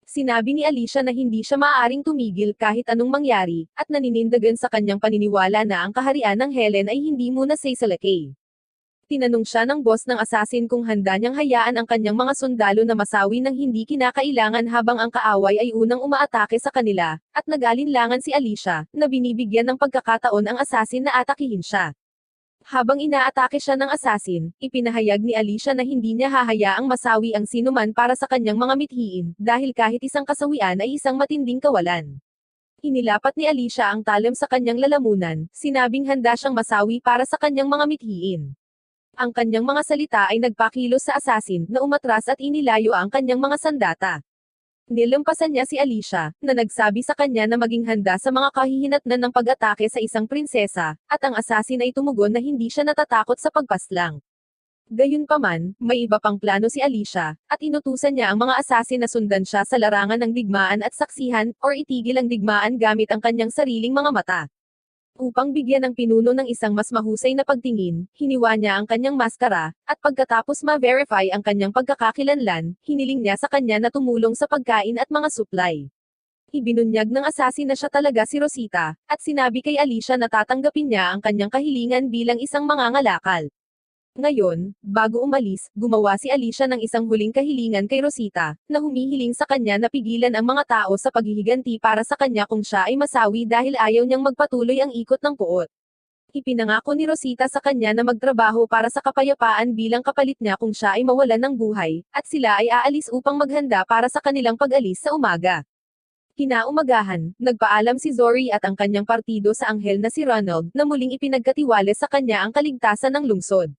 Speaker 1: Sinabi ni Alicia na hindi siya maaaring tumigil kahit anong mangyari, at naninindigan sa kanyang paniniwala na ang kaharian ng Helen ay hindi muna sasalakay. Tinanong siya ng boss ng asasin kung handa niyang hayaan ang kanyang mga sundalo na masawi ng hindi kinakailangan habang ang kaaway ay unang umaatake sa kanila, at nag-alinlangan si Alicia, na binibigyan ng pagkakataon ang asasin na atakihin siya. Habang inaatake siya ng asasin, ipinahayag ni Alicia na hindi niya hahayaang masawi ang sinuman para sa kanyang mga mithiin, dahil kahit isang kasawian ay isang matinding kawalan. Inilapat ni Alicia ang talem sa kanyang lalamunan, sinabing handa siyang masawi para sa kanyang mga mithiin. Ang kanyang mga salita ay nagpakilos sa asasin, na umatras at inilayo ang kanyang mga sandata. Nilampasan niya si Alicia, na nagsabi sa kanya na maging handa sa mga kahihinatnan ng pag-atake sa isang prinsesa, at ang asasin ay tumugon na hindi siya natatakot sa pagpaslang. Gayunpaman, may iba pang plano si Alicia, at inutusan niya ang mga asasin na sundan siya sa larangan ng digmaan at saksihan, or itigil ang digmaan gamit ang kanyang sariling mga mata. Upang bigyan ng pinuno ng isang mas mahusay na pagtingin, hiniwa niya ang kanyang maskara, at pagkatapos ma-verify ang kanyang pagkakakilanlan, hiniling niya sa kanya na tumulong sa pagkain at mga supply. Ibinunyag ng asasin na siya talaga si Rosita, at sinabi kay Alicia na tatanggapin niya ang kanyang kahilingan bilang isang mangangalakal. Ngayon, bago umalis, gumawa si Alicia ng isang huling kahilingan kay Rosita, na humihiling sa kanya na pigilan ang mga tao sa paghihiganti para sa kanya kung siya ay masawi dahil ayaw niyang magpatuloy ang ikot ng puot. Ipinangako ni Rosita sa kanya na magtrabaho para sa kapayapaan bilang kapalit niya kung siya ay mawalan ng buhay, at sila ay aalis upang maghanda para sa kanilang pag-alis sa umaga. Kinaumagahan, nagpaalam si Zori at ang kanyang partido sa anghel na si Ronald, na muling ipinagkatiwala sa kanya ang kaligtasan ng lungsod.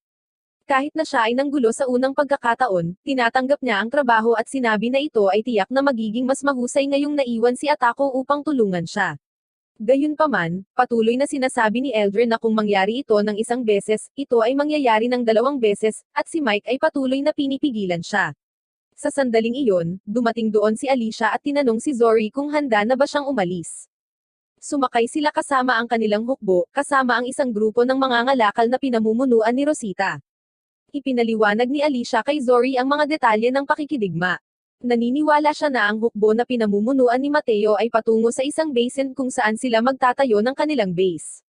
Speaker 1: Kahit na siya ay nanggulo sa unang pagkakataon, tinatanggap niya ang trabaho at sinabi na ito ay tiyak na magiging mas mahusay ngayong naiwan si Atako upang tulungan siya. Gayunpaman, patuloy na sinasabi ni Eldrin na kung mangyari ito ng isang beses, ito ay mangyayari ng 2 beses, at si Mike ay patuloy na pinipigilan siya. Sa sandaling iyon, dumating doon si Alicia at tinanong si Zori kung handa na ba siyang umalis. Sumakay sila kasama ang kanilang hukbo, kasama ang isang grupo ng mga ngalakal na pinamumunuan ni Rosita. Ipinaliwanag ni Alicia kay Zori ang mga detalye ng pakikidigma. Naniniwala siya na ang hukbo na pinamumunuan ni Mateo ay patungo sa isang basin kung saan sila magtatayo ng kanilang base.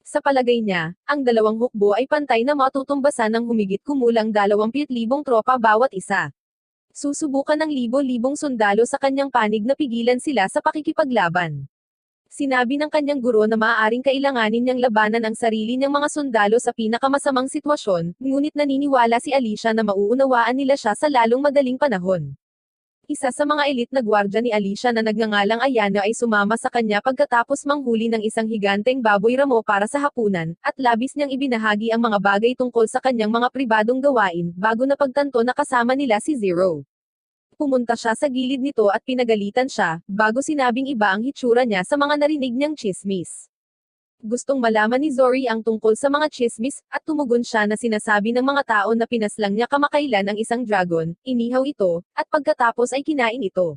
Speaker 1: Sa palagay niya, ang dalawang hukbo ay pantay na matutumbasan ng humigit kumulang 20,000 tropa bawat isa. Susubukan ng libo-libong sundalo sa kanyang panig na pigilan sila sa pakikipaglaban. Sinabi ng kanyang guro na maaaring kailanganin niyang labanan ang sarili niyang mga sundalo sa pinakamasamang sitwasyon, ngunit naniniwala si Alicia na mauunawaan nila siya sa lalong madaling panahon. Isa sa mga elite na gwardya ni Alicia na nagngangalang Ayana ay sumama sa kanya pagkatapos manghuli ng isang higanteng baboy ramo para sa hapunan, at labis niyang ibinahagi ang mga bagay tungkol sa kanyang mga pribadong gawain, bago napagtanto na kasama nila si Zero. Pumunta siya sa gilid nito at pinagalitan siya, bago sinabing iba ang hitsura niya sa mga narinig niyang tsismis. Gustong malaman ni Zori ang tungkol sa mga tsismis, at tumugon siya na sinasabi ng mga tao na pinaslang niya kamakailan ang isang dragon, inihaw ito, at pagkatapos ay kinain ito.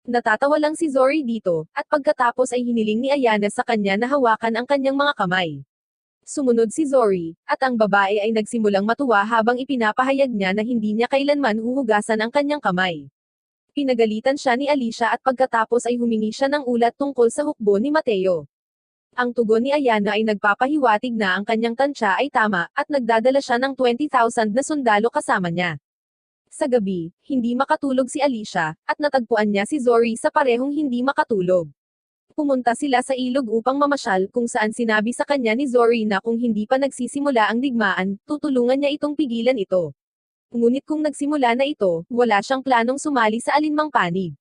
Speaker 1: Natatawa lang si Zori dito, at pagkatapos ay hiniling ni Ayana sa kanya na hawakan ang kanyang mga kamay. Sumunod si Zori, at ang babae ay nagsimulang matuwa habang ipinapahayag niya na hindi niya kailanman huhugasan ang kanyang kamay. Pinagalitan siya ni Alicia at pagkatapos ay humingi siya ng ulat tungkol sa hukbo ni Mateo. Ang tugon ni Ayana ay nagpapahiwatig na ang kanyang tansya ay tama, at nagdadala siya ng 20,000 na sundalo kasama niya. Sa gabi, hindi makatulog si Alicia, at natagpuan niya si Zori sa parehong hindi makatulog. Pumunta sila sa ilog upang mamasyal, kung saan sinabi sa kanya ni Zori na kung hindi pa nagsisimula ang digmaan, tutulungan niya itong pigilan ito. Ngunit kung nagsimula na ito, wala siyang planong sumali sa alinmang panig.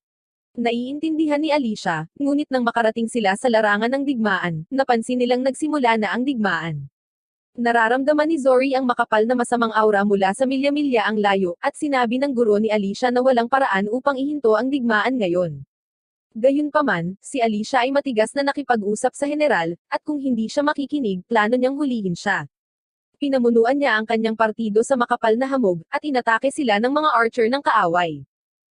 Speaker 1: Naiintindihan ni Alicia, ngunit nang makarating sila sa larangan ng digmaan, napansin nilang nagsimula na ang digmaan. Nararamdaman ni Zori ang makapal na masamang aura mula sa milya-milya ang layo, at sinabi ng guro ni Alicia na walang paraan upang ihinto ang digmaan ngayon. Gayunpaman, si Alicia ay matigas na nakipag-usap sa general, at kung hindi siya makikinig, plano niyang hulihin siya. Pinamunuan niya ang kanyang partido sa makapal na hamog, at inatake sila ng mga archer ng kaaway.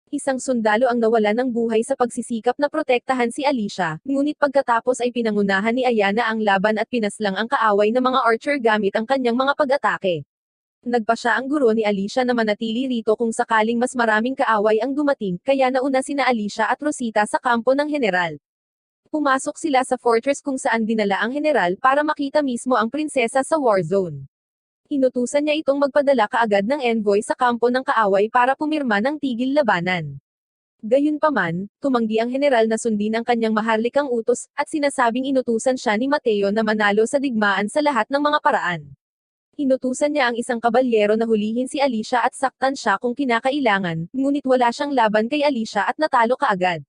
Speaker 1: Isang sundalo ang nawala ng buhay sa pagsisikap na protektahan si Alicia, ngunit pagkatapos ay pinangunahan ni Ayana ang laban at pinaslang ang kaaway ng mga archer gamit ang kanyang mga pag-atake. Nagpa siya ang guro ni Alicia na manatili rito kung sakaling mas maraming kaaway ang dumating, kaya nauna sina Alicia at Rosita sa kampo ng general. Pumasok sila sa fortress kung saan dinala ang general para makita mismo ang prinsesa sa war zone. Inutusan niya itong magpadala kaagad ng envoy sa kampo ng kaaway para pumirma ng tigil labanan. Gayunpaman, tumanggi ang general na sundin ang kanyang maharlikang utos, at sinasabing inutusan siya ni Mateo na manalo sa digmaan sa lahat ng mga paraan. Inutusan niya ang isang kabalyero na hulihin si Alicia at saktan siya kung kinakailangan, ngunit wala siyang laban kay Alicia at natalo kaagad.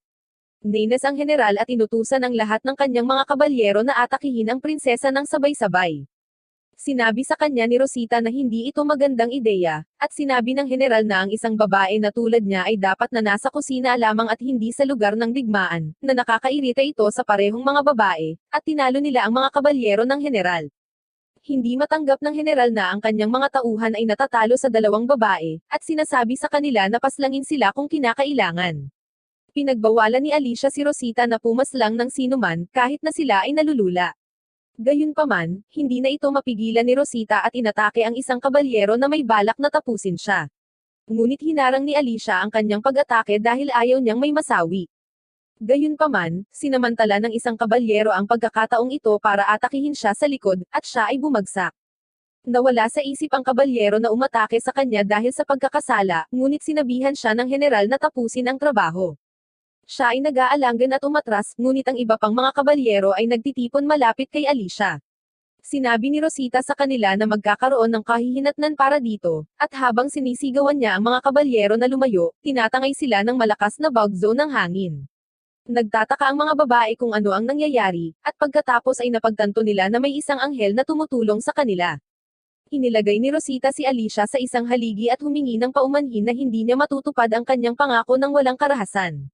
Speaker 1: Nainis ang general at inutusan ang lahat ng kanyang mga kabalyero na atakihin ang prinsesa ng sabay-sabay. Sinabi sa kanya ni Rosita na hindi ito magandang ideya, at sinabi ng general na ang isang babae na tulad niya ay dapat na nasa kusina lamang at hindi sa lugar ng digmaan, na nakakairita ito sa parehong mga babae, at tinalo nila ang mga kabalyero ng general. Hindi matanggap ng general na ang kanyang mga tauhan ay natatalo sa dalawang babae, at sinasabi sa kanila na paslangin sila kung kinakailangan. Pinagbawalan ni Alicia si Rosita na pumaslang ng sinuman, kahit na sila ay nalulula. Gayunpaman, hindi na ito mapigilan ni Rosita at inatake ang isang kabalyero na may balak na tapusin siya. Ngunit hinarang ni Alicia ang kanyang pag-atake dahil ayaw niyang may masawi. Gayunpaman, sinamantala ng isang kabalyero ang pagkakataong ito para atakihin siya sa likod, at siya ay bumagsak. Nawala sa isip ang kabalyero na umatake sa kanya dahil sa pagkakasala, ngunit sinabihan siya ng general na tapusin ang trabaho. Siya ay nag-aalangan at umatras, ngunit ang iba pang mga kabalyero ay nagtitipon malapit kay Alicia. Sinabi ni Rosita sa kanila na magkakaroon ng kahihinatnan para dito, at habang sinisigawan niya ang mga kabalyero na lumayo, tinatangay sila ng malakas na bug zone ng hangin. Nagtataka ang mga babae kung ano ang nangyayari, at pagkatapos ay napagtanto nila na may isang anghel na tumutulong sa kanila. Inilagay ni Rosita si Alicia sa isang haligi at humingi ng paumanhin na hindi niya matutupad ang kanyang pangako ng walang karahasan.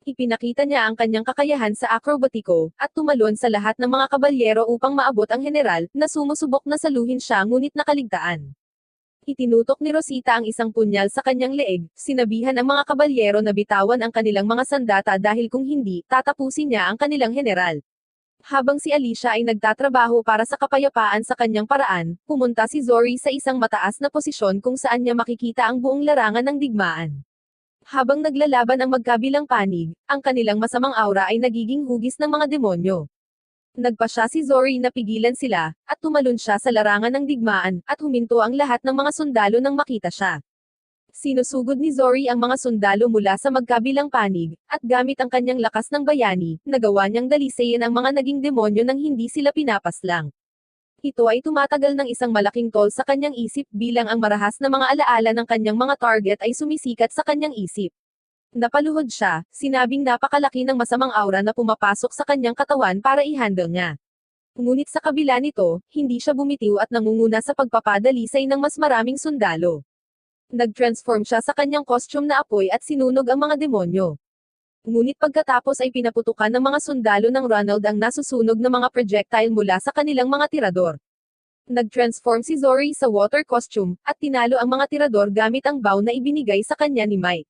Speaker 1: Ipinakita niya ang kanyang kakayahan sa akrobatiko, at tumalon sa lahat ng mga kabalyero upang maabot ang general, na sumusubok na saluhin siya ngunit nakaligtaan. Itinutok ni Rosita ang isang punyal sa kanyang leeg, sinabihan ang mga kabalyero na bitawan ang kanilang mga sandata dahil kung hindi, tatapusin niya ang kanilang general. Habang si Alicia ay nagtatrabaho para sa kapayapaan sa kanyang paraan, pumunta si Zori sa isang mataas na posisyon kung saan niya makikita ang buong larangan ng digmaan. Habang naglalaban ang magkabilang panig, ang kanilang masamang aura ay nagiging hugis ng mga demonyo. Nagpasya si Zori na pigilan sila, at tumalon siya sa larangan ng digmaan, at huminto ang lahat ng mga sundalo nang makita siya. Sinusugod ni Zori ang mga sundalo mula sa magkabilang panig, at gamit ang kanyang lakas ng bayani, nagawa niyang dalisayin ang mga naging demonyo nang hindi sila pinapaslang. Ito ay tumatagal ng isang malaking toll sa kanyang isip bilang ang marahas na mga alaala ng kanyang mga target ay sumisikat sa kanyang isip. Napaluhod siya, sinabing napakalaki ng masamang aura na pumapasok sa kanyang katawan para i-handle niya. Ngunit sa kabila nito, hindi siya bumitiw at nangunguna sa pagpapadalisay ng mas maraming sundalo. Nag-transform siya sa kanyang costume na apoy at sinunog ang mga demonyo. Ngunit pagkatapos ay pinaputukan ng mga sundalo ng Ronald ang nasusunog na mga projectile mula sa kanilang mga tirador. Nag-transform si Zori sa water costume, at tinalo ang mga tirador gamit ang bow na ibinigay sa kanya ni Mike.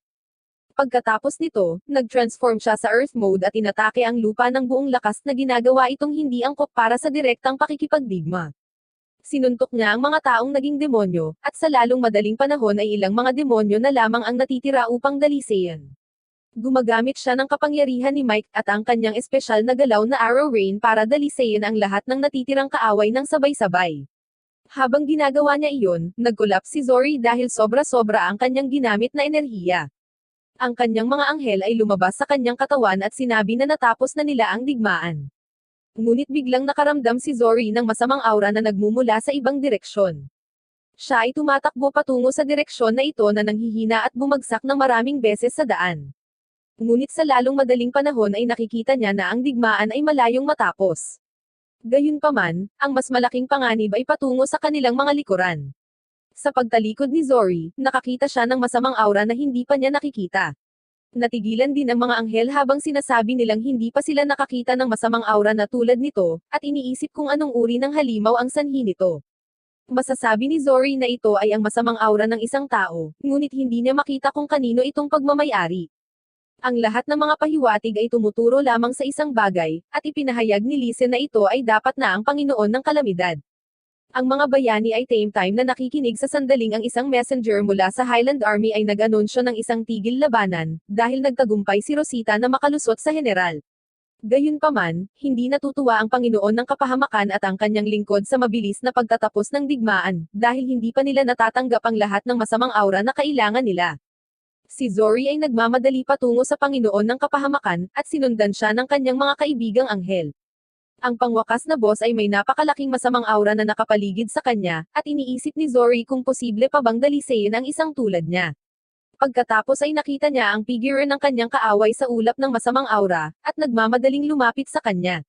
Speaker 1: Pagkatapos nito, nag-transform siya sa Earth mode at inatake ang lupa ng buong lakas na ginagawa itong hindi angkop para sa direktang pakikipagdigma. Sinuntok niya ang mga taong naging demonyo, at sa lalong madaling panahon ay ilang mga demonyo na lamang ang natitira upang dalisayan. Gumagamit siya ng kapangyarihan ni Mike at ang kanyang espesyal na galaw na Arrow Rain para dalisayin ang lahat ng natitirang kaaway ng sabay-sabay. Habang ginagawa niya iyon, nag-collapse si Zori dahil sobra-sobra ang kanyang ginamit na enerhiya. Ang kanyang mga anghel ay lumabas sa kanyang katawan at sinabi na natapos na nila ang digmaan. Ngunit biglang nakaramdam si Zori ng masamang aura na nagmumula sa ibang direksyon. Siya ay tumatakbo patungo sa direksyon na ito na nanghihina at bumagsak ng maraming beses sa daan. Ngunit sa lalong madaling panahon ay nakikita niya na ang digmaan ay malayong matapos. Gayunpaman, ang mas malaking panganib ay patungo sa kanilang mga likuran. Sa pagtalikod ni Zori, nakakita siya ng masamang aura na hindi pa niya nakikita. Natigilan din ang mga anghel habang sinasabi nilang hindi pa sila nakakita ng masamang aura na tulad nito, at iniisip kung anong uri ng halimaw ang sanhi nito. Masasabi ni Zori na ito ay ang masamang aura ng isang tao, ngunit hindi niya makita kung kanino itong pagmamayari. Ang lahat ng mga pahiwatig ay tumuturo lamang sa isang bagay, at ipinahayag ni Lise na ito ay dapat na ang Panginoon ng Kalamidad. Ang mga bayani ay time na nakikinig sa sandaling ang isang messenger mula sa Highland Army ay nag-anunsyo ng isang tigil labanan, dahil nagtagumpay si Rosita na makalusot sa general. Gayunpaman, hindi natutuwa ang Panginoon ng Kapahamakan at ang kanyang lingkod sa mabilis na pagtatapos ng digmaan, dahil hindi pa nila natatanggap ang lahat ng masamang aura na kailangan nila. Si Zori ay nagmamadali patungo sa Panginoon ng Kapahamakan, at sinundan siya ng kanyang mga kaibigang anghel. Ang pangwakas na boss ay may napakalaking masamang aura na nakapaligid sa kanya, at iniisip ni Zori kung posible pa bang dalisayin ang isang tulad niya. Pagkatapos ay nakita niya ang figure ng kanyang kaaway sa ulap ng masamang aura, at nagmamadaling lumapit sa kanya.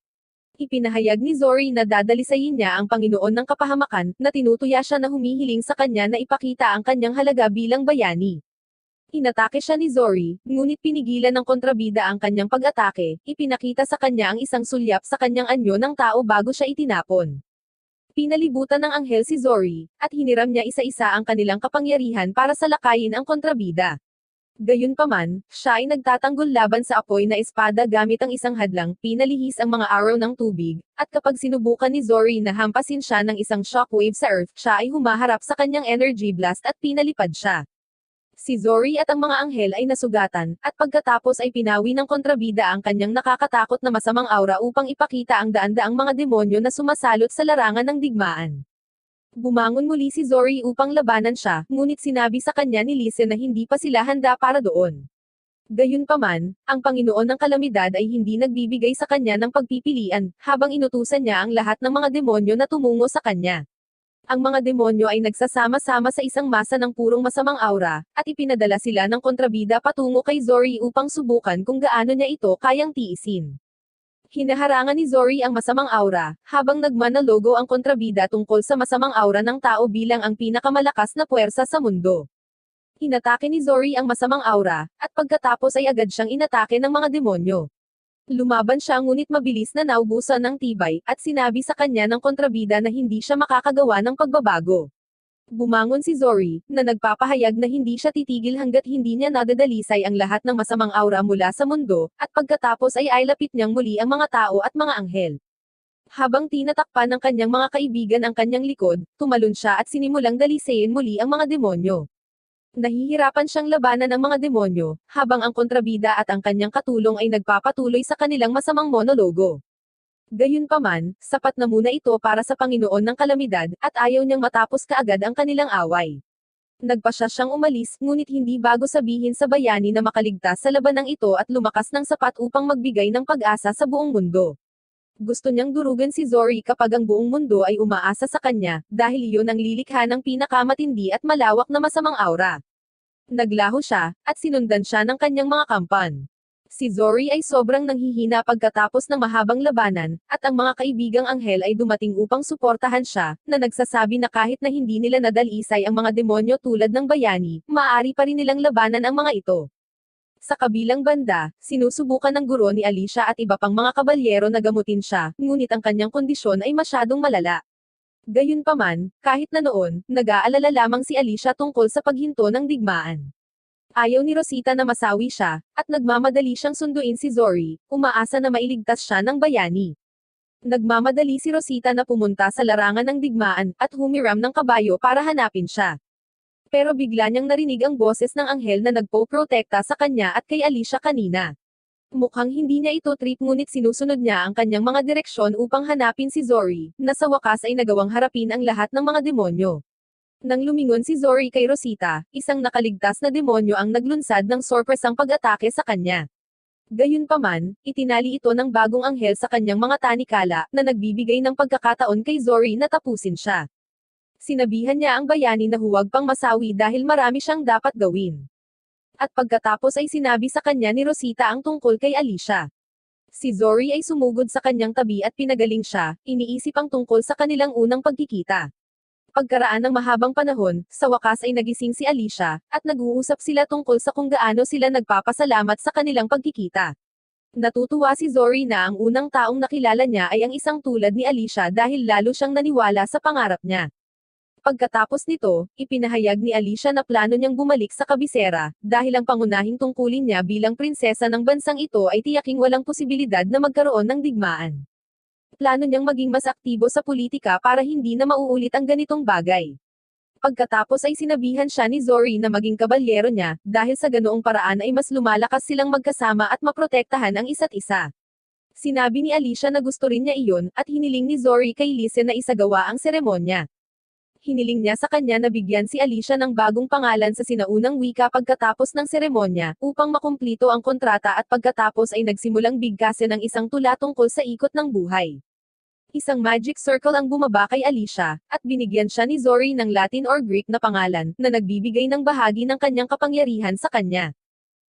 Speaker 1: Ipinahayag ni Zori na dadalisayin niya ang Panginoon ng Kapahamakan, na tinutuya siya na humihiling sa kanya na ipakita ang kanyang halaga bilang bayani. Inatake siya ni Zori, ngunit pinigilan ng kontrabida ang kanyang pag-atake, ipinakita sa kanya ang isang sulyap sa kanyang anyo ng tao bago siya itinapon. Pinalibutan ng anghel si Zori, at hiniram niya isa-isa ang kanilang kapangyarihan para salakayin ang kontrabida. Gayunpaman, siya ay nagtatanggol laban sa apoy na espada gamit ang isang hadlang, pinalihis ang mga araw ng tubig, at kapag sinubukan ni Zori na hampasin siya ng isang shockwave sa Earth, siya ay humaharap sa kanyang energy blast at pinalipad siya. Si Zori at ang mga anghel ay nasugatan, at pagkatapos ay pinawi ng kontrabida ang kanyang nakakatakot na masamang aura upang ipakita ang daan-daang mga demonyo na sumasalot sa larangan ng digmaan. Bumangon muli si Zori upang labanan siya, ngunit sinabi sa kanya ni Lise na hindi pa sila handa para doon. Gayunpaman, ang Panginoon ng Kalamidad ay hindi nagbibigay sa kanya ng pagpipilian, habang inutusan niya ang lahat ng mga demonyo na tumungo sa kanya. Ang mga demonyo ay nagsasama-sama sa isang masa ng purong masamang aura, at ipinadala sila ng kontrabida patungo kay Zori upang subukan kung gaano niya ito kayang tiisin. Hinaharangan ni Zori ang masamang aura, habang nagmanalogo ang kontrabida tungkol sa masamang aura ng tao bilang ang pinakamalakas na puwersa sa mundo. Inatake ni Zori ang masamang aura, at pagkatapos ay agad siyang inatake ng mga demonyo. Lumaban siya ngunit mabilis na naubusan ng tibay, at sinabi sa kanya ng kontrabida na hindi siya makakagawa ng pagbabago. Bumangon si Zori, na nagpapahayag na hindi siya titigil hanggat hindi niya nadadalisay ang lahat ng masamang aura mula sa mundo, at pagkatapos ay ailapit niyang muli ang mga tao at mga anghel. Habang tinatakpan ng kanyang mga kaibigan ang kanyang likod, tumalon siya at sinimulang dalisayin muli ang mga demonyo. Nahihirapan siyang labanan ang mga demonyo, habang ang kontrabida at ang kanyang katulong ay nagpapatuloy sa kanilang masamang monologo. Gayunpaman, sapat na muna ito para sa Panginoon ng kalamidad, at ayaw niyang matapos kaagad ang kanilang away. Nagpasya siyang umalis, ngunit hindi bago sabihin sa bayani na makaligtas sa labanang ito at lumakas ng sapat upang magbigay ng pag-asa sa buong mundo. Gusto niyang durugan si Zori kapag ang buong mundo ay umaasa sa kanya, dahil iyon ang lilikha ng pinakamatindi at malawak na masamang aura. Naglaho siya, at sinundan siya ng kanyang mga kampan. Si Zori ay sobrang nanghihina pagkatapos ng mahabang labanan, at ang mga kaibigang anghel ay dumating upang suportahan siya, na nagsasabi na kahit na hindi nila nadalisay ang mga demonyo tulad ng bayani, maaari pa rin nilang labanan ang mga ito. Sa kabilang banda, sinusubukan ng guro ni Alicia at iba pang mga kabalyero na gamutin siya, ngunit ang kanyang kondisyon ay masyadong malala. Gayunpaman, kahit na noon, nag-aalala lamang si Alicia tungkol sa paghinto ng digmaan. Ayaw ni Rosita na masawi siya, at nagmamadali siyang sunduin si Zori, umaasa na mailigtas siya ng bayani. Nagmamadali si Rosita na pumunta sa larangan ng digmaan, at humiram ng kabayo para hanapin siya. Pero bigla niyang narinig ang boses ng anghel na nagpo-protekta sa kanya at kay Alicia kanina. Mukhang hindi niya ito trip ngunit sinusunod niya ang kanyang mga direksyon upang hanapin si Zori, na sa wakas ay nagawang harapin ang lahat ng mga demonyo. Nang lumingon si Zori kay Rosita, isang nakaligtas na demonyo ang naglunsad ng sorpresang pag-atake sa kanya. Gayunpaman, itinali ito ng bagong anghel sa kanyang mga tanikala, na nagbibigay ng pagkakataon kay Zori na tapusin siya. Sinabihan niya ang bayani na huwag pang masawi dahil marami siyang dapat gawin. At pagkatapos ay sinabi sa kanya ni Rosita ang tungkol kay Alicia. Si Zori ay sumugod sa kanyang tabi at pinagaling siya, iniisip ang tungkol sa kanilang unang pagkikita. Pagkaraan ng mahabang panahon, sa wakas ay nagising si Alicia, at nag-uusap sila tungkol sa kung gaano sila nagpapasalamat sa kanilang pagkikita. Natutuwa si Zori na ang unang taong nakilala niya ay ang isang tulad ni Alicia dahil lalo siyang naniwala sa pangarap niya. Pagkatapos nito, ipinahayag ni Alicia na plano niyang bumalik sa kabisera, dahil ang pangunahing tungkulin niya bilang prinsesa ng bansang ito ay tiyaking walang posibilidad na magkaroon ng digmaan. Plano niyang maging mas aktibo sa politika para hindi na mauulit ang ganitong bagay. Pagkatapos ay sinabihan siya ni Zori na maging kabalyero niya, dahil sa ganoong paraan ay mas lumalakas silang magkasama at maprotektahan ang isa't isa. Sinabi ni Alicia na gusto rin niya iyon, at hiniling ni Zori kay Lise na isagawa ang seremonya. Hiniling niya sa kanya na bigyan si Alicia ng bagong pangalan sa sinaunang wika pagkatapos ng seremonya, upang makumplito ang kontrata at pagkatapos ay nagsimulang bigkasin ng isang tula tungkol sa ikot ng buhay. Isang magic circle ang bumaba kay Alicia, at binigyan siya ni Zori ng Latin or Greek na pangalan, na nagbibigay ng bahagi ng kanyang kapangyarihan sa kanya.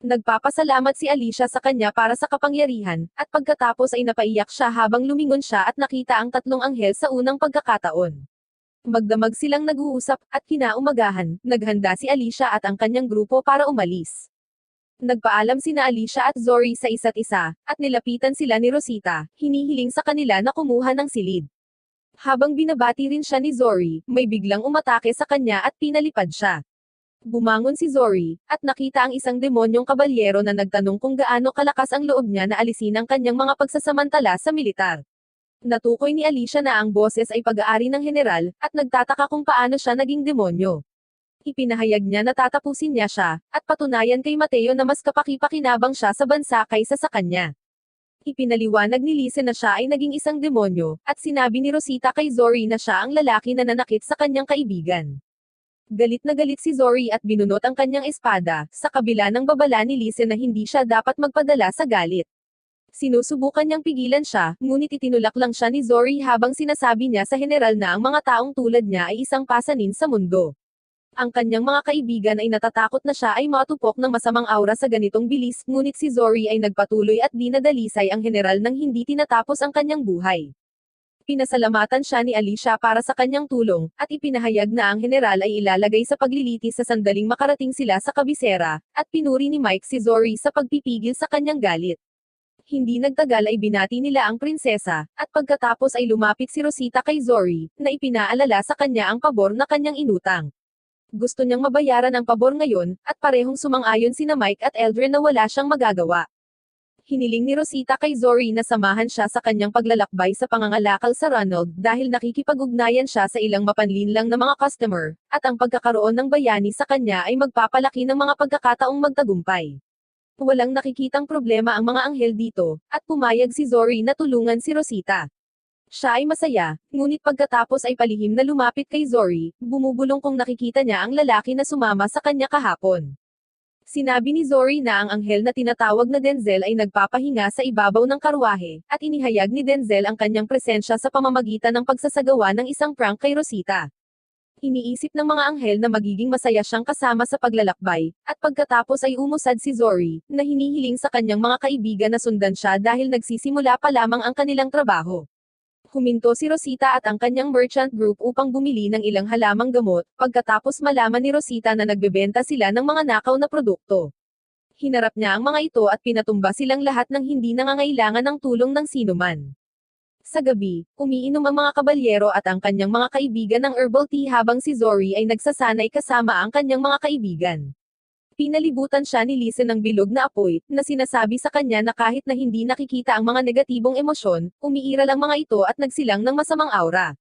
Speaker 1: Nagpapasalamat si Alicia sa kanya para sa kapangyarihan, at pagkatapos ay napaiyak siya habang lumingon siya at nakita ang tatlong anghel sa unang pagkakataon. Magdamag silang nag-uusap, at kinaumagahan, naghanda si Alicia at ang kanyang grupo para umalis. Nagpaalam sina Alicia at Zori sa isa't isa, at nilapitan sila ni Rosita, hinihiling sa kanila na kumuha ng silid. Habang binabati rin siya ni Zori, may biglang umatake sa kanya at pinalipad siya. Bumangon si Zori, at nakita ang isang demonyong kabalyero na nagtanong kung gaano kalakas ang loob niya na alisin ang kanyang mga pagsasamantala sa militar. Natukoy ni Alicia na ang boses ay pag-aari ng general, at nagtataka kung paano siya naging demonyo. Ipinahayag niya na tatapusin niya siya, at patunayan kay Mateo na mas kapaki-pakinabang siya sa bansa kaysa sa kanya. Ipinaliwanag ni Lise na siya ay naging isang demonyo, at sinabi ni Rosita kay Zori na siya ang lalaki na nanakit sa kanyang kaibigan. Galit na galit si Zori at binunot ang kanyang espada, sa kabila ng babala ni Lise na hindi siya dapat magpadala sa galit. Sinusubukan niyang pigilan siya, ngunit itinulak lang siya ni Zori habang sinasabi niya sa general na ang mga taong tulad niya ay isang pasanin sa mundo. Ang kanyang mga kaibigan ay natatakot na siya ay matupok ng masamang aura sa ganitong bilis, ngunit si Zori ay nagpatuloy at di nadalisay ang general nang hindi tinatapos ang kanyang buhay. Pinasalamatan siya ni Alicia para sa kanyang tulong, at ipinahayag na ang general ay ilalagay sa paglilitis sa sandaling makarating sila sa kabisera, at pinuri ni Mike si Zori sa pagpipigil sa kanyang galit. Hindi nagtagal ay binati nila ang prinsesa, at pagkatapos ay lumapit si Rosita kay Zori, na ipinaalala sa kanya ang pabor na kanyang inutang. Gusto niyang mabayaran ang pabor ngayon, at parehong sumang-ayon sina Mike at Eldrin na wala siyang magagawa. Hiniling ni Rosita kay Zori na samahan siya sa kanyang paglalakbay sa pangangalakal sa Ronald dahil nakikipag-ugnayan siya sa ilang mapanlinlang na mga customer, at ang pagkakaroon ng bayani sa kanya ay magpapalaki ng mga pagkakataong magtagumpay. Walang nakikitang problema ang mga anghel dito, at pumayag si Zori na tulungan si Rosita. Siya ay masaya, ngunit pagkatapos ay palihim na lumapit kay Zori, bumubulong kung nakikita niya ang lalaki na sumama sa kanya kahapon. Sinabi ni Zori na ang anghel na tinatawag na Denzel ay nagpapahinga sa ibabaw ng karwahe, at inihayag ni Denzel ang kanyang presensya sa pamamagitan ng pagsasagawa ng isang prank kay Rosita. Iniisip ng mga anghel na magiging masaya siyang kasama sa paglalakbay, at pagkatapos ay umusad si Zori, na hinihiling sa kanyang mga kaibigan na sundan siya dahil nagsisimula pa lamang ang kanilang trabaho. Huminto si Rosita at ang kanyang merchant group upang bumili ng ilang halamang gamot, pagkatapos malaman ni Rosita na nagbebenta sila ng mga nakaw na produkto. Hinarap niya ang mga ito at pinatumba silang lahat ng hindi nangangailangan ng tulong ng sinuman. Sa gabi, umiinom ang mga kabalyero at ang kanyang mga kaibigan ng herbal tea habang si Zori ay nagsasanay kasama ang kanyang mga kaibigan. Pinalibutan siya ni Lisa ng bilog na apoy, na sinasabi sa kanya na kahit na hindi nakikita ang mga negatibong emosyon, umiiral ang mga ito at nagsilang ng masamang aura.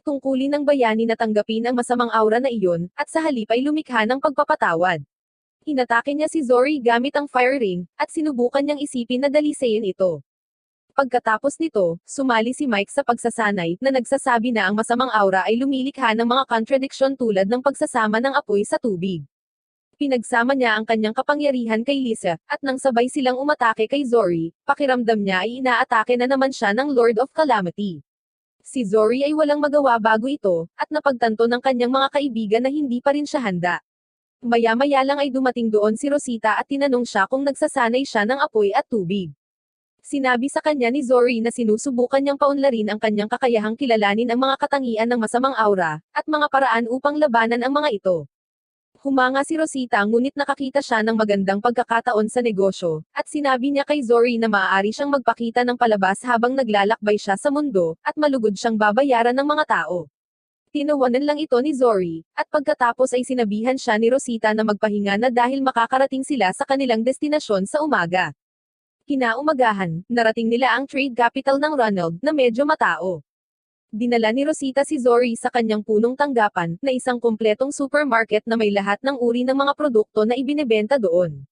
Speaker 1: Tungkulin ng bayani na tanggapin ang masamang aura na iyon, at sa halip ay lumikha ng pagpapatawad. Inatake niya si Zori gamit ang fire ring, at sinubukan niyang isipin na dalisayin ito. Pagkatapos nito, sumali si Mike sa pagsasanay, na nagsasabi na ang masamang aura ay lumilikha ng mga contradiction tulad ng pagsasama ng apoy sa tubig. Pinagsama niya ang kanyang kapangyarihan kay Lisa, at nang sabay silang umatake kay Zori, pakiramdam niya ay inaatake na naman siya ng Lord of Calamity. Si Zori ay walang magawa bago ito, at napagtanto ng kanyang mga kaibigan na hindi pa rin siya handa. Maya-maya lang ay dumating doon si Rosita at tinanong siya kung nagsasanay siya ng apoy at tubig. Sinabi sa kanya ni Zori na sinusubukan niyang paunlarin ang kanyang kakayahang kilalanin ang mga katangian ng masamang aura, at mga paraan upang labanan ang mga ito. Humanga si Rosita ngunit nakakita siya ng magandang pagkakataon sa negosyo, at sinabi niya kay Zori na maaari siyang magpakita ng palabas habang naglalakbay siya sa mundo, at malugod siyang babayaran ng mga tao. Tinawanan lang ito ni Zori, at pagkatapos ay sinabihan siya ni Rosita na magpahinga na dahil makakarating sila sa kanilang destinasyon sa umaga. Kinaumagahan, narating nila ang trade capital ng Ronald, na medyo matao. Dinala ni Rosita si Zori sa kanyang punong tanggapan, na isang kumpletong supermarket na may lahat ng uri ng mga produkto na ibinebenta doon.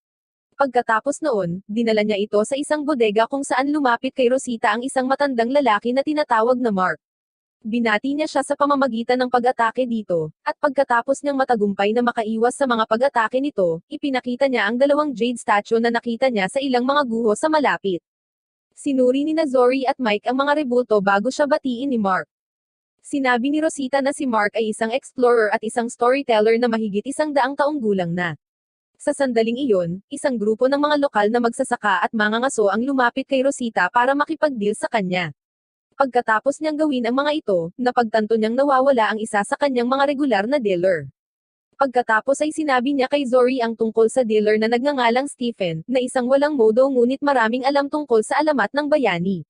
Speaker 1: Pagkatapos noon, dinala niya ito sa isang bodega kung saan lumapit kay Rosita ang isang matandang lalaki na tinatawag na Mark. Binati niya siya sa pamamagitan ng pag-atake dito, at pagkatapos niyang matagumpay na makaiwas sa mga pag-atake nito, ipinakita niya ang dalawang jade statue na nakita niya sa ilang mga guho sa malapit. Sinuri ni Zori at Mike ang mga rebulto bago siya batiin ni Mark. Sinabi ni Rosita na si Mark ay isang explorer at isang storyteller na mahigit 100 taong gulang na. Sa sandaling iyon, isang grupo ng mga lokal na magsasaka at mangangaso ang lumapit kay Rosita para makipag-deal sa kanya. Pagkatapos niyang gawin ang mga ito, napagtanto niyang nawawala ang isa sa kanyang mga regular na dealer. Pagkatapos ay sinabi niya kay Zori ang tungkol sa dealer na nagngangalang Stephen, na isang walang modo ngunit maraming alam tungkol sa alamat ng bayani.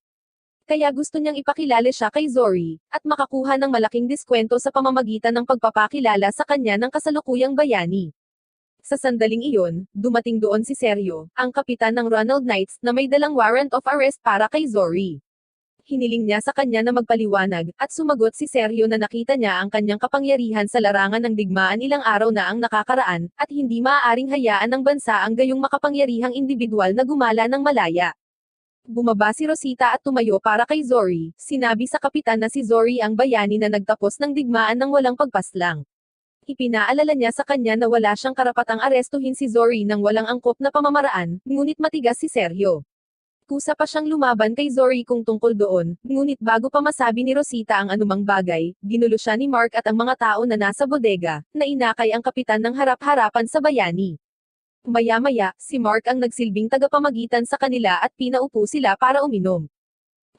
Speaker 1: Kaya gusto niyang ipakilala siya kay Zori, at makakuha ng malaking diskwento sa pamamagitan ng pagpapakilala sa kanya ng kasalukuyang bayani. Sa sandaling iyon, dumating doon si Sergio, ang kapitan ng Ronald Knights, na may dalang warrant of arrest para kay Zori. Hiniling niya sa kanya na magpaliwanag, at sumagot si Sergio na nakita niya ang kanyang kapangyarihan sa larangan ng digmaan ilang araw na ang nakakaraan, at hindi maaaring hayaan ng bansa ang gayong makapangyarihang individual na gumala ng malaya. Bumaba si Rosita at tumayo para kay Zori, sinabi sa kapitan na si Zori ang bayani na nagtapos ng digmaan ng walang pagpaslang. Ipinaalala niya sa kanya na wala siyang karapatang arestuhin si Zori ng walang angkop na pamamaraan, ngunit matigas si Sergio. Kusa pa siyang lumaban kay Zori kung tungkol doon, ngunit bago pa masabi ni Rosita ang anumang bagay, ginulo siya ni Mark at ang mga tao na nasa bodega, na inakay ang kapitan ng harap-harapan sa bayani. Maya-maya, si Mark ang nagsilbing tagapamagitan sa kanila at pinaupo sila para uminom.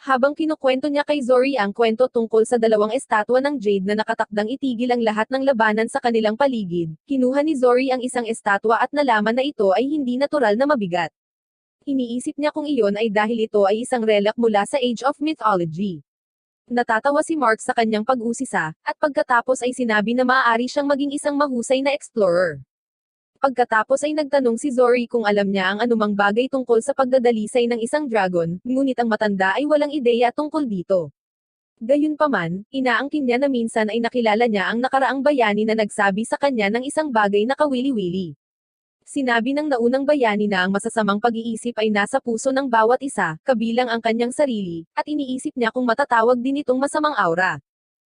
Speaker 1: Habang kinukwento niya kay Zori ang kwento tungkol sa dalawang estatwa ng Jade na nakatakdang itigil ang lahat ng labanan sa kanilang paligid, kinuha ni Zori ang isang estatwa at nalaman na ito ay hindi natural na mabigat. Iniisip niya kung iyon ay dahil ito ay isang relic mula sa Age of Mythology. Natatawa si Mark sa kanyang pag-usisa, at pagkatapos ay sinabi na maaari siyang maging isang mahusay na explorer. Pagkatapos ay nagtanong si Zori kung alam niya ang anumang bagay tungkol sa pagdadalisay ng isang dragon, ngunit ang matanda ay walang ideya tungkol dito. Gayunpaman, inaangkin niya na minsan ay nakilala niya ang nakaraang bayani na nagsabi sa kanya ng isang bagay na kawili-wili. Sinabi ng naunang bayani na ang masasamang pag-iisip ay nasa puso ng bawat isa, kabilang ang kanyang sarili, at iniisip niya kung matatawag din itong masamang aura.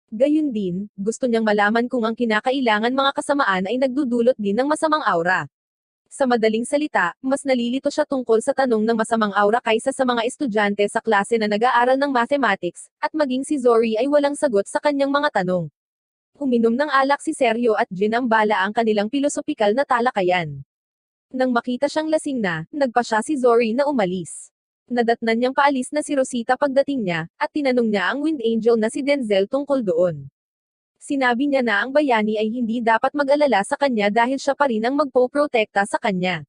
Speaker 1: Gayun din, gusto niyang malaman kung ang kinakailangan mga kasamaan ay nagdudulot din ng masamang aura. Sa madaling salita, mas nalilito siya tungkol sa tanong ng masamang aura kaysa sa mga estudyante sa klase na nag-aaral ng mathematics, at maging si Zori ay walang sagot sa kanyang mga tanong. Uminom ng alak si Sergio at Jin ang bala ang kanilang pilosopikal na talakayan. Nang makita siyang lasing na, nagpa siya si Zori na umalis. Nadatnan niyang paalis na si Rosita pagdating niya, at tinanong niya ang Wind Angel na si Denzel tungkol doon. Sinabi niya na ang bayani ay hindi dapat mag-alala sa kanya dahil siya pa rin ang magpoprotekta sa kanya.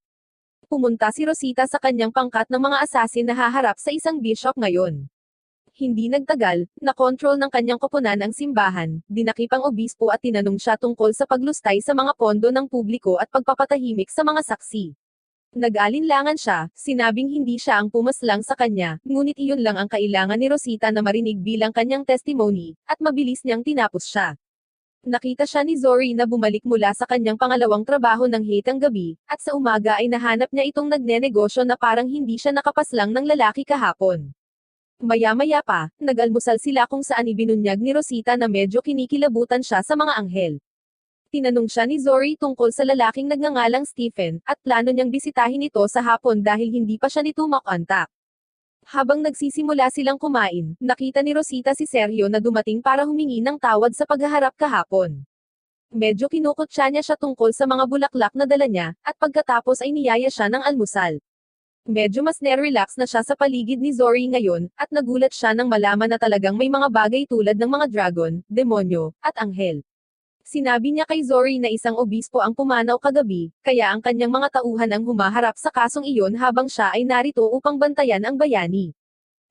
Speaker 1: Pumunta si Rosita sa kanyang pangkat ng mga asasin na haharap sa isang bishop ngayon. Hindi nagtagal, nakontrol ng kanyang koponan ang simbahan, dinakip ang obispo at tinanong siya tungkol sa paglustay sa mga pondo ng publiko at pagpapatahimik sa mga saksi. Nag-alinlangan siya, sinabing hindi siya ang pumaslang sa kanya, ngunit iyon lang ang kailangan ni Rosita na marinig bilang kanyang testimony, at mabilis niyang tinapos siya. Nakita siya ni Zori na bumalik mula sa kanyang pangalawang trabaho ng hitang gabi, at sa umaga ay nahanap niya itong nagnenegosyo na parang hindi siya nakapaslang ng lalaki kahapon. Maya-maya pa, nag-almusal sila kung saan ibinunyag ni Rosita na medyo kinikilabutan siya sa mga anghel. Tinanong siya ni Zori tungkol sa lalaking nagngangalang Stephen, at plano niyang bisitahin ito sa hapon dahil hindi pa siya nito makontak. Habang nagsisimula silang kumain, nakita ni Rosita si Sergio na dumating para humingi ng tawad sa paghaharap kahapon. Medyo kinukutya niya siya tungkol sa mga bulaklak na dala niya, at pagkatapos ay niyaya siya ng almusal. Medyo mas nerelax na siya sa paligid ni Zori ngayon, at nagulat siya nang malaman na talagang may mga bagay tulad ng mga dragon, demonyo, at anghel. Sinabi niya kay Zori na isang obispo ang pumanaw kagabi, kaya ang kanyang mga tauhan ang humaharap sa kasong iyon habang siya ay narito upang bantayan ang bayani.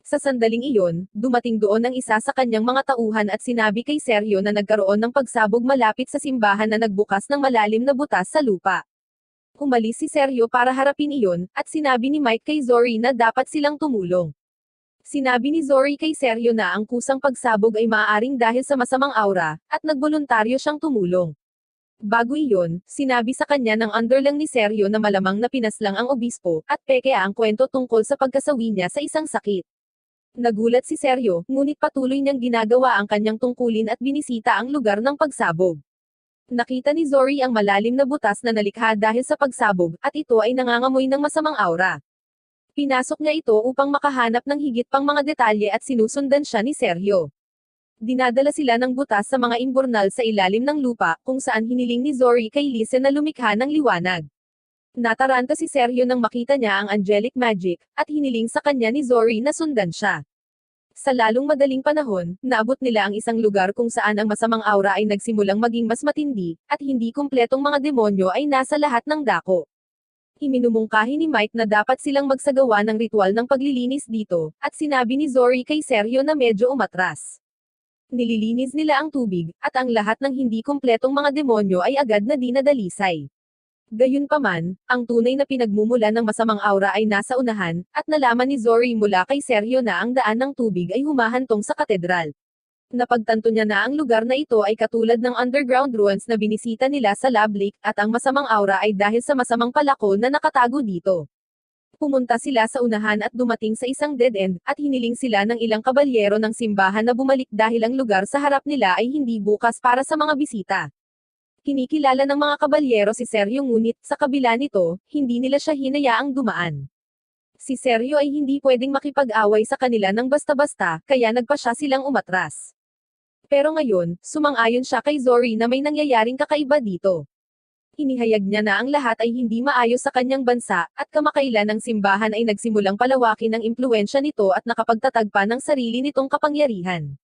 Speaker 1: Sa sandaling iyon, dumating doon ang isa sa kanyang mga tauhan at sinabi kay Sergio na nagkaroon ng pagsabog malapit sa simbahan na nagbukas ng malalim na butas sa lupa. Umalis si Sergio para harapin iyon, at sinabi ni Mike kay Zori na dapat silang tumulong. Sinabi ni Zori kay Sergio na ang kusang pagsabog ay maaaring dahil sa masamang aura, at nagboluntaryo siyang tumulong. Bago iyon, sinabi sa kanya ng underlang ni Sergio na malamang na pinaslang ang obispo, at peke ang kwento tungkol sa pagkasawi niya sa isang sakit. Nagulat si Sergio, ngunit patuloy niyang ginagawa ang kanyang tungkulin at binisita ang lugar ng pagsabog. Nakita ni Zori ang malalim na butas na nalikha dahil sa pagsabog, at ito ay nangangamoy ng masamang aura. Pinasok niya ito upang makahanap ng higit pang mga detalye at sinusundan siya ni Sergio. Dinadala sila ng butas sa mga imburnal sa ilalim ng lupa, kung saan hiniling ni Zori kay Lise na lumikha ng liwanag. Nataranta si Sergio nang makita niya ang angelic magic, at hiniling sa kanya ni Zori na sundan siya. Sa lalong madaling panahon, naabot nila ang isang lugar kung saan ang masamang aura ay nagsimulang maging mas matindi, at hindi kumpletong mga demonyo ay nasa lahat ng dako. Iminumungkahi ni Mike na dapat silang magsagawa ng ritual ng paglilinis dito, at sinabi ni Zori kay Sergio na medyo umatras. Nililinis nila ang tubig, at ang lahat ng hindi kumpletong mga demonyo ay agad na dinadalisay. Gayunpaman, ang tunay na pinagmumula ng masamang aura ay nasa unahan, at nalaman ni Zori mula kay Sergio na ang daan ng tubig ay humahantong sa katedral. Napagtanto niya na ang lugar na ito ay katulad ng underground ruins na binisita nila sa Lab Lake, at ang masamang aura ay dahil sa masamang palako na nakatago dito. Pumunta sila sa unahan at dumating sa isang dead end, at hiniling sila ng ilang kabalyero ng simbahan na bumalik dahil ang lugar sa harap nila ay hindi bukas para sa mga bisita. Kinikilala ng mga kabalyero si Sergio ngunit, sa kabila nito, hindi nila siya hinayaang dumaan. Si Sergio ay hindi pwedeng makipag-away sa kanila ng basta-basta, kaya nagpa siya silang umatras. Pero ngayon, sumang-ayon siya kay Zori na may nangyayaring kakaiba dito. Inihayag niya na ang lahat ay hindi maayos sa kanyang bansa, at kamakailan ang simbahan ay nagsimulang palawakin ang impluwensya nito at nakapagtatag pa ng sarili nitong kapangyarihan.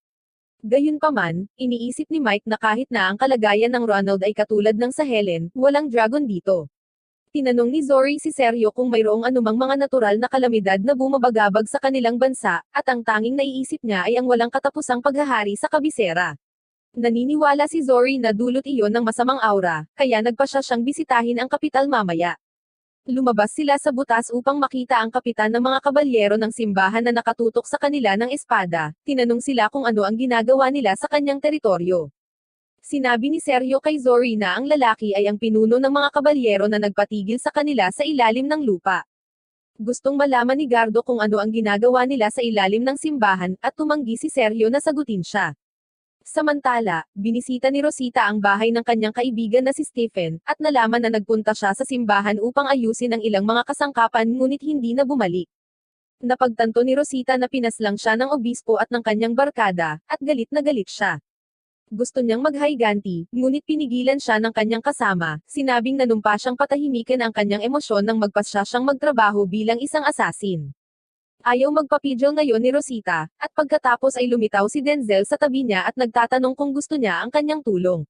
Speaker 1: Gayunpaman, iniisip ni Mike na kahit na ang kalagayan ng Ronald ay katulad ng sa Helen, walang dragon dito. Tinanong ni Zori si Sergio kung mayroong anumang mga natural na kalamidad na bumabagabag sa kanilang bansa, at ang tanging naiisip niya ay ang walang katapusang paghahari sa kabisera. Naniniwala si Zori na dulot iyon ng masamang aura, kaya nagpa siya siyang bisitahin ang kapital mamaya. Lumabas sila sa butas upang makita ang kapitan ng mga kabalyero ng simbahan na nakatutok sa kanila ng espada. Tinanong sila kung ano ang ginagawa nila sa kanyang teritoryo. Sinabi ni Sergio kay Zori na ang lalaki ay ang pinuno ng mga kabalyero na nagpatigil sa kanila sa ilalim ng lupa. Gustong malaman ni Gardo kung ano ang ginagawa nila sa ilalim ng simbahan, at tumanggi si Sergio na sagutin siya. Samantala, binisita ni Rosita ang bahay ng kanyang kaibigan na si Stephen, at nalaman na nagpunta siya sa simbahan upang ayusin ang ilang mga kasangkapan ngunit hindi na bumalik. Napagtanto ni Rosita na pinaslang siya ng obispo at ng kanyang barkada, at galit na galit siya. Gusto niyang maghayganti, ngunit pinigilan siya ng kanyang kasama, sinabing nanumpa siyang patahimikin ang kanyang emosyon nang magpasya siyang magtrabaho bilang isang asasin. Ayaw magpapigil ngayon ni Rosita, at pagkatapos ay lumitaw si Denzel sa tabi niya at nagtatanong kung gusto niya ang kanyang tulong.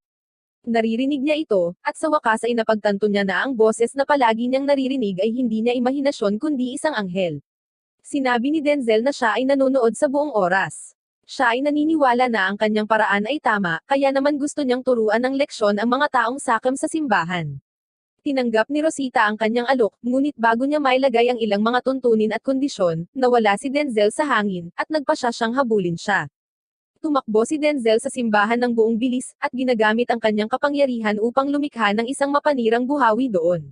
Speaker 1: Naririnig niya ito, at sa wakas ay napagtanto niya na ang boses na palagi niyang naririnig ay hindi niya imahinasyon kundi isang anghel. Sinabi ni Denzel na siya ay nanonood sa buong oras. Siya ay naniniwala na ang kanyang paraan ay tama, kaya naman gusto niyang turuan ng leksyon ang mga taong sakam sa simbahan. Tinanggap ni Rosita ang kanyang alok, ngunit bago niya mailagay ang ilang mga tuntunin at kondisyon, nawala si Denzel sa hangin, at nagpasya siyang habulin siya. Tumakbo si Denzel sa simbahan ng buong bilis, at ginagamit ang kanyang kapangyarihan upang lumikha ng isang mapanirang buhawi doon.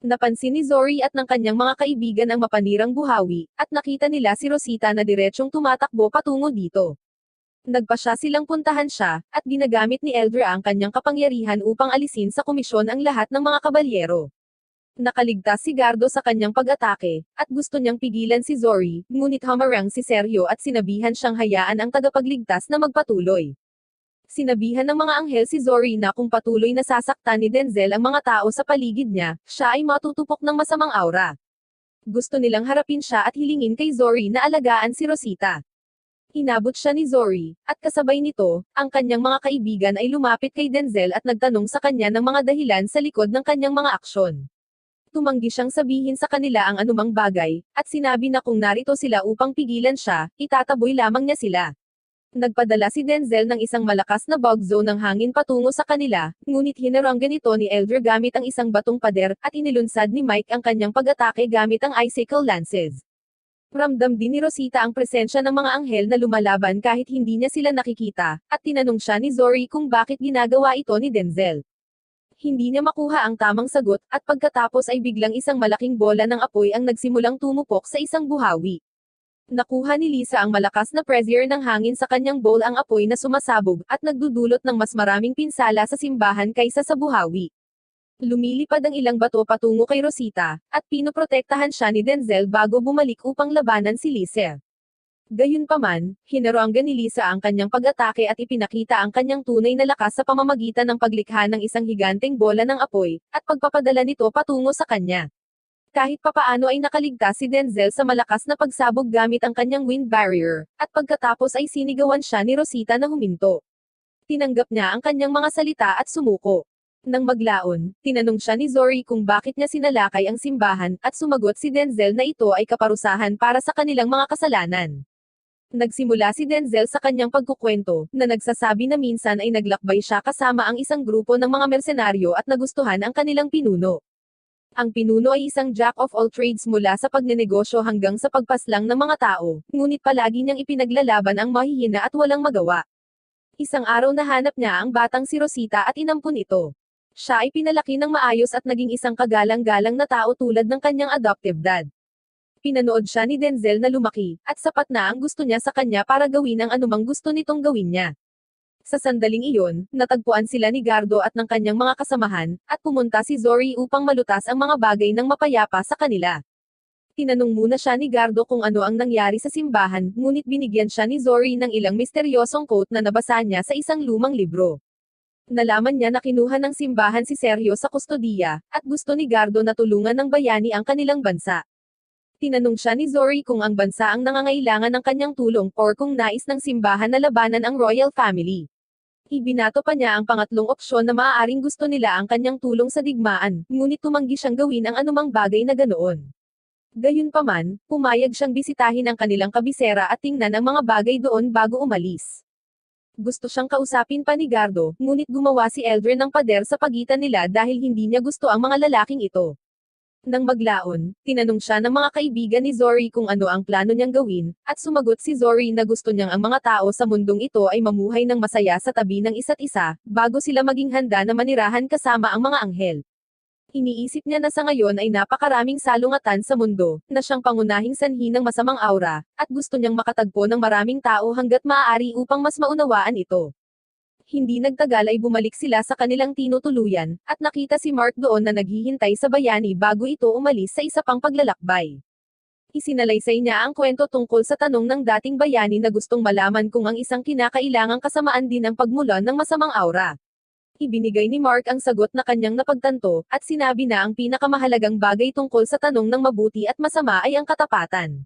Speaker 1: Napansin ni Zori at ng kanyang mga kaibigan ang mapanirang buhawi, at nakita nila si Rosita na diretsyong tumatakbo patungo dito. Nagpasya silang puntahan siya, at ginagamit ni Eldra ang kanyang kapangyarihan upang alisin sa komisyon ang lahat ng mga kabalyero. Nakaligtas si Gardo sa kanyang pag-atake, at gusto niyang pigilan si Zori, ngunit humarang si Sergio at sinabihan siyang hayaan ang tagapagligtas na magpatuloy. Sinabihan ng mga anghel si Zori na kung patuloy na sasaktan ni Denzel ang mga tao sa paligid niya, siya ay matutupok ng masamang aura. Gusto nilang harapin siya at hilingin kay Zori na alagaan si Rosita. Inabot siya ni Zori, at kasabay nito, ang kanyang mga kaibigan ay lumapit kay Denzel at nagtanong sa kanya ng mga dahilan sa likod ng kanyang mga aksyon. Tumanggi siyang sabihin sa kanila ang anumang bagay, at sinabi na kung narito sila upang pigilan siya, itataboy lamang niya sila. Nagpadala si Denzel ng isang malakas na bug zone ng hangin patungo sa kanila, ngunit hinaranggan ito ni Eldra gamit ang isang batong pader, at inilunsad ni Mike ang kanyang pag-atake gamit ang icicle lances. Ramdam din ni Rosita ang presensya ng mga anghel na lumalaban kahit hindi niya sila nakikita, at tinanong siya ni Zori kung bakit ginagawa ito ni Denzel. Hindi niya makuha ang tamang sagot, at pagkatapos ay biglang isang malaking bola ng apoy ang nagsimulang tumupok sa isang buhawi. Nakuha ni Lisa ang malakas na pressure ng hangin sa kanyang bowl ang apoy na sumasabog, at nagdudulot ng mas maraming pinsala sa simbahan kaysa sa buhawi. Lumilipad ang ilang bato patungo kay Rosita, at pinoprotektahan siya ni Denzel bago bumalik upang labanan si Lisa. Gayunpaman, hinaranggan ni Lisa ang kanyang pag-atake at ipinakita ang kanyang tunay na lakas sa pamamagitan ng paglikha ng isang higanteng bola ng apoy, at pagpapadala nito patungo sa kanya. Kahit papaano ay nakaligtas si Denzel sa malakas na pagsabog gamit ang kanyang wind barrier, at pagkatapos ay sinigawan siya ni Rosita na huminto. Tinanggap niya ang kanyang mga salita at sumuko. Nang maglaon, tinanong siya ni Zori kung bakit niya sinalakay ang simbahan, at sumagot si Denzel na ito ay kaparusahan para sa kanilang mga kasalanan. Nagsimula si Denzel sa kanyang pagkukwento, na nagsasabi na minsan ay naglakbay siya kasama ang isang grupo ng mga mersenaryo at nagustuhan ang kanilang pinuno. Ang pinuno ay isang jack of all trades mula sa pagnenegosyo hanggang sa pagpaslang ng mga tao, ngunit palagi niyang ipinaglalaban ang mahihina at walang magawa. Isang araw nahanap niya ang batang si Rosita at inampun ito. Siya ay pinalaki ng maayos at naging isang kagalang-galang na tao tulad ng kanyang adoptive dad. Pinanood siya ni Denzel na lumaki, at sapat na ang gusto niya sa kanya para gawin ang anumang gusto nitong gawin niya. Sa sandaling iyon, natagpuan sila ni Gardo at ng kanyang mga kasamahan, at pumunta si Zori upang malutas ang mga bagay ng mapayapa sa kanila. Tinanong muna siya ni Gardo kung ano ang nangyari sa simbahan, ngunit binigyan siya ni Zori ng ilang misteryosong quote na nabasa niya sa isang lumang libro. Nalaman niya na kinuha ng simbahan si Sergio sa kustodiya, at gusto ni Gardo na tulungan ng bayani ang kanilang bansa. Tinanong siya ni Zori kung ang bansa ang nangangailangan ng kanyang tulong, or kung nais ng simbahan na labanan ang royal family. Ibinato pa niya ang pangatlong opsyon na maaaring gusto nila ang kanyang tulong sa digmaan, ngunit tumanggi siyang gawin ang anumang bagay na ganoon. Gayunpaman, pumayag siyang bisitahin ang kanilang kabisera at tingnan ang mga bagay doon bago umalis. Gusto siyang kausapin pa ni Gardo, ngunit gumawa si Eldra ng pader sa pagitan nila dahil hindi niya gusto ang mga lalaking ito. Nang maglaon, tinanong siya ng mga kaibigan ni Zori kung ano ang plano niyang gawin, at sumagot si Zori na gusto niyang ang mga tao sa mundong ito ay mamuhay ng masaya sa tabi ng isa't isa, bago sila maging handa na manirahan kasama ang mga anghel. Iniisip niya na sa ngayon ay napakaraming salungatan sa mundo, na siyang pangunahing sanhi ng masamang aura, at gusto niyang makatagpo ng maraming tao hanggat maaari upang mas maunawaan ito. Hindi nagtagal ay bumalik sila sa kanilang tinutuluyan, at nakita si Mark doon na naghihintay sa bayani bago ito umalis sa isa pang paglalakbay. Isinalaysay niya ang kwento tungkol sa tanong ng dating bayani na gustong malaman kung ang isang kinakailangang kasamaan din ang pagmulan ng masamang aura. Ibinigay ni Mark ang sagot na kanyang napagtanto, at sinabi na ang pinakamahalagang bagay tungkol sa tanong ng mabuti at masama ay ang katapatan.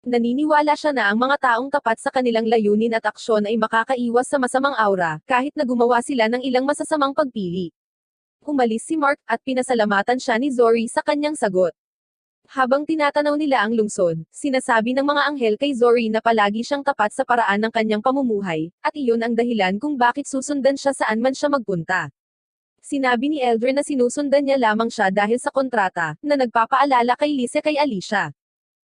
Speaker 1: Naniniwala siya na ang mga taong tapat sa kanilang layunin at aksyon ay makakaiwas sa masamang aura, kahit na gumawa sila ng ilang masasamang pagpili. Umalis si Mark, at pinasalamatan siya ni Zori sa kanyang sagot. Habang tinatanaw nila ang lungsod, sinasabi ng mga anghel kay Zori na palagi siyang tapat sa paraan ng kanyang pamumuhay, at iyon ang dahilan kung bakit susundan siya saan man siya magpunta. Sinabi ni Eldrin na sinusundan niya lamang siya dahil sa kontrata, na nagpapaalala kay Lise kay Alicia.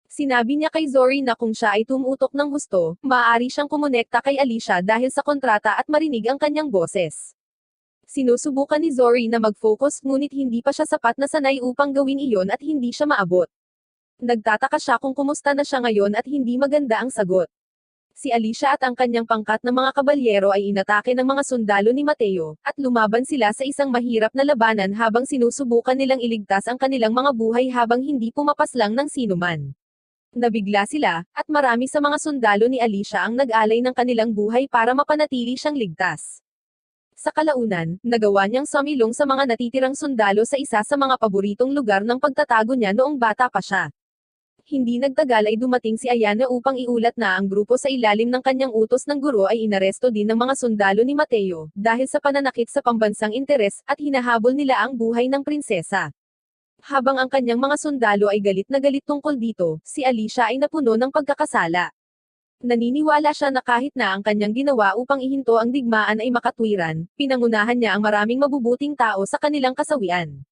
Speaker 1: Sinabi niya kay Zori na kung siya ay tumutok ng husto, maaari siyang kumonekta kay Alicia dahil sa kontrata at marinig ang kanyang boses. Sinusubukan ni Zori na mag-focus ngunit hindi pa siya sapat na sanay upang gawin iyon at hindi siya maabot. Nagtataka siya kung kumusta na siya ngayon at hindi maganda ang sagot. Si Alicia at ang kanyang pangkat na mga kabalyero ay inatake ng mga sundalo ni Mateo, at lumaban sila sa isang mahirap na labanan habang sinusubukan nilang iligtas ang kanilang mga buhay habang hindi pumapaslang ng sinuman. Nabigla sila, at marami sa mga sundalo ni Alicia ang nag-alay ng kanilang buhay para mapanatili siyang ligtas. Sa kalaunan, nagawa niyang sumilong sa mga natitirang sundalo sa isa sa mga paboritong lugar ng pagtatago niya noong bata pa siya. Hindi nagtagal ay dumating si Ayana upang iulat na ang grupo sa ilalim ng kanyang utos ng guro ay inaresto din ng mga sundalo ni Mateo, dahil sa pananakit sa pambansang interes, at hinahabol nila ang buhay ng prinsesa. Habang ang kanyang mga sundalo ay galit na galit tungkol dito, si Alicia ay napuno ng pagkakasala. Naniniwala siya na kahit na ang kanyang ginawa upang ihinto ang digmaan ay makatwiran, pinangunahan niya ang maraming mabubuting tao sa kanilang kasawian.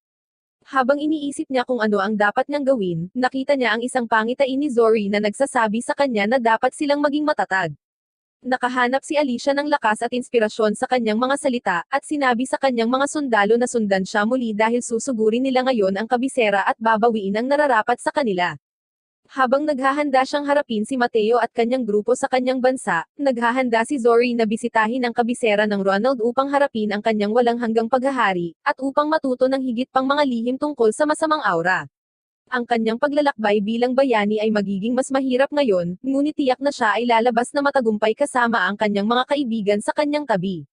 Speaker 1: Habang iniisip niya kung ano ang dapat niyang gawin, nakita niya ang isang pangitain ni Zori na nagsasabi sa kanya na dapat silang maging matatag. Nakahanap si Alicia ng lakas at inspirasyon sa kanyang mga salita, at sinabi sa kanyang mga sundalo na sundan siya muli dahil susugurin nila ngayon ang kabisera at babawiin ang nararapat sa kanila. Habang naghahanda siyang harapin si Mateo at kanyang grupo sa kanyang bansa, naghahanda si Zori na bisitahin ang kabisera ng Ronald upang harapin ang kanyang walang hanggang paghahari, at upang matuto ng higit pang mga lihim tungkol sa masamang aura. Ang kanyang paglalakbay bilang bayani ay magiging mas mahirap ngayon, ngunit tiyak na siya ay lalabas na matagumpay kasama ang kanyang mga kaibigan sa kanyang tabi.